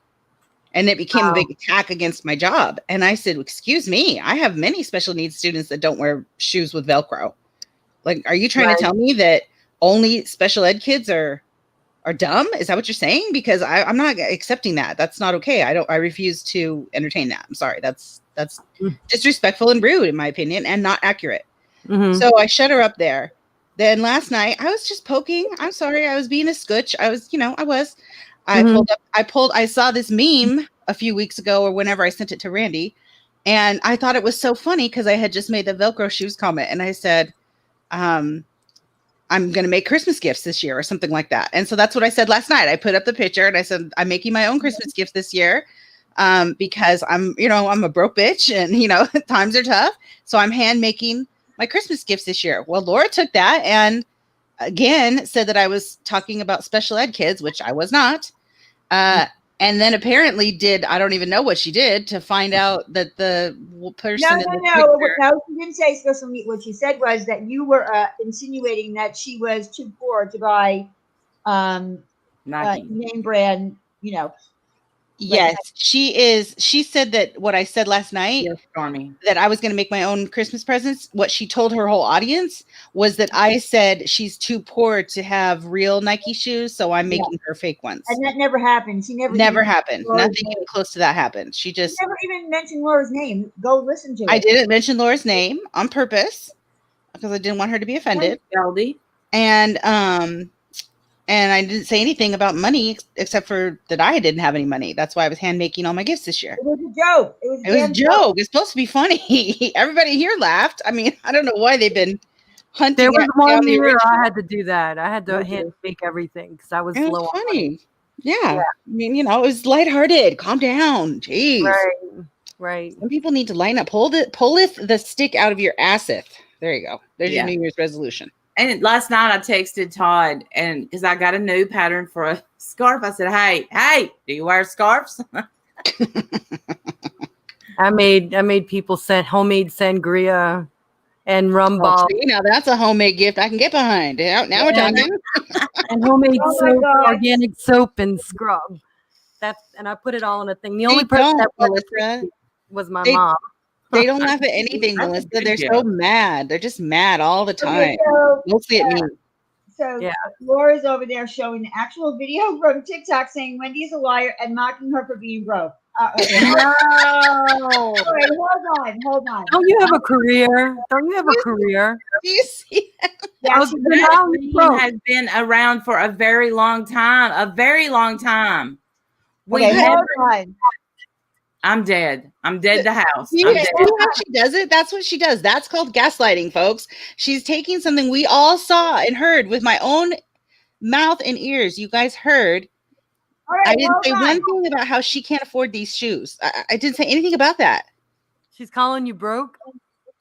And it became a big attack against my job. And I said, excuse me, I have many special needs students that don't wear shoes with Velcro. Like, are you trying to tell me that only special ed kids are dumb? Is that what you're saying? Because I'm not accepting that. That's not okay. I refuse to entertain that. I'm sorry. That's disrespectful and rude, in my opinion, and not accurate. Mhm. So I shut her up there. Then last night I was just poking. I'm sorry. I was being a scutch. I was. I saw this meme a few weeks ago or whenever I sent it to Randy. And I thought it was so funny because I had just made the Velcro shoes comment. And I said, I'm going to make Christmas gifts this year or something like that. And so that's what I said last night. I put up the picture and I said, I'm making my own Christmas gifts this year because I'm a broke bitch and, times are tough. So I'm hand making my Christmas gifts this year. Well, Laura took that and again said that I was talking about special ed kids, which I was not. And then apparently I don't even know what she did to find out that the person no, in the no, picture, no. She didn't say special need. What she said was that you were insinuating that she was too poor to buy Nike. name brand. Yes, she is. She said that what I said last night, Yes, Stormy. that I was going to make my own Christmas presents. What she told her whole audience was that I said she's too poor to have real Nike shoes, so I'm making her fake ones. And that never happened. She never Never even happened. Laura's Nothing name. even close to that happened. She just, Never even mentioned Laura's name. Go listen to it. I didn't mention Laura's name on purpose because I didn't want her to be offended. Goldie. And I didn't say anything about money except for that I didn't have any money. That's why I was hand making all my gifts this year. It was a joke. It was It was a joke. It's supposed to be funny. Everybody here laughed. I mean, I don't know why they've been hunting. There was down one the year original. I had to do that. I had to hand make everything because I was It low was on funny. Yeah. I mean, it was lighthearted. Calm down. Jeez. money. Right. Some people need to line up. Pulleth the stick out of your asseth. There you go. There's Yeah. your New Year's resolution. And last night I texted Todd, and because I got a new pattern for a scarf, I said, "Hey, do you wear scarves?" I made people send homemade sangria and rum Well, ball see, now that's a homemade gift I can get behind. Now we're talking. and homemade Oh my soap, God. organic soap and scrub. And I put it all in a thing. The only They person that don't, was Melissa. my They- mom. They don't laugh at anything, That's a Melissa. good They're gift. so mad. They're just mad all the time. Okay, so Mostly at me. Yeah. Laura's over there showing the actual video from TikTok saying Wendy's a liar and mocking her for being broke. Okay. No. All right, hold on. Don't you have a career? Don't you have a career? Do you see? Yeah, was she- gonna- That How meme broke? has been around for a very long time. We okay, never, hold on. I'm dead. I'm dead to house. You I'm see dead. how she does it? That's what she does. That's called gaslighting, folks. She's taking something we all saw and heard with my own mouth and ears. You guys heard. All right, I didn't hold say on. one thing about how she can't afford these shoes. I didn't say anything about that. She's calling you broke?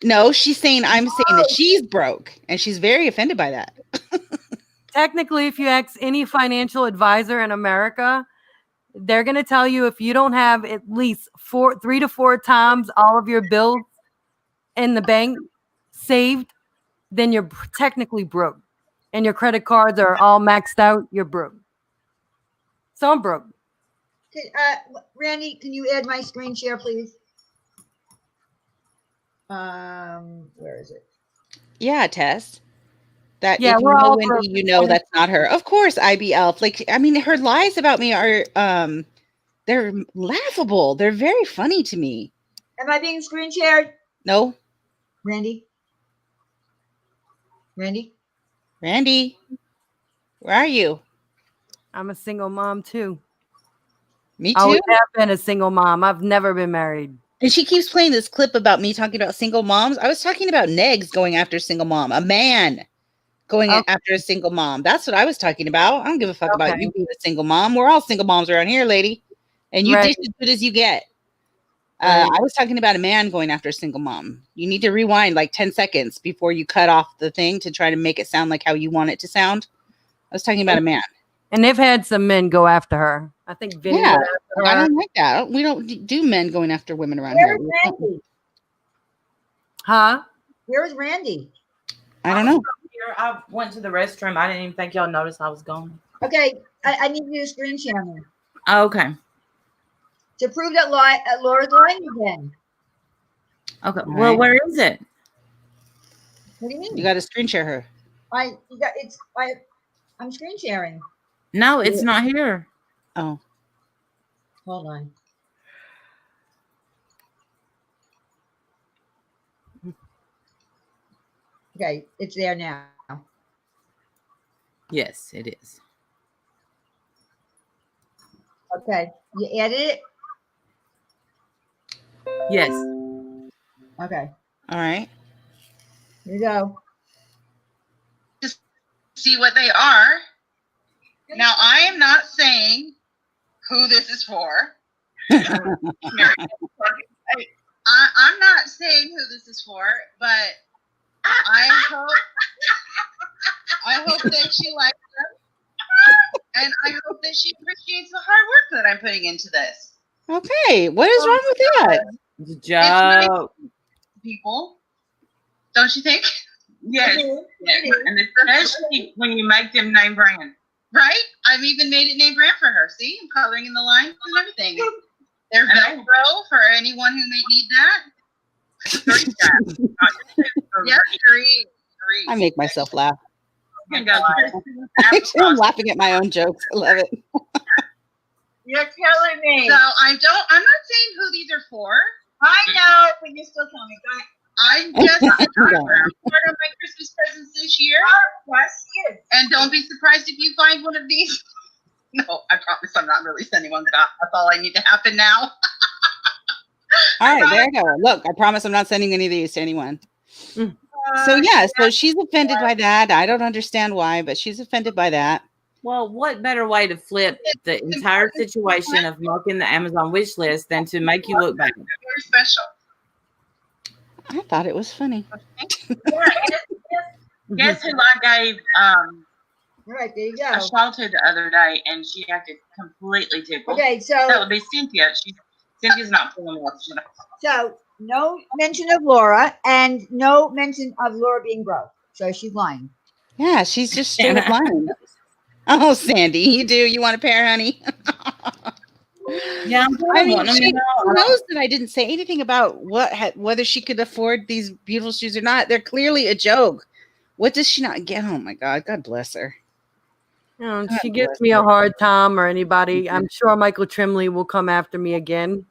No, I'm saying that she's broke, and she's very offended by that. Technically, if you ask any financial advisor in America, they're going to tell you if you don't have at least 3 to 4 times all of your bills in the bank saved, then you're technically broke. And your credit cards are all maxed out, you're broke. So I'm broke. Randy, can you add my screen share, please? Where is it? Yeah, Tess. That Yeah, if you we're know all Wendy, you know that's not her. Of course, IB Elf. Like, I mean, her lies about me are they're laughable. They're very funny to me. Am I being screen shared? No, Randy? Randy? Randy, where are you? I'm a single mom too. Me I too. always have been a single mom. I've never been married. And she keeps playing this clip about me talking about single moms. I was talking about Negs going after a single mom, a man going Okay. after a single mom. That's what I was talking about. I don't give a fuck about Okay. you being a single mom. We're all single moms around here, lady. And you Right. dish as good as you get. Right. I was talking about a man going after a single mom. You need to rewind like 10 seconds before you cut off the thing to try to make it sound like how you want it to sound. I was talking about a man. And they've had some men go after her. I think Vinny Yeah, went after I her. don't like that. We don't do men going after women around Where here. is Randy? Huh? Where is Randy? I don't know. Here, I went to the restroom. I didn't even think y'all noticed I was gone. Okay, I need you to screen share me Okay. to prove that Laura's lying again. Okay. All Well, right. where is it? What do you mean? You got to screen share her. I'm screen sharing. No, it's not here. Oh, Hold on. Okay, it's there now. Yes, it is. Okay, you added it? Yes. Okay, all right. here you go. See what they are. Now, I am not saying who this is for. I'm not saying who this is for, but I hope that she likes them, and I hope that she appreciates the hard work that I'm putting into this. Okay, what is wrong with that? The joke. People, don't you think? Yes. It And especially when you make them name brand. Right? I've even made it name brand for her. See, I'm coloring in the lines and everything. There's Velcro for anyone who may need that. Yes, three. I make myself laugh. I'm laughing at my own jokes. I love it. You're killing me. So I'm not saying who these are for. I know, but you're still killing me. Go ahead. I'm just part of my Christmas presents this year. Yes, yes. And don't be surprised if you find one of these. No, I promise I'm not really sending one back. That's all I need to happen now. All right, there you go. Look, I promise I'm not sending any of these to anyone. So yeah, so she's offended by that. I don't understand why, but she's offended by that. Well, what better way to flip the entire situation of marking the Amazon wish list than to make you look bad? Very special. I thought it was funny. Guess who I gave All right, there you a go. shawl to the other day, and she acted completely tickled. Okay, That so would be Cynthia. Cynthia's not pulling off. no mention of Laura and no mention of Laura being broke. So she's lying. Yeah, she's just straight up lying. Oh, Sandy, you do. You want a pair, honey? Yeah, I mean, she knows that I didn't say anything about whether she could afford these beautiful shoes or not. They're clearly a joke. What does she not get? Oh my God, God bless her. You know, she gives me a hard time, or anybody. I'm sure Michael Trimley will come after me again.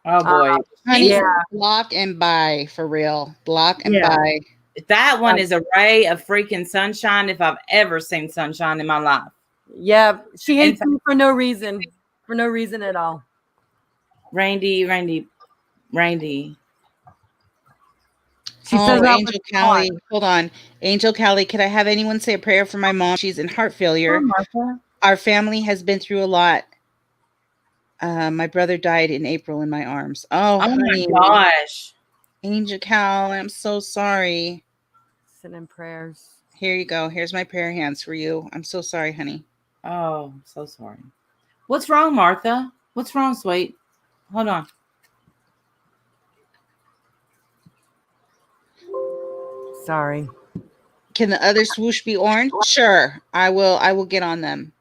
Oh boy. Honey, Yeah. block and buy for real. Block and Yeah. buy. That one is a ray of freaking sunshine if I've ever seen sunshine in my life. Yeah, she hates me for no reason. For no reason at all. Randy. She says I Angel was Callie. smart. Hold on. Angel Callie, could I have anyone say a prayer for my mom? She's in heart failure. Martha. Our family has been through a lot. My brother died in April in my arms. Oh, Oh my honey. gosh. Angel Cal, I'm so sorry. Send in prayers. Here you go. Here's my prayer hands for you. I'm so sorry, honey. Oh, so sorry. What's wrong, Martha? What's wrong, sweet? Hold on. Sorry. Can the other swoosh be orange? Sure. I will get on them.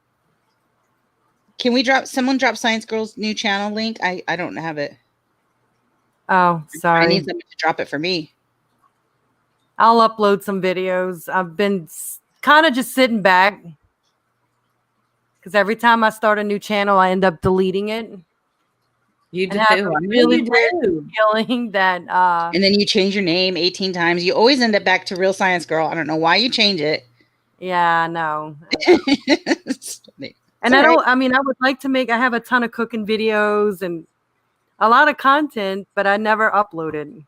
Can someone drop Science Girl's new channel link? I don't have it. Oh, I sorry. need someone to drop it for me. I'll upload some videos. I've been kind of just sitting back because every time I start a new channel, I end up deleting it. You do. And have a I know really you weird do. feeling that And then you change your name 18 times. You always end up back to Real Science Girl. I don't know why you change it. yeah, I know. It's funny. And It's all right. I mean, I would like to I have a ton of cooking videos and a lot of content, but I never uploaded.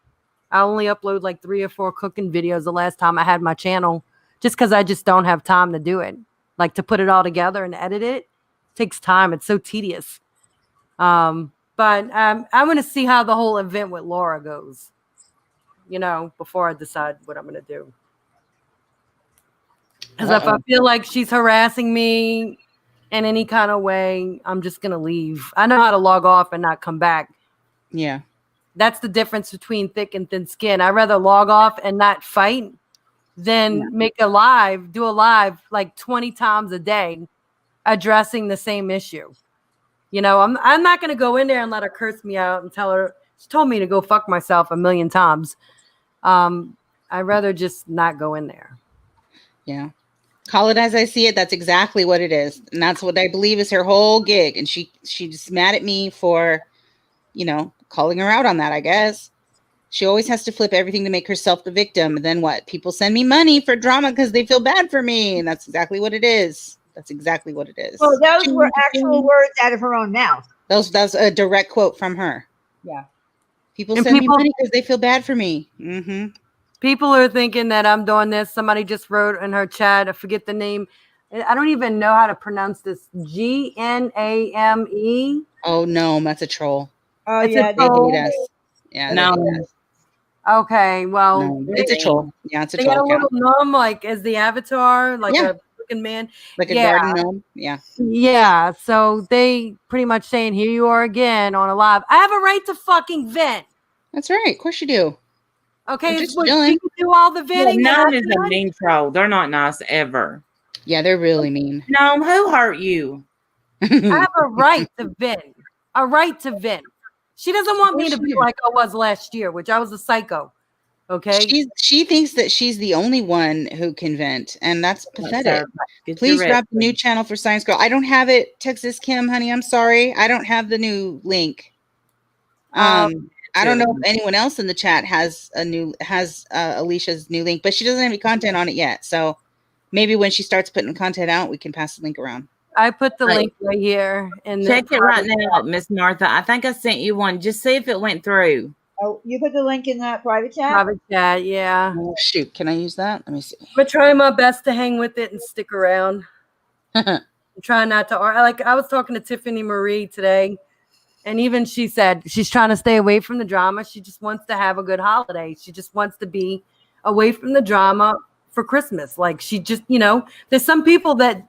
I only upload like 3 or 4 cooking videos the last time I had my channel, just because I just don't have time to do it. Like to put it all together and edit it takes time. It's so tedious. But I'm going to see how the whole event with Laura goes, before I decide what I'm going to do. Because if I feel like she's harassing me in any kind of way, I'm just going to leave. I know how to log off and not come back. Yeah. That's the difference between thick and thin skin. I'd rather log off and not fight than do a live like 20 times a day addressing the same issue. I'm not going to go in there and let her curse me out and tell her, she told me to go fuck myself a million times. I'd rather just not go in there. Yeah. Call it as I see it. That's exactly what it is. And that's what I believe is her whole gig. And she's just mad at me for, calling her out on that, I guess. She always has to flip everything to make herself the victim. And then what? People send me money for drama because they feel bad for me. And that's exactly what it is. That's exactly what it is. Well, those were actual words out of her own mouth. That's a direct quote from her. Yeah. People send me money because they feel bad for me. Mm-hmm. People are thinking that I'm doing this. Somebody just wrote in her chat, I forget the name. I don't even know how to pronounce this. Gname. Oh, no, that's a troll. Oh, It's yeah. a troll. They hate us. Yeah. No. They hate us. Okay, well, No, it's a troll. Yeah, it's a they got a troll account. little gnome like as the avatar, like Yeah. a freaking man. Like a Yeah. garden gnome. Yeah. Yeah, so they pretty much saying, here you are again on a live. I have a right to fucking vent. That's right. Of course you do. Okay, We're it's just what chilling. you can do all the venting. that Gnome I is a can? mean troll. They're not nice ever. Yeah, they're really mean. Gnome, who hurt you? I have a right to vent. A right to vent. She doesn't want me to be like I was last year, which I was a psycho. Okay. She thinks that she's the only one who can vent, and that's pathetic. Please grab grab the new channel for Science Girl. I don't have it, Texas Kim, honey. I'm sorry. I don't have the new link. I don't know if anyone else in the chat has Alicia's new link, but she doesn't have any content on it yet. So maybe when she starts putting content out, we can pass the link around. I put the link right here. And check it right now, Miss Martha. I think I sent you one. Just see if it went through. Oh, you put the link in that private chat? Private chat, yeah. Oh, shoot. Can I use that? Let me see. I'm trying my best to hang with it and stick around. I'm trying not to I was talking to Tiffany Marie today, and even she said she's trying to stay away from the drama. She just wants to have a good holiday. She just wants to be away from the drama for Christmas. Like she just, there's some people that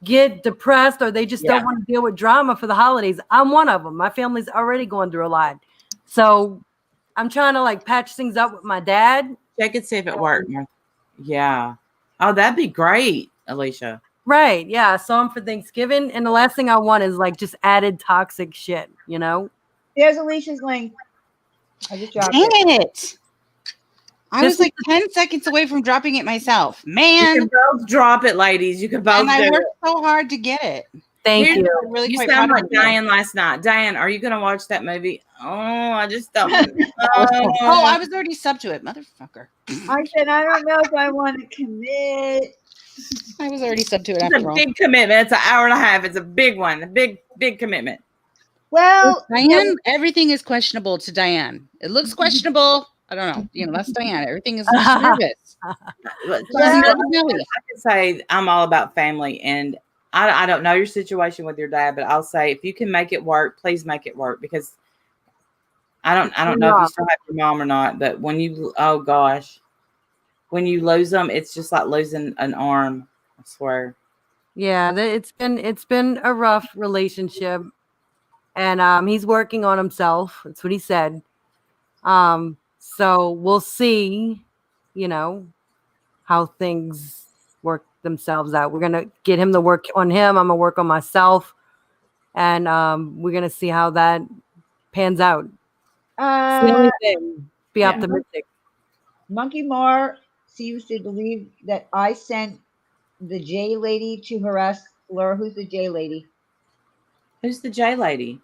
get depressed or they just don't want to deal with drama for the holidays. I'm one of them. My family's already going through a lot. So I'm trying to patch things up with my dad. Check and see if it worked. Yeah. Oh, that'd be great, Alicia. Right. Yeah. I saw him for Thanksgiving. And the last thing I want is just added toxic shit, There's Alicia's link. I just dropped Dang it. it. I was 10 seconds away from dropping it myself. Man. You can both drop it, ladies. You can both and I do worked it. so hard to get it. Thank you. Really You quite sound proud like of you. Diane last night. Diane, are you going to watch that movie? Oh, I just don't. Oh, I was already subbed to it, motherfucker. I said, I don't know if I want to commit. I was already subbed to it It's after a all. big commitment. It's an hour and a half. It's a big one. A big commitment. Well, Diane, everything is questionable to Diane. It looks questionable. I don't know. That's Diane. Everything is nervous. But Doesn't I know it. can say I'm all about family, and I don't know your situation with your dad, but I'll say if you can make it work, please make it work, because I don't know if you still have your mom or not, but when you when you lose them, it's just like losing an arm. I swear. Yeah, it's been a rough relationship, and he's working on himself. That's what he said. So we'll see, how things work themselves out. We're gonna get him to work on him. I'm gonna work on myself, and we're gonna see how that pans out. It's the only thing. Be optimistic. Monkey Mar seems to believe that I sent the J lady to harass Laura. Who's the J lady? Who's the J lady?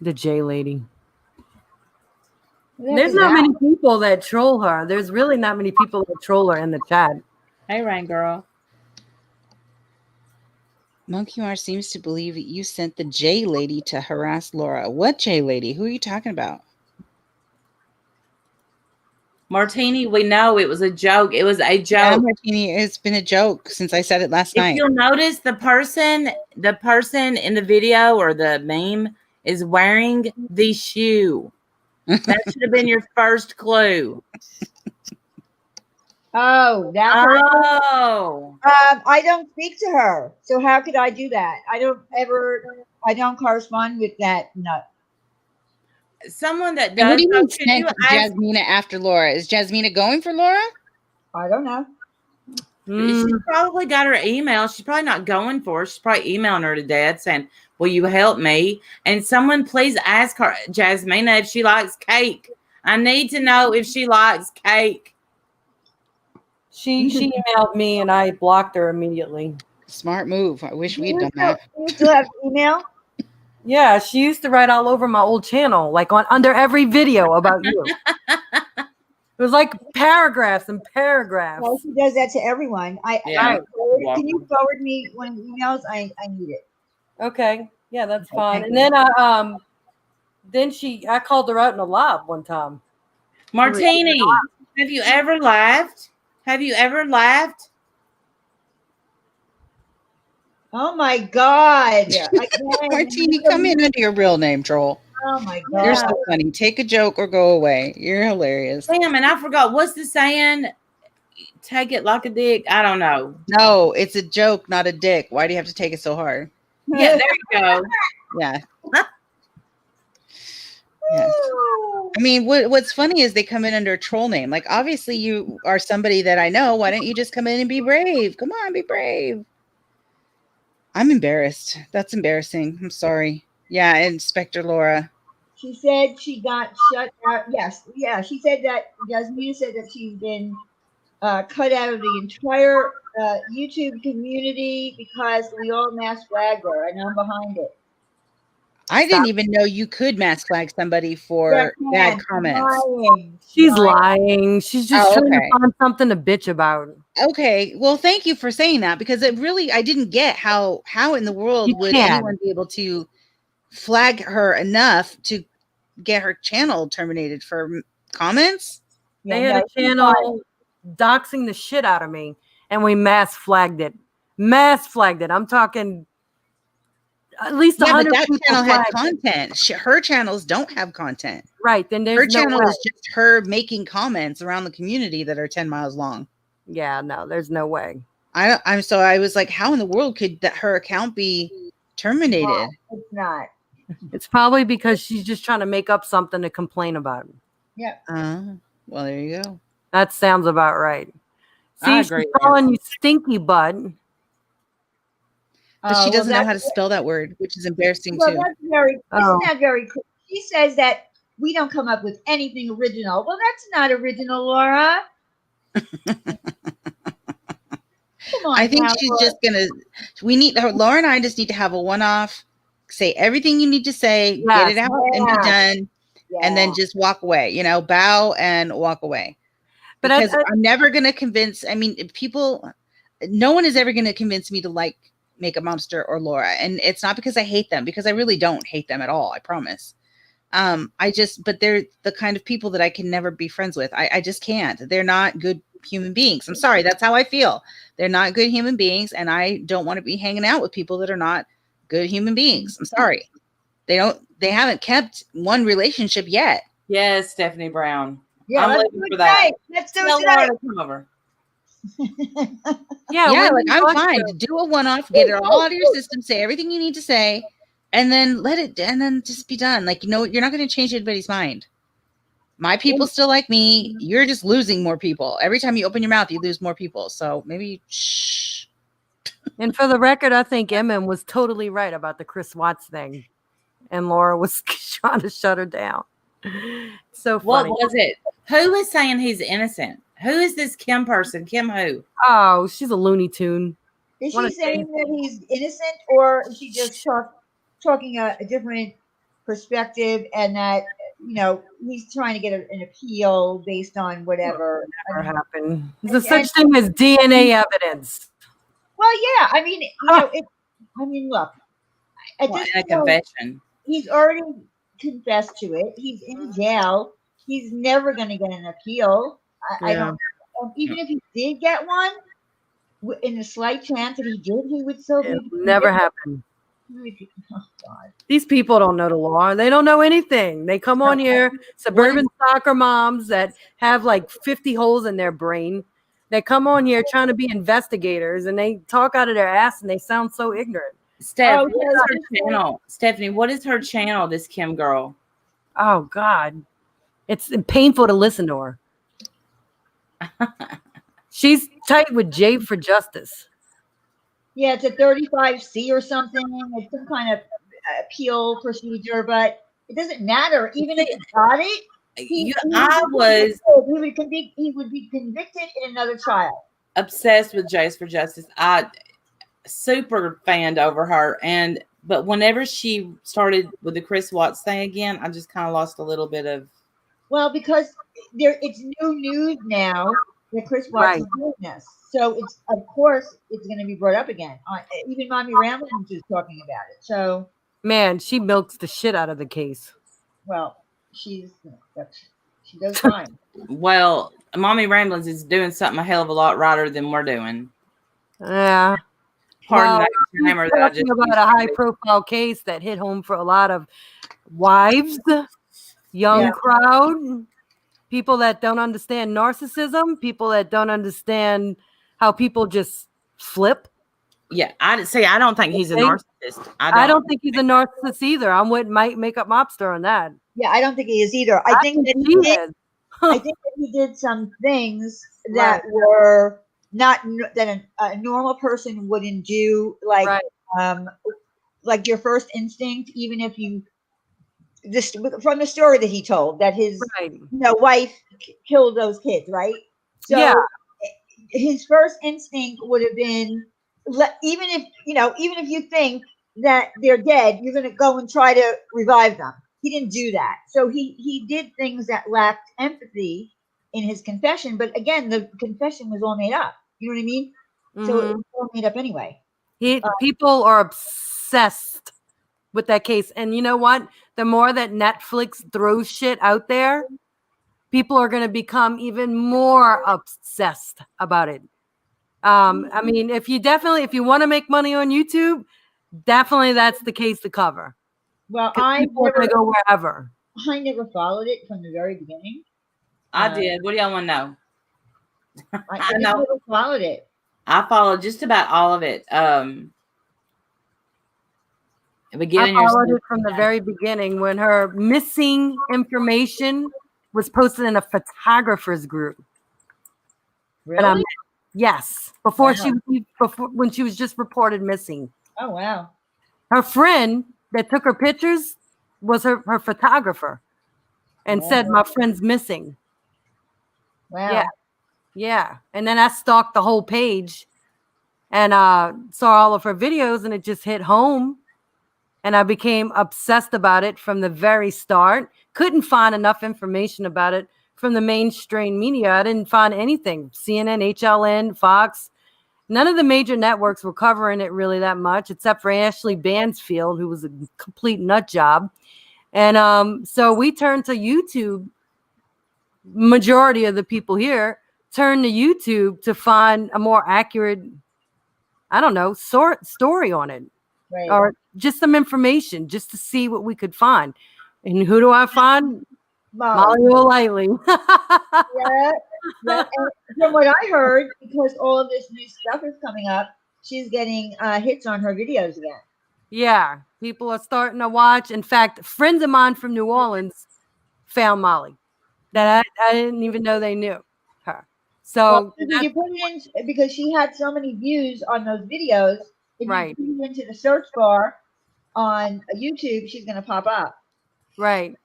The J lady. Who the heck There's is not that? many people that troll her. There's really not many people that troll her in the chat. Hey, Rain Girl. Monkey Mars seems to believe that you sent the J lady to harass Laura. What J lady? Who are you talking about? Martini, we know it was a joke. It was a Yeah, joke. Martini, it's been a joke since I said it last If night. you'll notice, the person in the video or the meme is wearing the shoe. That should have been your first clue. Oh, that person. Oh, I don't speak to her, so how could I do that? I don't correspond with that nut. someone that And does. what do you mean Could you sent ask? Jasmina after Laura? Is Jasmina going for Laura? I don't know. She probably got her email. She's probably not going for it. She's probably emailing her to dad saying, "Will you help me?" And someone please ask her, Jasmina, if she likes cake. I need to know if she likes cake. She emailed me and I blocked her immediately. Smart move. I wish Do we'd you done still, that. do you still have email? Yeah, she used to write all over my old channel, like under every video about you. It was like paragraphs and paragraphs. Well, she does that to everyone. Yeah. Can you forward me one of the emails? I need it. Okay, yeah, that's Okay, fine. thank And then I called her out in a live one time. Martini, have you ever laughed? Have you ever laughed? Oh my God. Again, Martini, come in under your real name, troll. Oh my You're God. so funny. Take a joke or go away. You're hilarious. Damn, and I forgot. What's the saying? Take it like a dick. I don't know. No, it's a joke, not a dick. Why do you have to take it so hard? Yeah, there you go. Yeah. Yes. I mean, what's funny is they come in under a troll name. Like, obviously, you are somebody that I know. Why don't you just come in and be brave? Come on, be brave. I'm embarrassed. That's embarrassing. I'm sorry. Yeah, Inspector Laura. She said she got shut out. Yes, yeah. She said that Jasmina said that she's been cut out of the entire YouTube community because we all mass flagged her, and I'm behind it. I didn't even know you could mass flag somebody for bad comments. She's lying. She's just trying okay. to find something to bitch about. Okay, well, thank you for saying that because it really, I didn't get how in the world You would can. anyone be able to flag her enough to get her channel terminated for comments? They had a channel doxing the shit out of me, and we mass flagged it. Mass flagged it. I'm talking at least Yeah, but 100 that people channel had flagged it. content. Her channels don't have content. Right, then there's Her no channel way. is just her making comments around the community that are 10 miles long. Yeah, no, there's no way. So I was like, how in the world could her account be terminated? No, it's not. It's probably because she's just trying to make up something to complain about. Yeah. Well, there you go. That sounds about right. See, I she's agree. calling you stinky butt. But she well, doesn't know how to that's- spell that word, which is embarrassing Well, too. that's very. Oh. Isn't that very cool? She says that we don't come up with anything original. Well, that's not original, Laura. Come on, I think now, she's Laura. just gonna. We need her. Laura and I just need to have a one-off. Say everything you need to say, get it Yes. out, and be done, and then Yeah. just walk away. You know, bow and walk away. But Because I'm never gonna convince. I mean, people. No one is ever gonna convince me to like Makeup Monster or Laura, and it's not because I hate them, because I really don't hate them at all. I promise. But they're the kind of people that I can never be friends with. I just can't. They're not good human beings. I'm sorry. That's how I feel. They're not good human beings. And I don't want to be hanging out with people that are not good human beings. I'm sorry. They haven't kept one relationship yet. Yes, Stephanie Brown. Yeah, I'm let's looking do it for that. tonight. Let's do Tell it Laura tonight. to come over. yeah, Yeah, when like you I'm want fine to. to do a one-off, get it all out of your system, say everything you need to say, and then and then just be done. Like, you're not going to change anybody's mind. My people still like me. You're just losing more people. Every time you open your mouth, you lose more people. So maybe shh. And for the record, I think Emmett was totally right about the Chris Watts thing. And Laura was trying to shut her down. So What funny. was it? Who is saying he's innocent? Who is this Kim person? Kim who? Oh, she's a Looney Tune. Is What she a saying that he's innocent, or is she just talking a different perspective, and that he's trying to get an appeal based on whatever? Never happened. and- There's such thing as DNA evidence. Well, yeah. I mean, look. At Well, this in a point, confession. he's already confessed to it. He's in jail. He's never going to get an appeal. I don't. Even if he did get one, in the slight chance that he did, he would still It'll be never happen. Oh God. These people don't know the law. They don't know anything. They come on here, suburban soccer moms that have like 50 holes in their brain. They come on here trying to be investigators, and they talk out of their ass, and they sound so ignorant. Steph, Oh, what is her channel? Stephanie, what is her channel, this Kim girl? Oh God, it's painful to listen to her. She's tight with Jay for Justice. Yeah, it's a 35C or something. It's some kind of appeal procedure, but it doesn't matter. Even if he got it, he would be convicted in another trial. Obsessed with Jace for Justice. I super fanned over her, but whenever she started with the Chris Watts thing again, I just kind of lost a little bit of. Well, because it's new news now that Chris Watts is doing this, so of course it's going to be brought up again. Even Mommy Ramblings is talking about it. So, man, she milks the shit out of the case. Well, she does fine. Well, Mommy Ramblings is doing something a hell of a lot righter than we're doing. Yeah. Pardon Well, that grammar that I just about a high-profile case that hit home for a lot of wives, young crowd, people that don't understand narcissism, people that don't understand how people just flip. Yeah, I don't think he's a narcissist. I don't think he's a narcissist either. I'm with Makeup Mobster on that. Yeah, I don't think he is either. I think that he did. I think that he did some things that were not that a normal person wouldn't do, like your first instinct, even if you from the story that he told that his wife killed those kids, right? So his first instinct would have been, even if you think that they're dead, you're going to go and try to revive them. He didn't do that. So he did things that lacked empathy in his confession. But again, the confession was all made up. You know what I mean? Mm-hmm. So it was all made up anyway. People are obsessed with that case. And you know what? The more that Netflix throws shit out there, people are going to become even more obsessed about it. I mean, if you want to make money on YouTube, definitely that's the case to cover. Well, I never go wherever. I never followed it from the very beginning. I did. What do y'all want to know? I never followed it. I followed just about all of it. I followed it from the very beginning when her missing information was posted in a photographer's group. Really? Yes. Before when she was just reported missing. Oh wow. Her friend that took her pictures was her photographer and said, "My friend's missing." Wow. Yeah. And then I stalked the whole page and saw all of her videos, and it just hit home. And I became obsessed about it from the very start. Couldn't find enough information about it from the mainstream media. I didn't find anything. CNN, HLN, Fox. None of the major networks were covering it really that much, except for Ashley Bansfield, who was a complete nut job. And so we turned to YouTube. Majority of the people here turned to YouTube to find a more accurate, story on it. Right. Or just some information, just to see what we could find. And who do I find? Molly O'Reilly. Yeah. And from what I heard, because all of this new stuff is coming up, she's getting hits on her videos again. Yeah, people are starting to watch. In fact, friends of mine from New Orleans found Molly that I didn't even know they knew her. So you put it in because she had so many views on those videos. If you put it into the search bar on YouTube, she's going to pop up. Right.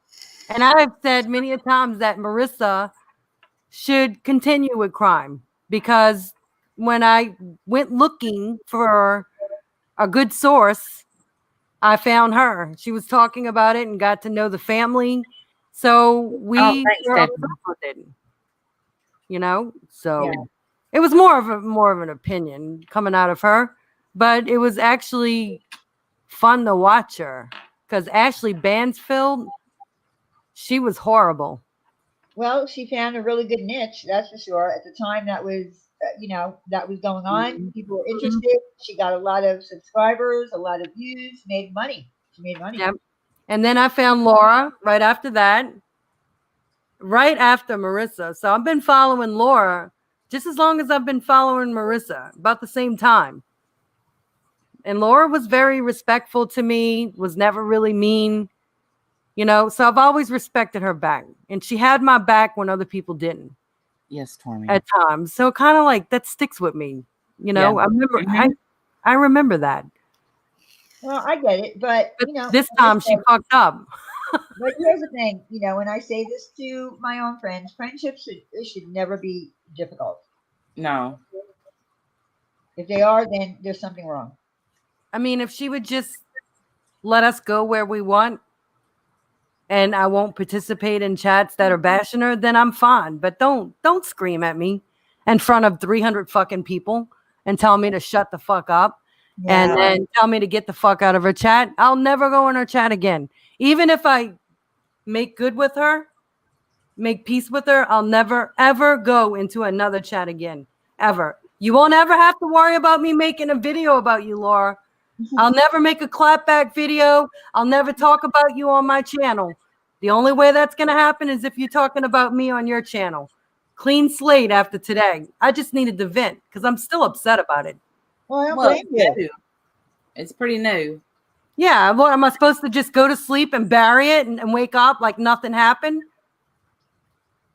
And I've said many a times that Marissa should continue with crime, because when I went looking for a good source, I found her. She was talking about it and got to know the family. So we thanks, were Stephanie. obsessed with it. You know? So Yeah. it was more of an opinion coming out of her, but it was actually fun to watch her, because Ashley Bansfield, she was horrible. Well, she found a really good niche, that's for sure. At the time that was, that was going on, people were interested. She got a lot of subscribers, a lot of views, made money. She made money. Yep. And then I found Laura right after that, right after Marissa. So I've been following Laura just as long as I've been following Marissa, about the same time. And Laura was very respectful to me, was never really mean, so I've always respected her back. And she had my back when other people didn't Yes, Tormy. at times. So kind of like that sticks with me. Yeah. I remember, Mhm. I remember that. Well, I get it, but But this time she fucked up. But here's the thing, and I say this to my own friends, friendships should never be difficult. No. If they are, then there's something wrong. I mean, if she would just let us go where we want, and I won't participate in chats that are bashing her, then I'm fine. But don't scream at me in front of 300 fucking people and tell me to shut the fuck up and then tell me to get the fuck out of her chat. I'll never go in her chat again. Even if I make good with her, make peace with her, I'll never, ever go into another chat again. Ever. You won't ever have to worry about me making a video about you, Laura. I'll never make a clapback video. I'll never talk about you on my channel. The only way that's going to happen is if you're talking about me on your channel. Clean slate after today. I just needed to vent because I'm still upset about it. Well, I don't Well, blame you. new. It's pretty new. Yeah, what am I supposed to just go to sleep and bury it and wake up like nothing happened?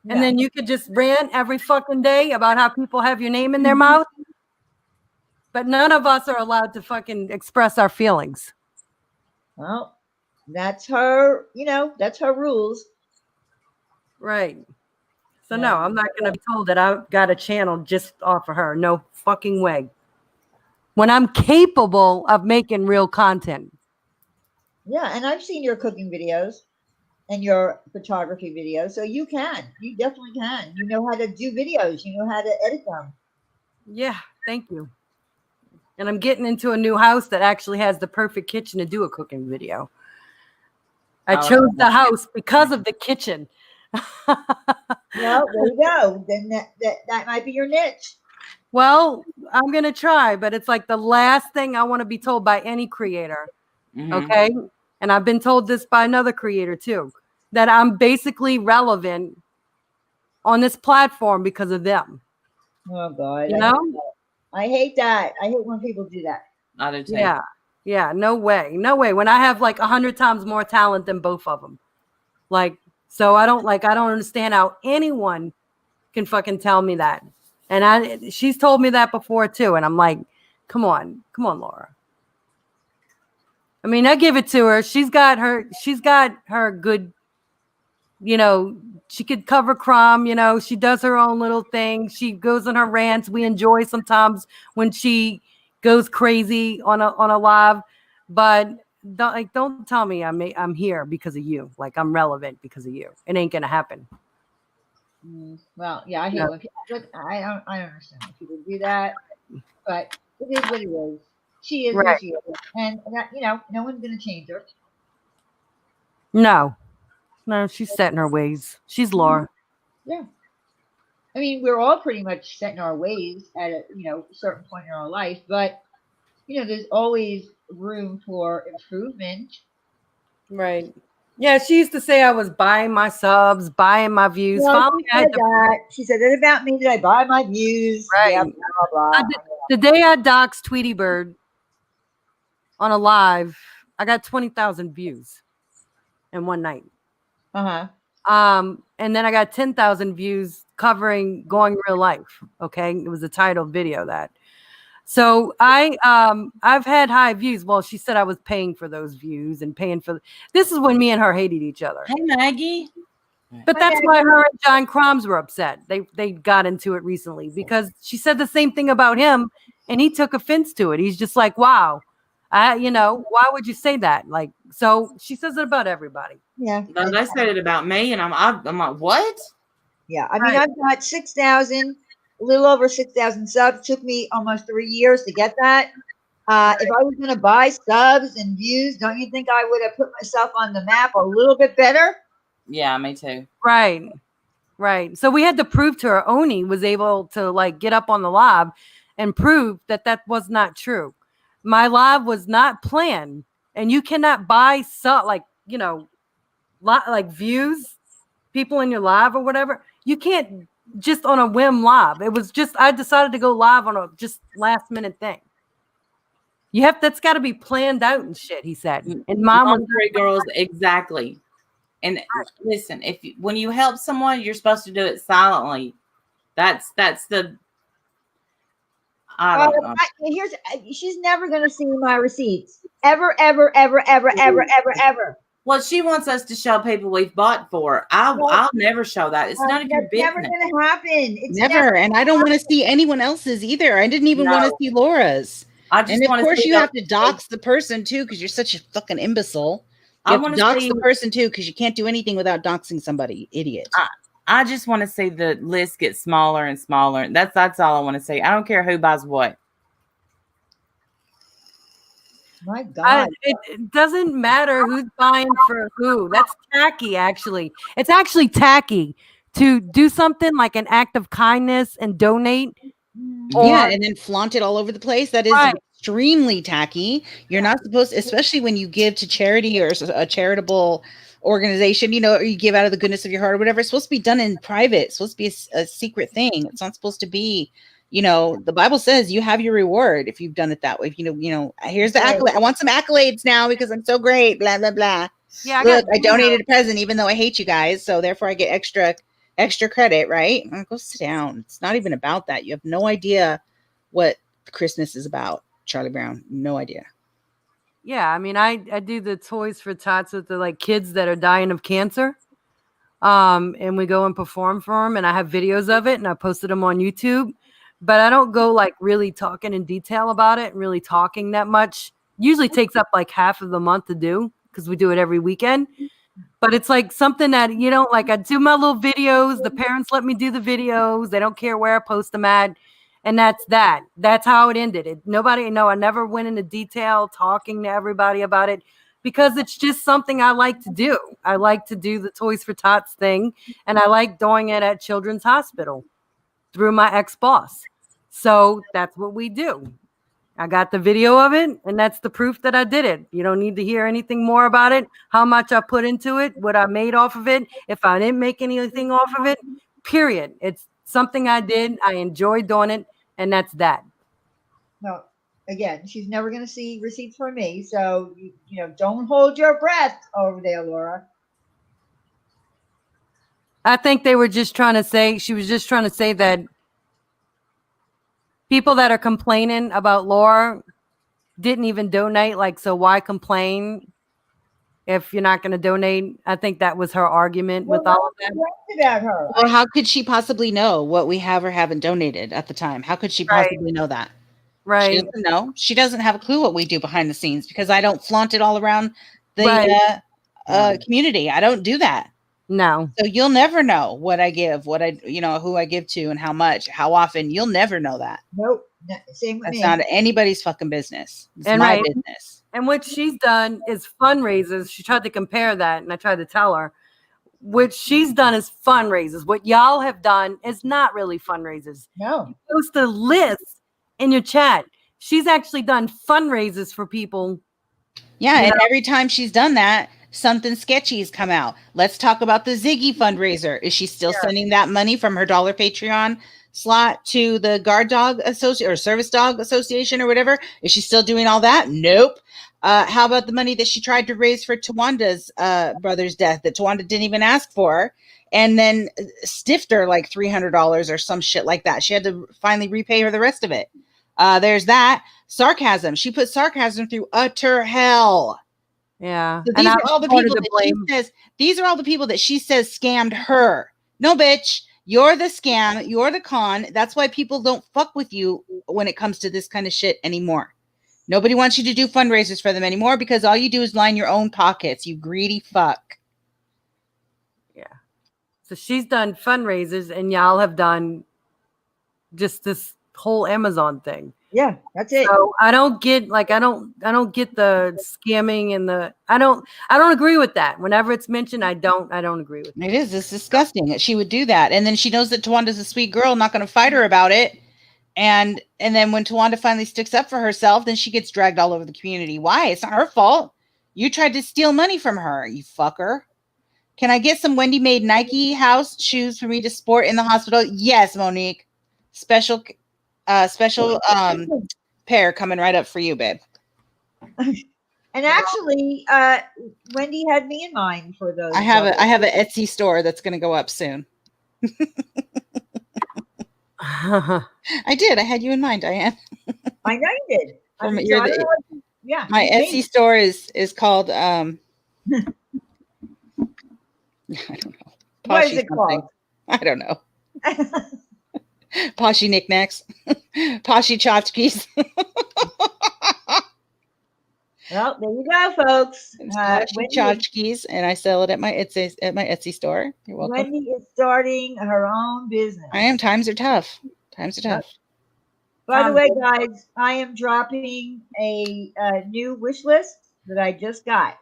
And Yeah. then you could just rant every fucking day about how people have your name in their mouth? But none of us are allowed to fucking express our feelings. Well, that's her, that's her rules. Right. So Yeah. no, I'm not going to be told that I've got a channel just off of her. No fucking way. When I'm capable of making real content. Yeah, and I've seen your cooking videos and your photography videos, so you definitely can. You know how to do videos. You know how to edit them. Yeah, thank you. And I'm getting into a new house that actually has the perfect kitchen to do a cooking video. I Oh, chose okay. the house because of the kitchen. Well, there you go. Then that might be your niche. Well, I'm going to try, but it's like the last thing I want to be told by any creator. Mhm. Okay. And I've been told this by another creator too, that I'm basically relevant on this platform because of them. Oh God. You know? I hate that. I hate when people do that. I do too. Yeah. Yeah. No way. No way. When I have like 100 times more talent than both of them. Like, so I don't understand how anyone can fucking tell me that. And she's told me that before too. And I'm like, come on, Laura. I mean, I give it to her. She's got her good, she could cover crime, she does her own little thing. She goes on her rants. We enjoy sometimes when she goes crazy on a live, but don't tell me I'm here because of you. Like I'm relevant because of you. It ain't gonna happen. Well, yeah, I hate when people. I don't understand when people do that, but it is what it is. She is Right. what she is, and that, no one's gonna change her. No, she's set in her ways. She's Laura. Yeah. I mean, we're all pretty much set in our ways at a certain point in our life, but there's always room for improvement. Right. Yeah, she used to say I was buying my subs, buying my views. Well, Finally, I had to, she said that about me. Did I buy my views? Right. Yeah, blah, blah, blah. the day I doxed Tweety Bird on a live, I got 20,000 views in one night. Uh-huh. And then I got 10,000 views covering Going Real Life. Okay. It was the title video of that. So I've had high views. Well, she said I was paying for those views and paying for. This is when me and her hated each other. Hey, Maggie. But that's why her and John Croms were upset. They got into it recently because she said the same thing about him, and he took offense to it. He's just like, "Wow, why would you say that?" Like, so she says it about everybody. Yeah. No, they said it about me, and I'm like, what? Yeah. I mean, I've got 6,000, a little over 6,000 subs. Took me almost 3 years to get that. If I was going to buy subs and views, don't you think I would have put myself on the map a little bit better? Yeah, me too. Right. So we had to prove to her. Oni was able to like get up on the live and prove that that was not true. My live was not planned, and you cannot buy like views, people in your live or whatever. You can't just on a whim live. It was just I decided to go live on a just last minute thing. That's got to be planned out and shit. He said, and mine was Laundry girls, exactly. And listen, when you help someone, you're supposed to do it silently. That's the. I don't know. She's never going to see my receipts ever. Well, she wants us to show people we've bought for. I'll never show that. It's none of your business. Never going to happen. It's Never. And I don't want to see anyone else's either. I didn't even want to see Laura's. And of course, you have to dox the person too, because you're such a fucking imbecile. You have to dox the person too, because you can't do anything without doxing somebody, idiot. I just want to see the list get smaller and smaller. That's all I want to see. I don't care who buys what. My God. It doesn't matter who's buying for who. That's tacky, actually. It's actually tacky to do something like an act of kindness and donate. And then flaunt it all over the place. That is extremely tacky. You're not supposed to, especially when you give to charity or a charitable organization, or you give out of the goodness of your heart or whatever. It's supposed to be done in private. It's supposed to be a secret thing. It's not supposed to be, the Bible says you have your reward if you've done it that way. Here's the accolade. I want some accolades now because I'm so great. Blah, blah, blah. Yeah. Look, I donated a present even though I hate you guys. So therefore I get extra credit, right? Go sit down. It's not even about that. You have no idea what Christmas is about, Charlie Brown. No idea. Yeah, I mean, I do the Toys for Tots with the like kids that are dying of cancer. And we go and perform for them, and I have videos of it, and I posted them on YouTube. But I don't go like really talking in detail about it and really talking that much. Usually takes up like half of the month to do because we do it every weekend. But it's like something that I do my little videos. The parents let me do the videos. They don't care where I post them at. And that's that. That's how it ended. I never went into detail talking to everybody about it because it's just something I like to do. I like to do the Toys for Tots thing, and I like doing it at Children's Hospital through my ex-boss. So that's what we do. I got the video of it, and that's the proof that I did it. You don't need to hear anything more about it, how much I put into it, what I made off of it, if I didn't make anything off of it, period. It's something I did. I enjoyed doing it, and that's that. No, again, she's never going to see receipts from me. So, don't hold your breath over there, Laura. I think she was just trying to say that people that are complaining about Laura didn't even donate. Like, so why complain if you're not going to donate? I think that was her argument with all of that. About her. Well, how could she possibly know what we have or haven't donated at the time? How could she possibly know that? Right. She doesn't know. She doesn't have a clue what we do behind the scenes because I don't flaunt it all around the community. I don't do that. No. So you'll never know what I give, who I give to and how much, how often. You'll never know that. Nope. Same with me. That's not anybody's fucking business. It's my business. And what she's done is fundraisers. She tried to compare that, and I tried to tell her. What she's done is fundraisers. What y'all have done is not really fundraisers. No. You post a list in your chat. She's actually done fundraisers for people. Yeah, and every time she's done that, something sketchy has come out. Let's talk about the Ziggy fundraiser. Is she still sending that money from her $1 Patreon slot to the Guard Dog Association or Service Dog Association or whatever? Is she still doing all that? Nope. How about the money that she tried to raise for Tawanda's brother's death that Tawanda didn't even ask for, and then stiffed her like $300 or some shit like that? She had to finally repay her the rest of it. There's that. Sarcasm. She put sarcasm through utter hell. Yeah. So And these I'm are all the part of people the that she blame. says. These are all the people that she says scammed her. No, bitch. You're the scam. You're the con. That's why people don't fuck with you when it comes to this kind of shit anymore. Nobody wants you to do fundraisers for them anymore because all you do is line your own pockets. You greedy fuck. So she's done fundraisers, and y'all have done just this whole Amazon thing. Yeah, that's it. So I don't get I don't get the scamming and the I don't agree with that. Whenever it's mentioned, I don't agree with it. It's disgusting that she would do that. And then she knows that Tawanda's a sweet girl, not going to fight her about it. And then when Tawanda finally sticks up for herself, then she gets dragged all over the community. Why? It's not her fault. You tried to steal money from her, you fucker. Can I get some Wendy made Nike house shoes for me to sport in the hospital? Yes, Monique. Special pair coming right up for you, babe. And actually, Wendy had me in mind for those. I have an Etsy store that's going to go up soon. I did. I had you in mind, Diane. I know you did. Yeah. My Etsy store is called I don't know. What is it called? I don't know. Poshy knickknacks. Poshy tchotchkes. Well, there you go, folks. Poshy tchotchkes, and I sell it at my Etsy store. You're welcome. Wendy is starting her own business. I am. Times are tough. By the way, guys, I am dropping a new wish list that I just got.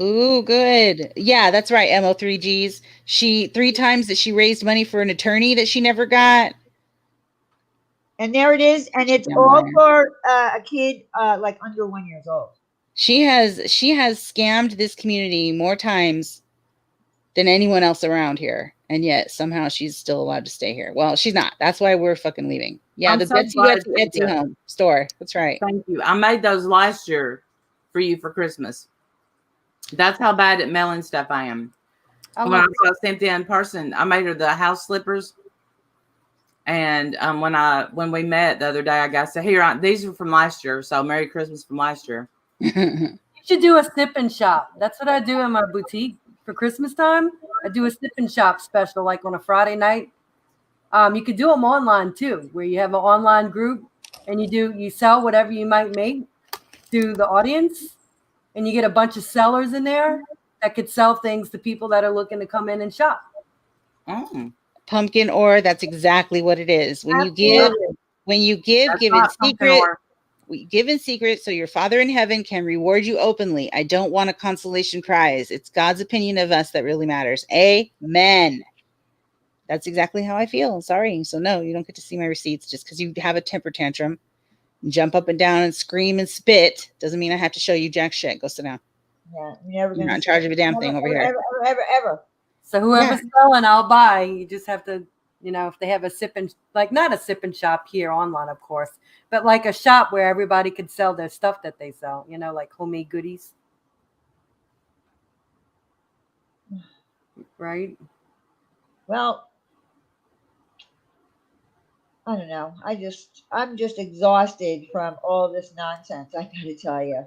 Ooh, good. Yeah, that's right. MO3Gs. She 3 times that she raised money for an attorney that she never got. And there it is. And it's all for a kid like under 1 year old. She has scammed this community more times than anyone else around here. And yet somehow she's still allowed to stay here. Well, she's not. That's why we're fucking leaving. Yeah, I'm the so Etsy home store. That's right. Thank you. I made those last year for you for Christmas. That's how bad at mailing stuff I am. When I saw Cynthia in person, I made her the house slippers. And when we met the other day, I got these are from last year. So Merry Christmas from last year. You should do a sip and shop. That's what I do in my boutique for Christmas time. I do a sip and shop special, like on a Friday night. You could do them online too, where you have an online group and you sell whatever you might make to the audience, and you get a bunch of sellers in there that could sell things to people that are looking to come in and shop. Oh. Pumpkin ore, that's exactly what it is. When you give in secret. We give in secret so your Father in heaven can reward you openly. I don't want a consolation prize. It's God's opinion of us that really matters. Amen. That's exactly how I feel. Sorry. So no, you don't get to see my receipts just because you have a temper tantrum, jump up and down and scream and spit. Doesn't mean I have to show you jack shit. Go sit down. Yeah, you're not in charge of a damn thing over here. Ever. So whoever's selling, I'll buy. You just have to, if they have a sip and not a sip and shop here online, of course, but like a shop where everybody could sell their stuff that they sell, like homemade goodies. Right? Well, I don't know. I'm just exhausted from all this nonsense. I gotta tell you.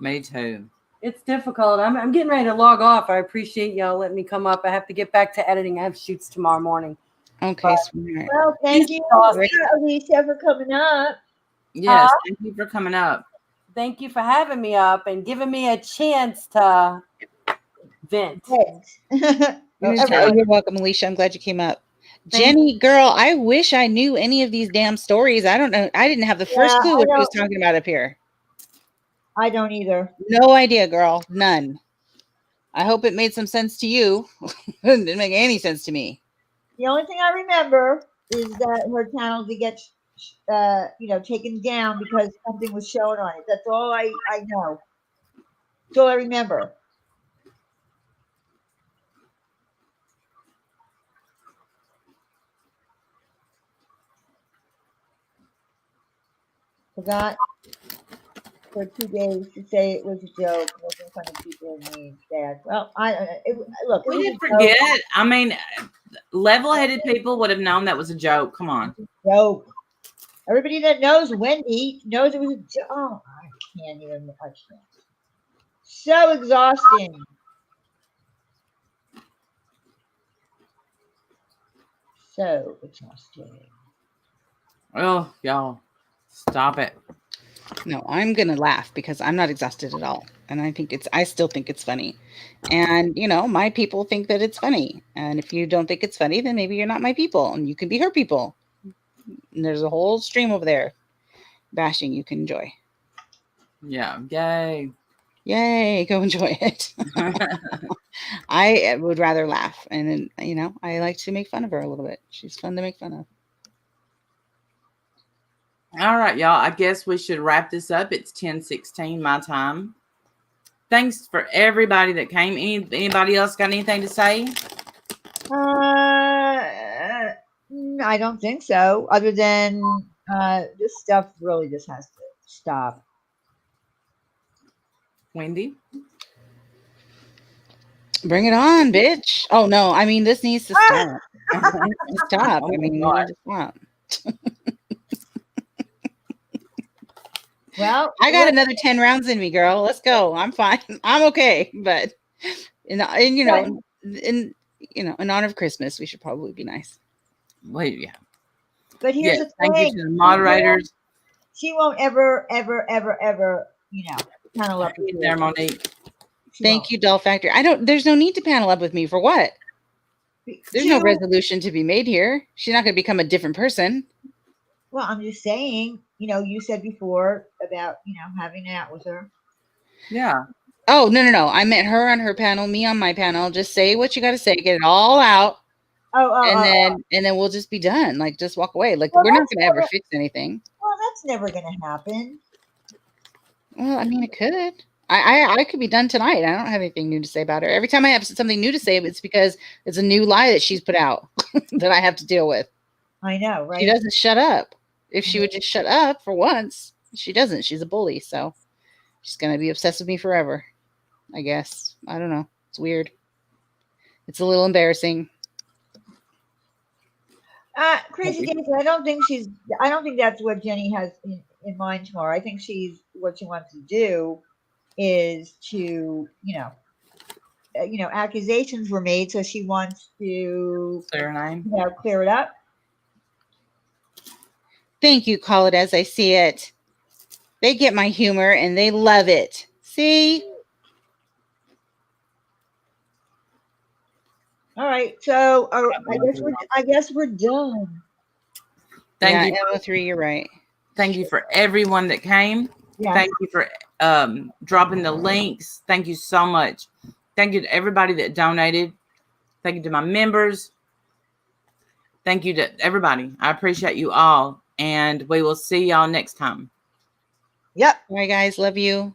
Me too. It's difficult. I'm getting ready to log off. I appreciate y'all letting me come up. I have to get back to editing. I have shoots tomorrow morning. Okay, sweetheart. Well, thank you, Alicia, for coming up. Yes, thank you for coming up. Thank you for having me up and giving me a chance to vent. You're welcome, Alicia. I'm glad you came up. Jenny, girl, I wish I knew any of these damn stories. I don't know. I didn't have the first clue what he was talking about up here. I don't either. No idea, girl. None. I hope it made some sense to you. It didn't make any sense to me. The only thing I remember is that her channel did get, taken down because something was shown on it. That's all I know. That's all I remember. Forgot for 2 days to say it was a joke, making fun of people and me instead. Well, look. We didn't forget. I mean, level-headed people would have known that was a joke. Come on. Joke. Everybody that knows Wendy knows it was oh, I can't even. I can't. So exhausting. So exhausting. Oh, y'all, stop it. No, I'm gonna laugh because I'm not exhausted at all, and I still think it's funny, and my people think that it's funny, and if you don't think it's funny, then maybe you're not my people, and you can be her people. And there's a whole stream over there, bashing you can enjoy. Yeah, yay. Yay, go enjoy it. I would rather laugh, and I like to make fun of her a little bit. She's fun to make fun of. All right, y'all. I guess we should wrap this up. It's 10:16 my time. Thanks for everybody that came. Anybody else got anything to say? I don't think so. Other than this stuff really just has to stop. Wendy? Bring it on, bitch. Oh no, I mean this needs to stop. Stop. Oh, I mean, God. we need to stop. Well, I got another 10 rounds in me, girl. Let's go. I'm fine. I'm okay. But in honor of Christmas, we should probably be nice. Wait, yeah. But here's Yes, the thank thing. you to the moderators. She won't ever, panel up with you. There, Monique. She Thank won't. you, Doll Factory. There's no need to panel up with me for what? There's no Two- resolution to be made here. She's not going to become a different person. Well, I'm just saying, you said before about, having it out with her. Yeah. Oh, no. I meant her on her panel, me on my panel. Just say what you got to say, get it all out, and then we'll just be done. Like, just walk away. Like, Well, we're not that's going to ever never- fix anything. Well, that's never going to happen. Well, I mean, it could. I could be done tonight. I don't have anything new to say about her. Every time I have something new to say, it's because it's a new lie that she's put out that I have to deal with. I know, right? She doesn't shut up. If she would just shut up for once, she doesn't. She's a bully, so she's going to be obsessed with me forever, I guess. I don't know. It's weird. It's a little embarrassing. Crazy Daisy, I don't think that's what Jenny has in mind tomorrow. I think what she wants to do is to, accusations were made, so she wants to, Clear name. clear it up. Thank you, call it as I see it. They get my humor and they love it. See? All right, so I guess we're done. Thank you. Emma 3, you're right. Thank you for everyone that came. Yeah. Thank you for dropping the links. Thank you so much. Thank you to everybody that donated. Thank you to my members. Thank you to everybody. I appreciate you all. And we will see y'all next time. Yep. All right, guys. Love you.